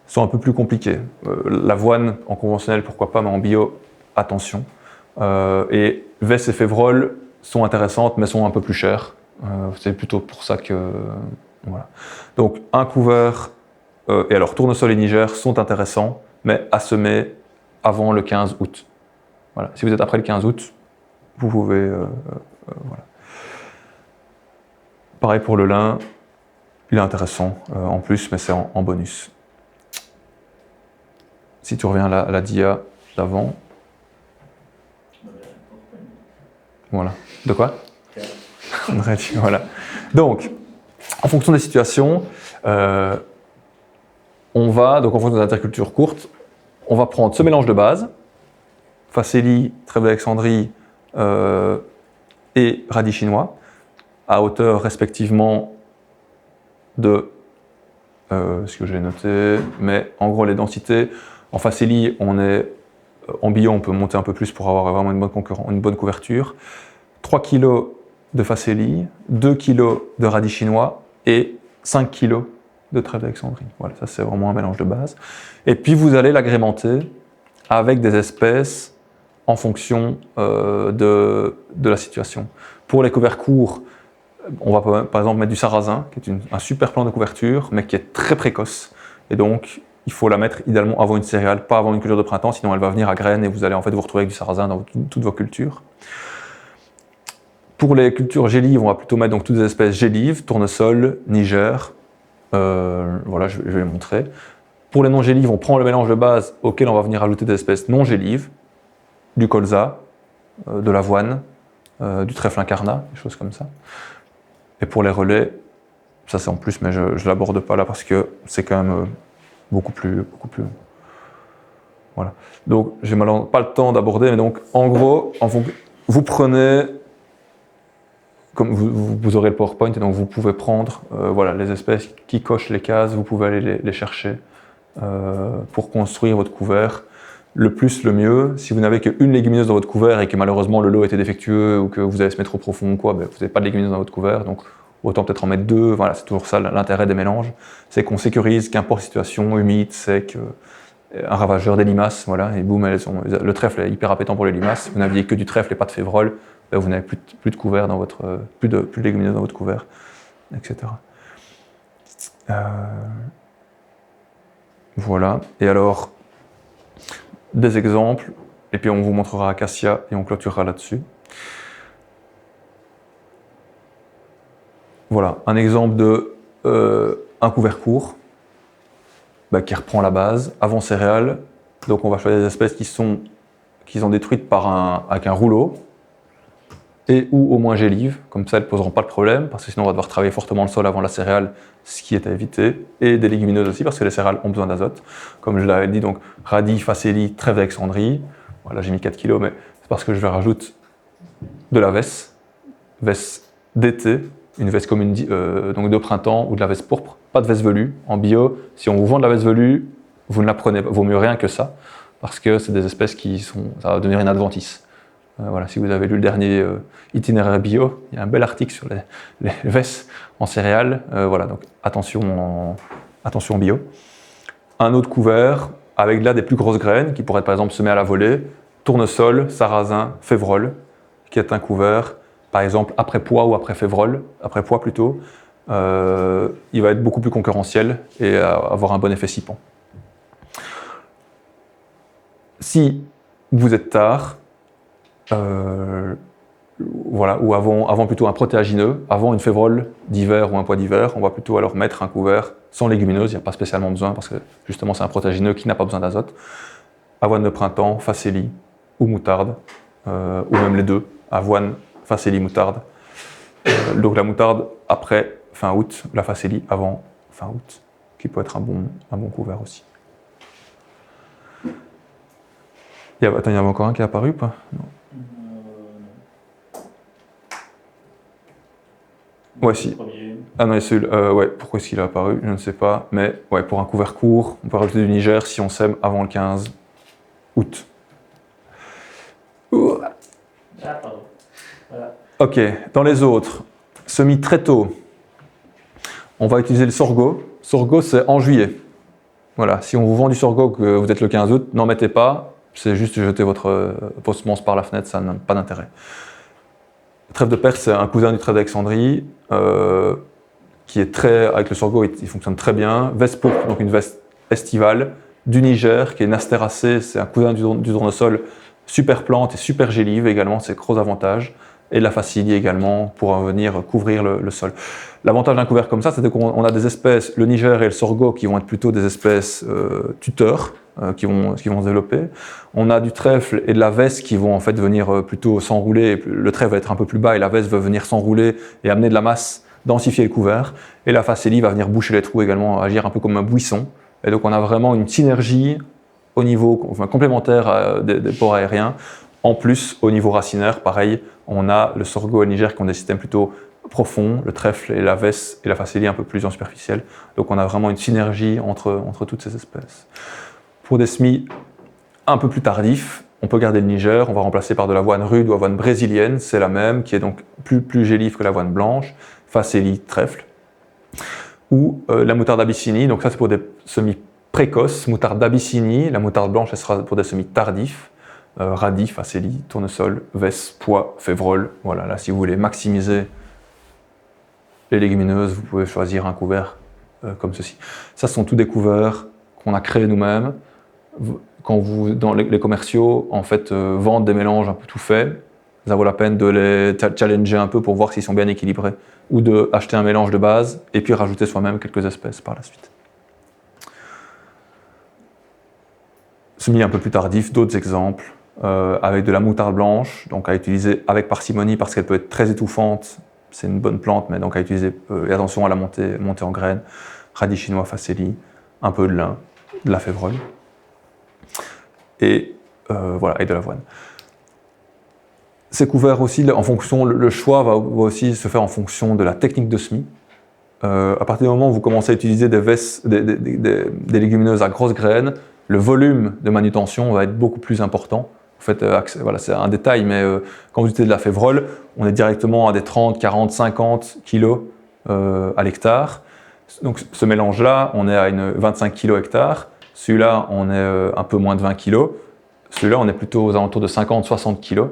A: sont un peu plus compliqués. L'avoine, en conventionnel, pourquoi pas, mais en bio, attention. Et Vesse et Févrole sont intéressantes, mais sont un peu plus chères. C'est plutôt pour ça que... voilà. Donc, un couvert et alors tournesol et Niger sont intéressants, mais à semer avant le 15 août. Voilà. Si vous êtes après le 15 août, vous pouvez... voilà. Pareil pour le lin, il est intéressant en plus, mais c'est en bonus. Si tu reviens à la dia d'avant. Voilà. De quoi? Voilà. Donc, en fonction des situations, en fonction des intercultures courtes, on va prendre ce mélange de base, facélie, trèfle d'Alexandrie et radis chinois, à hauteur respectivement de ce que j'ai noté, mais en gros les densités, en facélie, en bio, on peut monter un peu plus pour avoir vraiment une bonne couverture. 3 kg de facélie, 2 kg de radis chinois et 5 kg de trèfle d'Alexandrie. Voilà, ça c'est vraiment un mélange de base. Et puis vous allez l'agrémenter avec des espèces en fonction de la situation. Pour les couverts courts, on va par exemple mettre du sarrasin, qui est un super plan de couverture, mais qui est très précoce. Et donc, il faut la mettre idéalement avant une céréale, pas avant une culture de printemps, sinon elle va venir à graines et vous allez en fait vous retrouver avec du sarrasin dans toutes vos cultures. Pour les cultures gélives, on va plutôt mettre donc toutes les espèces gélives, tournesol, Niger, voilà, je vais les montrer. Pour les non gélives, on prend le mélange de base auquel on va venir ajouter des espèces non gélives, du colza, de l'avoine, du trèfle incarnat, des choses comme ça. Et pour les relais, ça c'est en plus, mais je ne l'aborde pas là parce que c'est quand même beaucoup plus. Voilà. Donc, j'ai malheureusement pas le temps d'aborder, mais donc, en gros, vous prenez, comme vous aurez le PowerPoint, et donc vous pouvez prendre voilà, les espèces qui cochent les cases, vous pouvez aller les chercher pour construire votre couvert. Le plus, le mieux. Si vous n'avez qu'une légumineuse dans votre couvert et que malheureusement le lot était défectueux ou que vous avez semé trop profond ou quoi, ben, vous n'avez pas de légumineuse dans votre couvert, donc autant peut-être en mettre 2. Voilà, c'est toujours ça l'intérêt des mélanges, c'est qu'on sécurise, qu'importe la situation, humide, sec, un ravageur, des limaces, voilà, et boum, le trèfle est hyper appétant pour les limaces. Si vous n'aviez que du trèfle et pas de févrole, ben, vous n'avez plus de couvert dans votre, plus de légumineuses dans votre couvert, etc. Voilà. Et alors, des exemples, et puis on vous montrera Acacia et on clôturera là-dessus. Voilà, un exemple de un couvert court qui reprend la base, avant céréales. Donc on va choisir des espèces qui sont détruites avec un rouleau et ou au moins gélives, comme ça elles ne poseront pas de problème, parce que sinon on va devoir travailler fortement le sol avant la céréale, ce qui est à éviter, et des légumineuses aussi, parce que les céréales ont besoin d'azote. Comme je l'avais dit, donc radis, facélie, trèfle d'Alexandrie. Voilà, j'ai mis 4 kg, mais c'est parce que je rajoute de la vesse d'été, une veste commune donc de printemps ou de la veste pourpre, pas de veste velue. En bio, si on vous vend de la veste velue, vous ne la prenez pas, vaut mieux rien que ça, parce que c'est des espèces ça va devenir une adventice. Voilà, si vous avez lu le dernier itinéraire bio, il y a un bel article sur les vestes en céréales. Voilà, donc attention bio. Un autre couvert avec là des plus grosses graines qui pourraient être par exemple semées à la volée, tournesol, sarrasin, févrole, qui est un couvert par exemple après pois ou après févrole, après pois plutôt. Il va être beaucoup plus concurrentiel et avoir un bon effet sipant. Si vous êtes tard, voilà, ou avant plutôt un protéagineux, avant une févrole d'hiver ou un pois d'hiver, on va plutôt alors mettre un couvert sans légumineuse, il n'y a pas spécialement besoin parce que justement c'est un protéagineux qui n'a pas besoin d'azote. Avoine de printemps, facélie ou moutarde, ou même les deux, avoine, facélie, moutarde. Donc la moutarde après fin août, la facélie avant fin août, qui peut être un bon couvert aussi. Il y avait encore un qui est apparu ou pas? Non. Ouais, si. Ah non, ouais, pourquoi est-ce qu'il a apparu? Je ne sais pas. Mais ouais, pour un couvert court, on peut rajouter du Niger si on sème avant le 15 août.
B: Ah, pardon. Voilà.
A: Ok, dans les autres, semis très tôt, on va utiliser le sorgho. Sorgho, c'est en juillet. Voilà, si on vous vend du sorgho que vous êtes le 15 août, n'en mettez pas. C'est juste jeter votre semences par la fenêtre, ça n'a pas d'intérêt. Le trèfle de Perse, c'est un cousin du trèfle d'Alexandrie, qui est avec le sorgho, il fonctionne très bien. Veste pourpre, donc une veste estivale, du Niger, qui est une astéracée, c'est un cousin du tournesol, super plante et super gélive également, c'est gros avantage. Et la facélie également pour venir couvrir le sol. L'avantage d'un couvert comme ça, c'est qu'on a des espèces, le Niger et le sorgho, qui vont être plutôt des espèces tuteurs, qui vont se développer. On a du trèfle et de la veste qui vont en fait venir plutôt s'enrouler. Le trèfle va être un peu plus bas et la veste va venir s'enrouler et amener de la masse, densifier le couvert. Et la facélie va venir boucher les trous également, agir un peu comme un buisson. Et donc on a vraiment une synergie au niveau complémentaire des pores aériens. En plus, au niveau racinaire, pareil, on a le sorgho et le Niger qui ont des systèmes plutôt profonds, le trèfle et la veste et la facélie un peu plus en superficielle. Donc on a vraiment une synergie entre toutes ces espèces. Pour des semis un peu plus tardifs, on peut garder le Niger, on va remplacer par de l'avoine rude ou avoine brésilienne, c'est la même, qui est donc plus gélive que l'avoine blanche, facélie, trèfle. Ou la moutarde d'Abyssinie, donc ça c'est pour des semis précoces, moutarde d'Abyssinie, la moutarde blanche elle sera pour des semis tardifs. Radis, facélie, tournesol, veste, pois, févrole. Voilà, là si vous voulez maximiser les légumineuses, vous pouvez choisir un couvert comme ceci. Ça ce sont tous des couverts qu'on a créés nous-mêmes. Quand dans les commerciaux en fait vendent des mélanges un peu tout faits, ça vaut la peine de les challenger un peu pour voir s'ils sont bien équilibrés, ou d'acheter un mélange de base et puis rajouter soi-même quelques espèces par la suite. Semis un peu plus tardifs, d'autres exemples. avec de la moutarde blanche, donc à utiliser avec parcimonie parce qu'elle peut être très étouffante. C'est une bonne plante, mais donc à utiliser, et attention à la montée en graines, radis chinois faceli, un peu de lin, de la févrole, et voilà, et de l'avoine. C'est couvert aussi en fonction, le choix va aussi se faire en fonction de la technique de semis. À partir du moment où vous commencez à utiliser des légumineuses à grosses graines, le volume de manutention va être beaucoup plus important. En fait, voilà, c'est un détail, mais quand vous utilisez de la févrole, on est directement à des 30, 40, 50 kilos à l'hectare. Donc ce mélange-là, on est à une 25 kilos hectare. Celui-là, on est un peu moins de 20 kilos. Celui-là, on est plutôt aux alentours de 50, 60 kilos.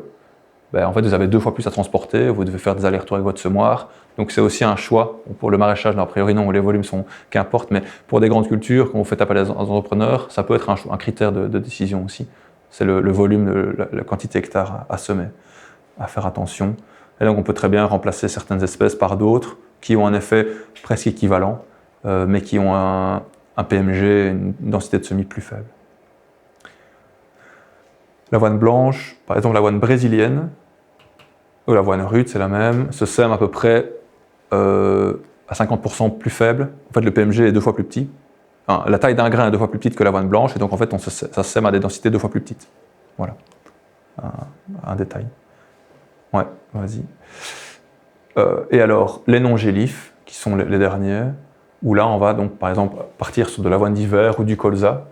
A: Ben, en fait, vous avez 2 fois plus à transporter, vous devez faire des allers-retours avec votre semoir. Donc c'est aussi un choix. Pour le maraîchage, a priori non, les volumes sont qu'importe, mais pour des grandes cultures, quand vous faites appel à des entrepreneurs, ça peut être un critère de décision aussi. C'est le volume, la quantité hectares à semer, à faire attention. Et donc on peut très bien remplacer certaines espèces par d'autres qui ont un effet presque équivalent, mais qui ont un PMG, une densité de semis plus faible. L'avoine blanche, par exemple l'avoine brésilienne, ou l'avoine rude, c'est la même, se sème à peu près à 50% plus faible. En fait, le PMG est 2 fois plus petit. Enfin, la taille d'un grain est 2 fois plus petite que l'avoine blanche, et donc en fait, ça se sème à des densités 2 fois plus petites. Voilà, un détail. Ouais, vas-y. Et alors, les non-gélifs, qui sont les derniers, où là, on va donc, par exemple, partir sur de l'avoine d'hiver ou du colza,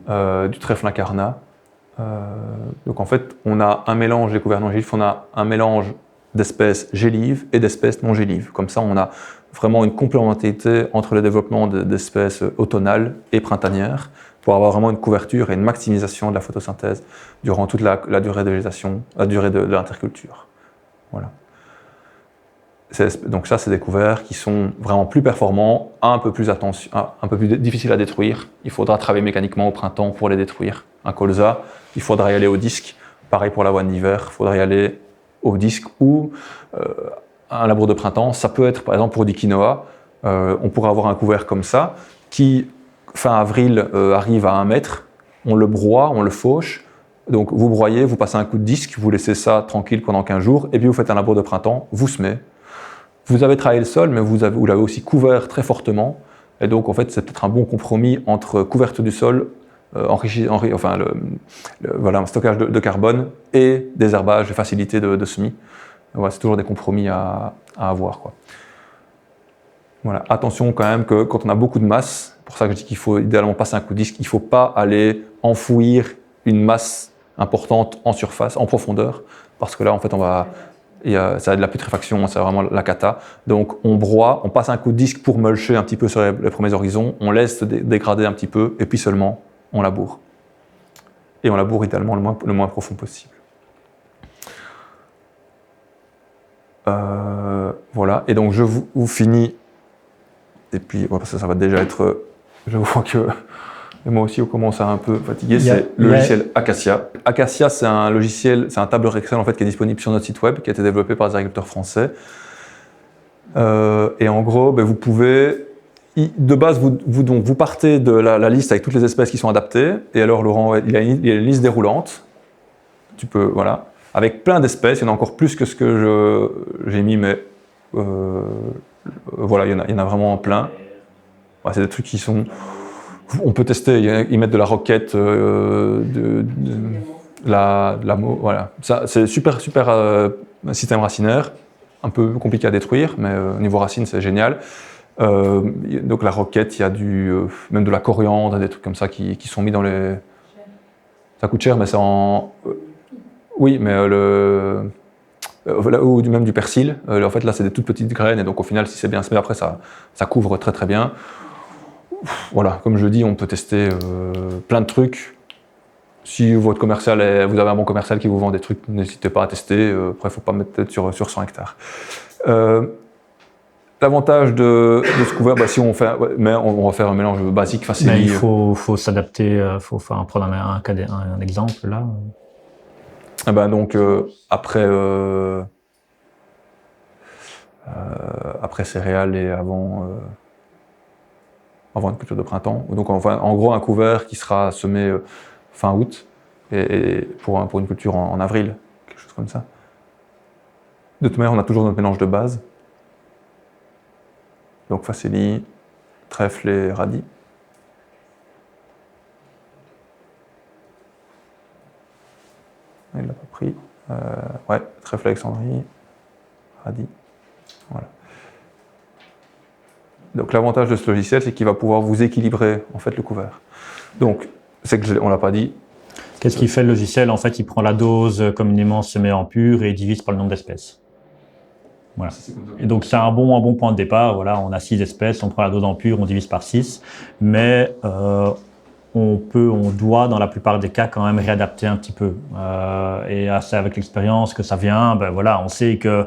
A: du trèfle incarnat. Donc en fait, on a un mélange des couverts non-gélifs, on a un mélange d'espèces gélives et d'espèces non-gélives. Comme ça, on a vraiment une complémentarité entre le développement d'espèces automnales et printanières pour avoir vraiment une couverture et une maximisation de la photosynthèse durant toute la durée de végétation, la durée de l'interculture. Voilà. Donc ça, c'est des couverts qui sont vraiment plus performants, un peu plus difficiles à détruire. Il faudra travailler mécaniquement au printemps pour les détruire. Un colza, il faudra y aller au disque. Pareil pour l'avoine d'hiver, il faudra y aller au disque ou un labour de printemps. Ça peut être, par exemple, pour du quinoa, on pourrait avoir un couvert comme ça qui, fin avril, arrive à 1 mètre. On le broie, on le fauche. Donc vous broyez, vous passez un coup de disque, vous laissez ça tranquille pendant 15 jours, et puis vous faites un labour de printemps, vous semez. Vous avez travaillé le sol, mais vous l'avez aussi couvert très fortement. Et donc, en fait, c'est peut-être un bon compromis entre couverture du sol, voilà, stockage de carbone et désherbage et facilité de semis. Voilà, c'est toujours des compromis à avoir, quoi. Voilà. Attention quand même que quand on a beaucoup de masse, pour ça que je dis qu'il faut idéalement passer un coup de disque, il ne faut pas aller enfouir une masse importante en surface, en profondeur, parce que là, en fait, ça a de la putréfaction, c'est vraiment la cata. Donc on broie, on passe un coup de disque pour mulcher un petit peu sur les premiers horizons, on laisse dégrader un petit peu, et puis seulement on laboure. Et on laboure idéalement le moins profond possible. Voilà, et donc je vous finis, et puis parce que ça va déjà être, je vois que moi aussi on commence à un peu fatiguer, c'est le logiciel Acacia. Acacia, c'est un logiciel, c'est un tableur Excel en fait qui est disponible sur notre site web, qui a été développé par des agriculteurs français. Et en gros, vous pouvez, de base, vous partez de la liste avec toutes les espèces qui sont adaptées, et alors Laurent, il y a une liste déroulante, voilà, avec plein d'espèces, il y en a encore plus que ce que j'ai mis, mais voilà, il y en a vraiment plein. Ouais, c'est des trucs qui sont... On peut tester, ils mettent de la roquette, voilà. Ça, c'est super système racinaire, un peu compliqué à détruire, mais au niveau racine, c'est génial. Donc la roquette, il y a même de la coriandre, des trucs comme ça qui sont mis dans les... Ça coûte cher, mais c'est en... Oui, mais ou même du persil. En fait, là, c'est des toutes petites graines, et donc au final, si c'est bien semé, après, ça couvre très très bien. Voilà, comme je dis, on peut tester plein de trucs. Si votre commercial vous avez un bon commercial qui vous vend des trucs, n'hésitez pas à tester. Après, il ne faut pas mettre tête sur 100 hectares. L'avantage de ce couvert, si on fait, mais on va faire un mélange basique, facile.
B: Mais il faut s'adapter, il faut prendre un exemple là.
A: Donc après céréales et avant une culture de printemps. Donc en gros un couvert qui sera semé fin août et pour une culture en avril, quelque chose comme ça. De toute manière, on a toujours notre mélange de base. Donc facélie, trèfle et radis. Il l'a pas pris. Ouais, trèfle Alexandrie, radis. Voilà. Donc l'avantage de ce logiciel, c'est qu'il va pouvoir vous équilibrer en fait le couvert. Donc, c'est que on l'a pas dit.
B: Qu'est-ce qu'il fait le logiciel? En fait, il prend la dose communément semée en pur et il divise par le nombre d'espèces. Voilà. Et donc c'est un bon point de départ. Voilà, on a 6 espèces, on prend la dose en pur, on divise par 6, mais on doit dans la plupart des cas quand même réadapter un petit peu. Et c'est avec l'expérience que ça vient. Ben voilà, on sait que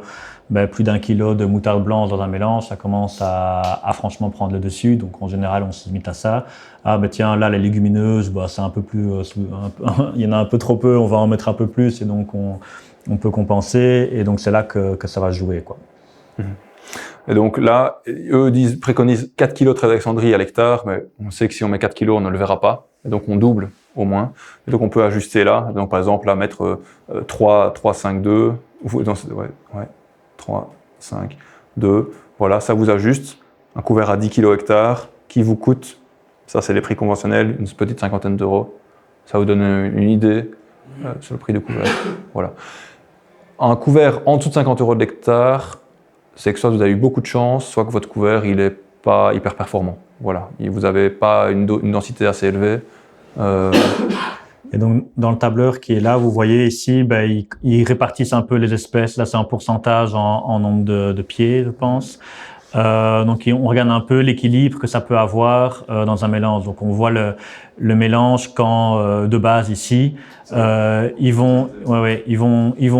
B: plus d'1 kilo de moutarde blanche dans un mélange, ça commence à franchement prendre le dessus. Donc en général, on se limite à ça. Ah ben tiens, là les légumineuses, c'est un peu plus, il y en a un peu trop peu, on va en mettre un peu plus et donc on peut compenser. Et donc c'est là que ça va jouer, quoi.
A: Et donc là, eux préconisent 4 kg de trèfle d'Alexandrie à l'hectare, mais on sait que si on met 4 kg, on ne le verra pas. Et donc on double au moins. Et donc on peut ajuster là. Donc par exemple, là, mettre 3, 5, 2. Ouais, 3, 5, 2. Voilà, ça vous ajuste. Un couvert à 10 kg hectare qui vous coûte, ça c'est les prix conventionnels, une petite cinquantaine d'euros. Ça vous donne une idée sur le prix du couvert. Voilà. Un couvert en dessous de 50 euros de l'hectare, c'est que soit vous avez eu beaucoup de chance, soit que votre couvert il est pas hyper performant. Voilà, vous n'avez pas une densité assez élevée.
B: Et donc dans le tableur qui est là, vous voyez ici, ils répartissent un peu les espèces. Là, c'est en pourcentage en nombre de pieds, je pense. Donc on regarde un peu l'équilibre que ça peut avoir dans un mélange. Donc on voit le mélange quand de base ici. Ils vont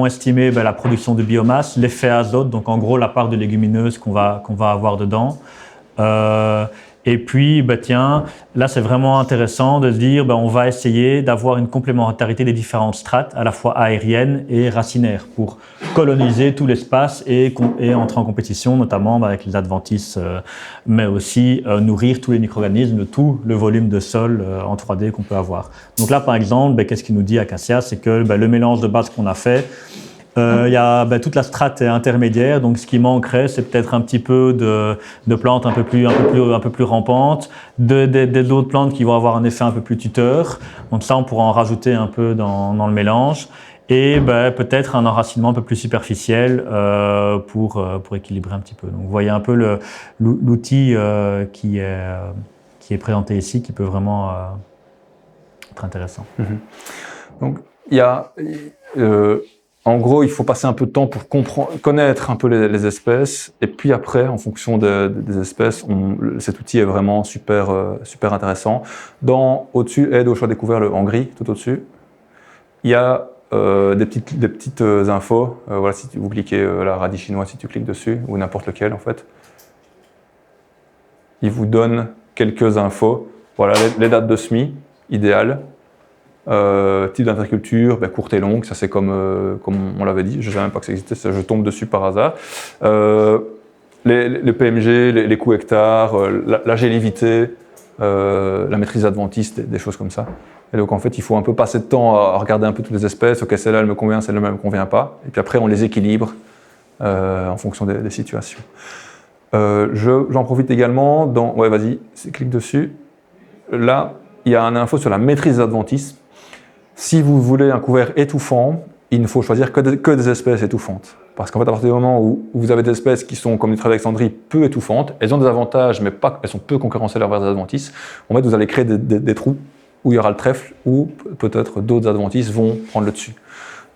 B: estimer la production de biomasse, l'effet azote, donc en gros la part de légumineuses qu'on va avoir dedans. Et puis, tiens, là c'est vraiment intéressant de se dire, on va essayer d'avoir une complémentarité des différentes strates, à la fois aériennes et racinaires, pour coloniser tout l'espace et entrer en compétition, notamment avec les adventices, mais aussi nourrir tous les micro-organismes, tout le volume de sol en 3D qu'on peut avoir. Donc là, par exemple, qu'est-ce qu'il nous dit Acacia? C'est que le mélange de base qu'on a fait, il y a toute la strate intermédiaire, donc ce qui manquerait, c'est peut-être un petit peu de plantes un peu plus rampantes, d'autres plantes qui vont avoir un effet un peu plus tuteur. Donc ça, on pourra en rajouter un peu dans le mélange. Et peut-être un enracinement un peu plus superficiel pour équilibrer un petit peu. Donc vous voyez un peu l'outil qui est présenté ici, qui peut vraiment être intéressant.
A: Donc il y a en gros, il faut passer un peu de temps pour connaître un peu les espèces, et puis après, en fonction des espèces, cet outil est vraiment super intéressant. Au-dessus, aide au choix des couverts en gris, tout au-dessus, il y a des petites infos. Voilà, si vous cliquez la radis chinois, si tu cliques dessus, ou n'importe lequel en fait, il vous donne quelques infos. Voilà, les dates de semis idéales. Type d'interculture, courte et longue, ça c'est comme on l'avait dit, je ne savais même pas que ça existait, je tombe dessus par hasard. Les PMG, les coûts hectares, la gélivité, la maîtrise adventiste, des choses comme ça. Et donc en fait, il faut un peu passer de temps à regarder un peu toutes les espèces, ok, celle-là elle me convient, celle-là elle me convient pas, et puis après on les équilibre en fonction des situations. J'en profite également ouais, vas-y, clique dessus. Là, il y a une info sur la maîtrise adventiste. Si vous voulez un couvert étouffant, il ne faut choisir que des espèces étouffantes. Parce qu'en fait, à partir du moment où vous avez des espèces qui sont, comme les trèfles d'Alexandrie, peu étouffantes, elles ont des avantages, mais elles sont peu concurrentielles envers les adventices. En fait, vous allez créer des trous où il y aura le trèfle, ou peut-être d'autres adventices vont prendre le dessus.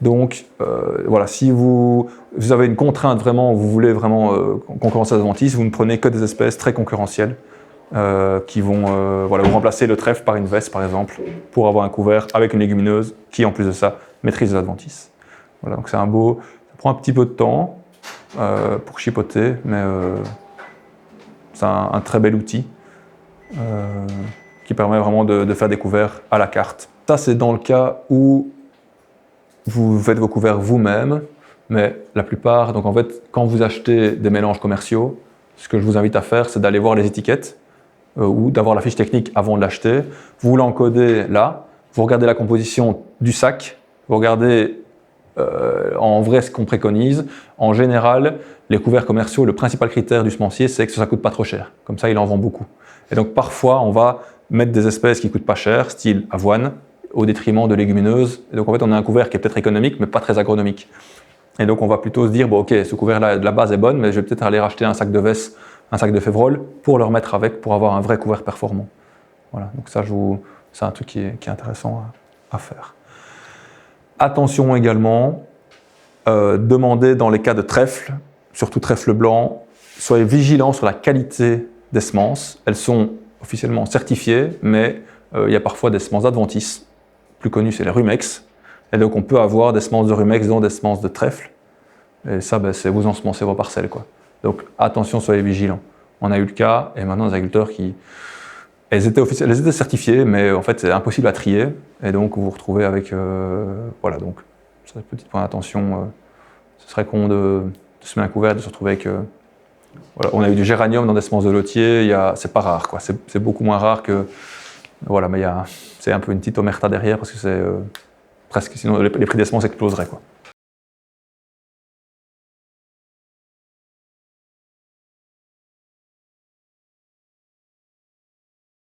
A: Donc, voilà, si vous avez une contrainte vraiment, vous voulez vraiment concurrencer les adventices, vous ne prenez que des espèces très concurrentielles. Qui vont vous remplacer le trèfle par une veste par exemple, pour avoir un couvert avec une légumineuse qui en plus de ça maîtrise les adventices. Voilà, donc ça prend un petit peu de temps pour chipoter, mais c'est un très bel outil qui permet vraiment de faire des couverts à la carte. Ça c'est dans le cas où vous faites vos couverts vous-même, mais la plupart, donc en fait quand vous achetez des mélanges commerciaux, ce que je vous invite à faire c'est d'aller voir les étiquettes, ou d'avoir la fiche technique avant de l'acheter. Vous l'encodez là, vous regardez la composition du sac, vous regardez en vrai ce qu'on préconise. En général, les couverts commerciaux, le principal critère du semencier, c'est que ça ne coûte pas trop cher. Comme ça, il en vend beaucoup. Et donc parfois, on va mettre des espèces qui ne coûtent pas cher, style avoine, au détriment de légumineuses. Et donc en fait, on a un couvert qui est peut-être économique, mais pas très agronomique. Et donc on va plutôt se dire, bon ok, ce couvert-là, de la base est bonne, mais je vais peut-être aller racheter un sac de Vess, un sac de Févrole, pour le remettre avec, pour avoir un vrai couvert performant. Voilà, donc ça, c'est un truc qui est intéressant à faire. Attention également, demandez dans les cas de trèfle, surtout trèfle blanc, soyez vigilants sur la qualité des semences. Elles sont officiellement certifiées, mais il y a parfois des semences Adventis. Plus connues, c'est les Rumex. Et donc on peut avoir des semences de Rumex, dont des semences de trèfle. Et ça, c'est vous ensemencez vos parcelles, quoi. Donc attention, soyez vigilants. On a eu le cas, et maintenant des agriculteurs qui... Elles étaient certifiées, mais en fait c'est impossible à trier. Et donc vous vous retrouvez avec... voilà, donc c'est un petit point d'attention. Ce serait con de semer un couvert, de se retrouver avec... voilà. On a eu du géranium dans des semences de lotier, c'est pas rare, quoi. C'est beaucoup moins rare que... Voilà, mais c'est un peu une petite omerta derrière, parce que c'est presque... Sinon les prix des semences exploseraient, quoi.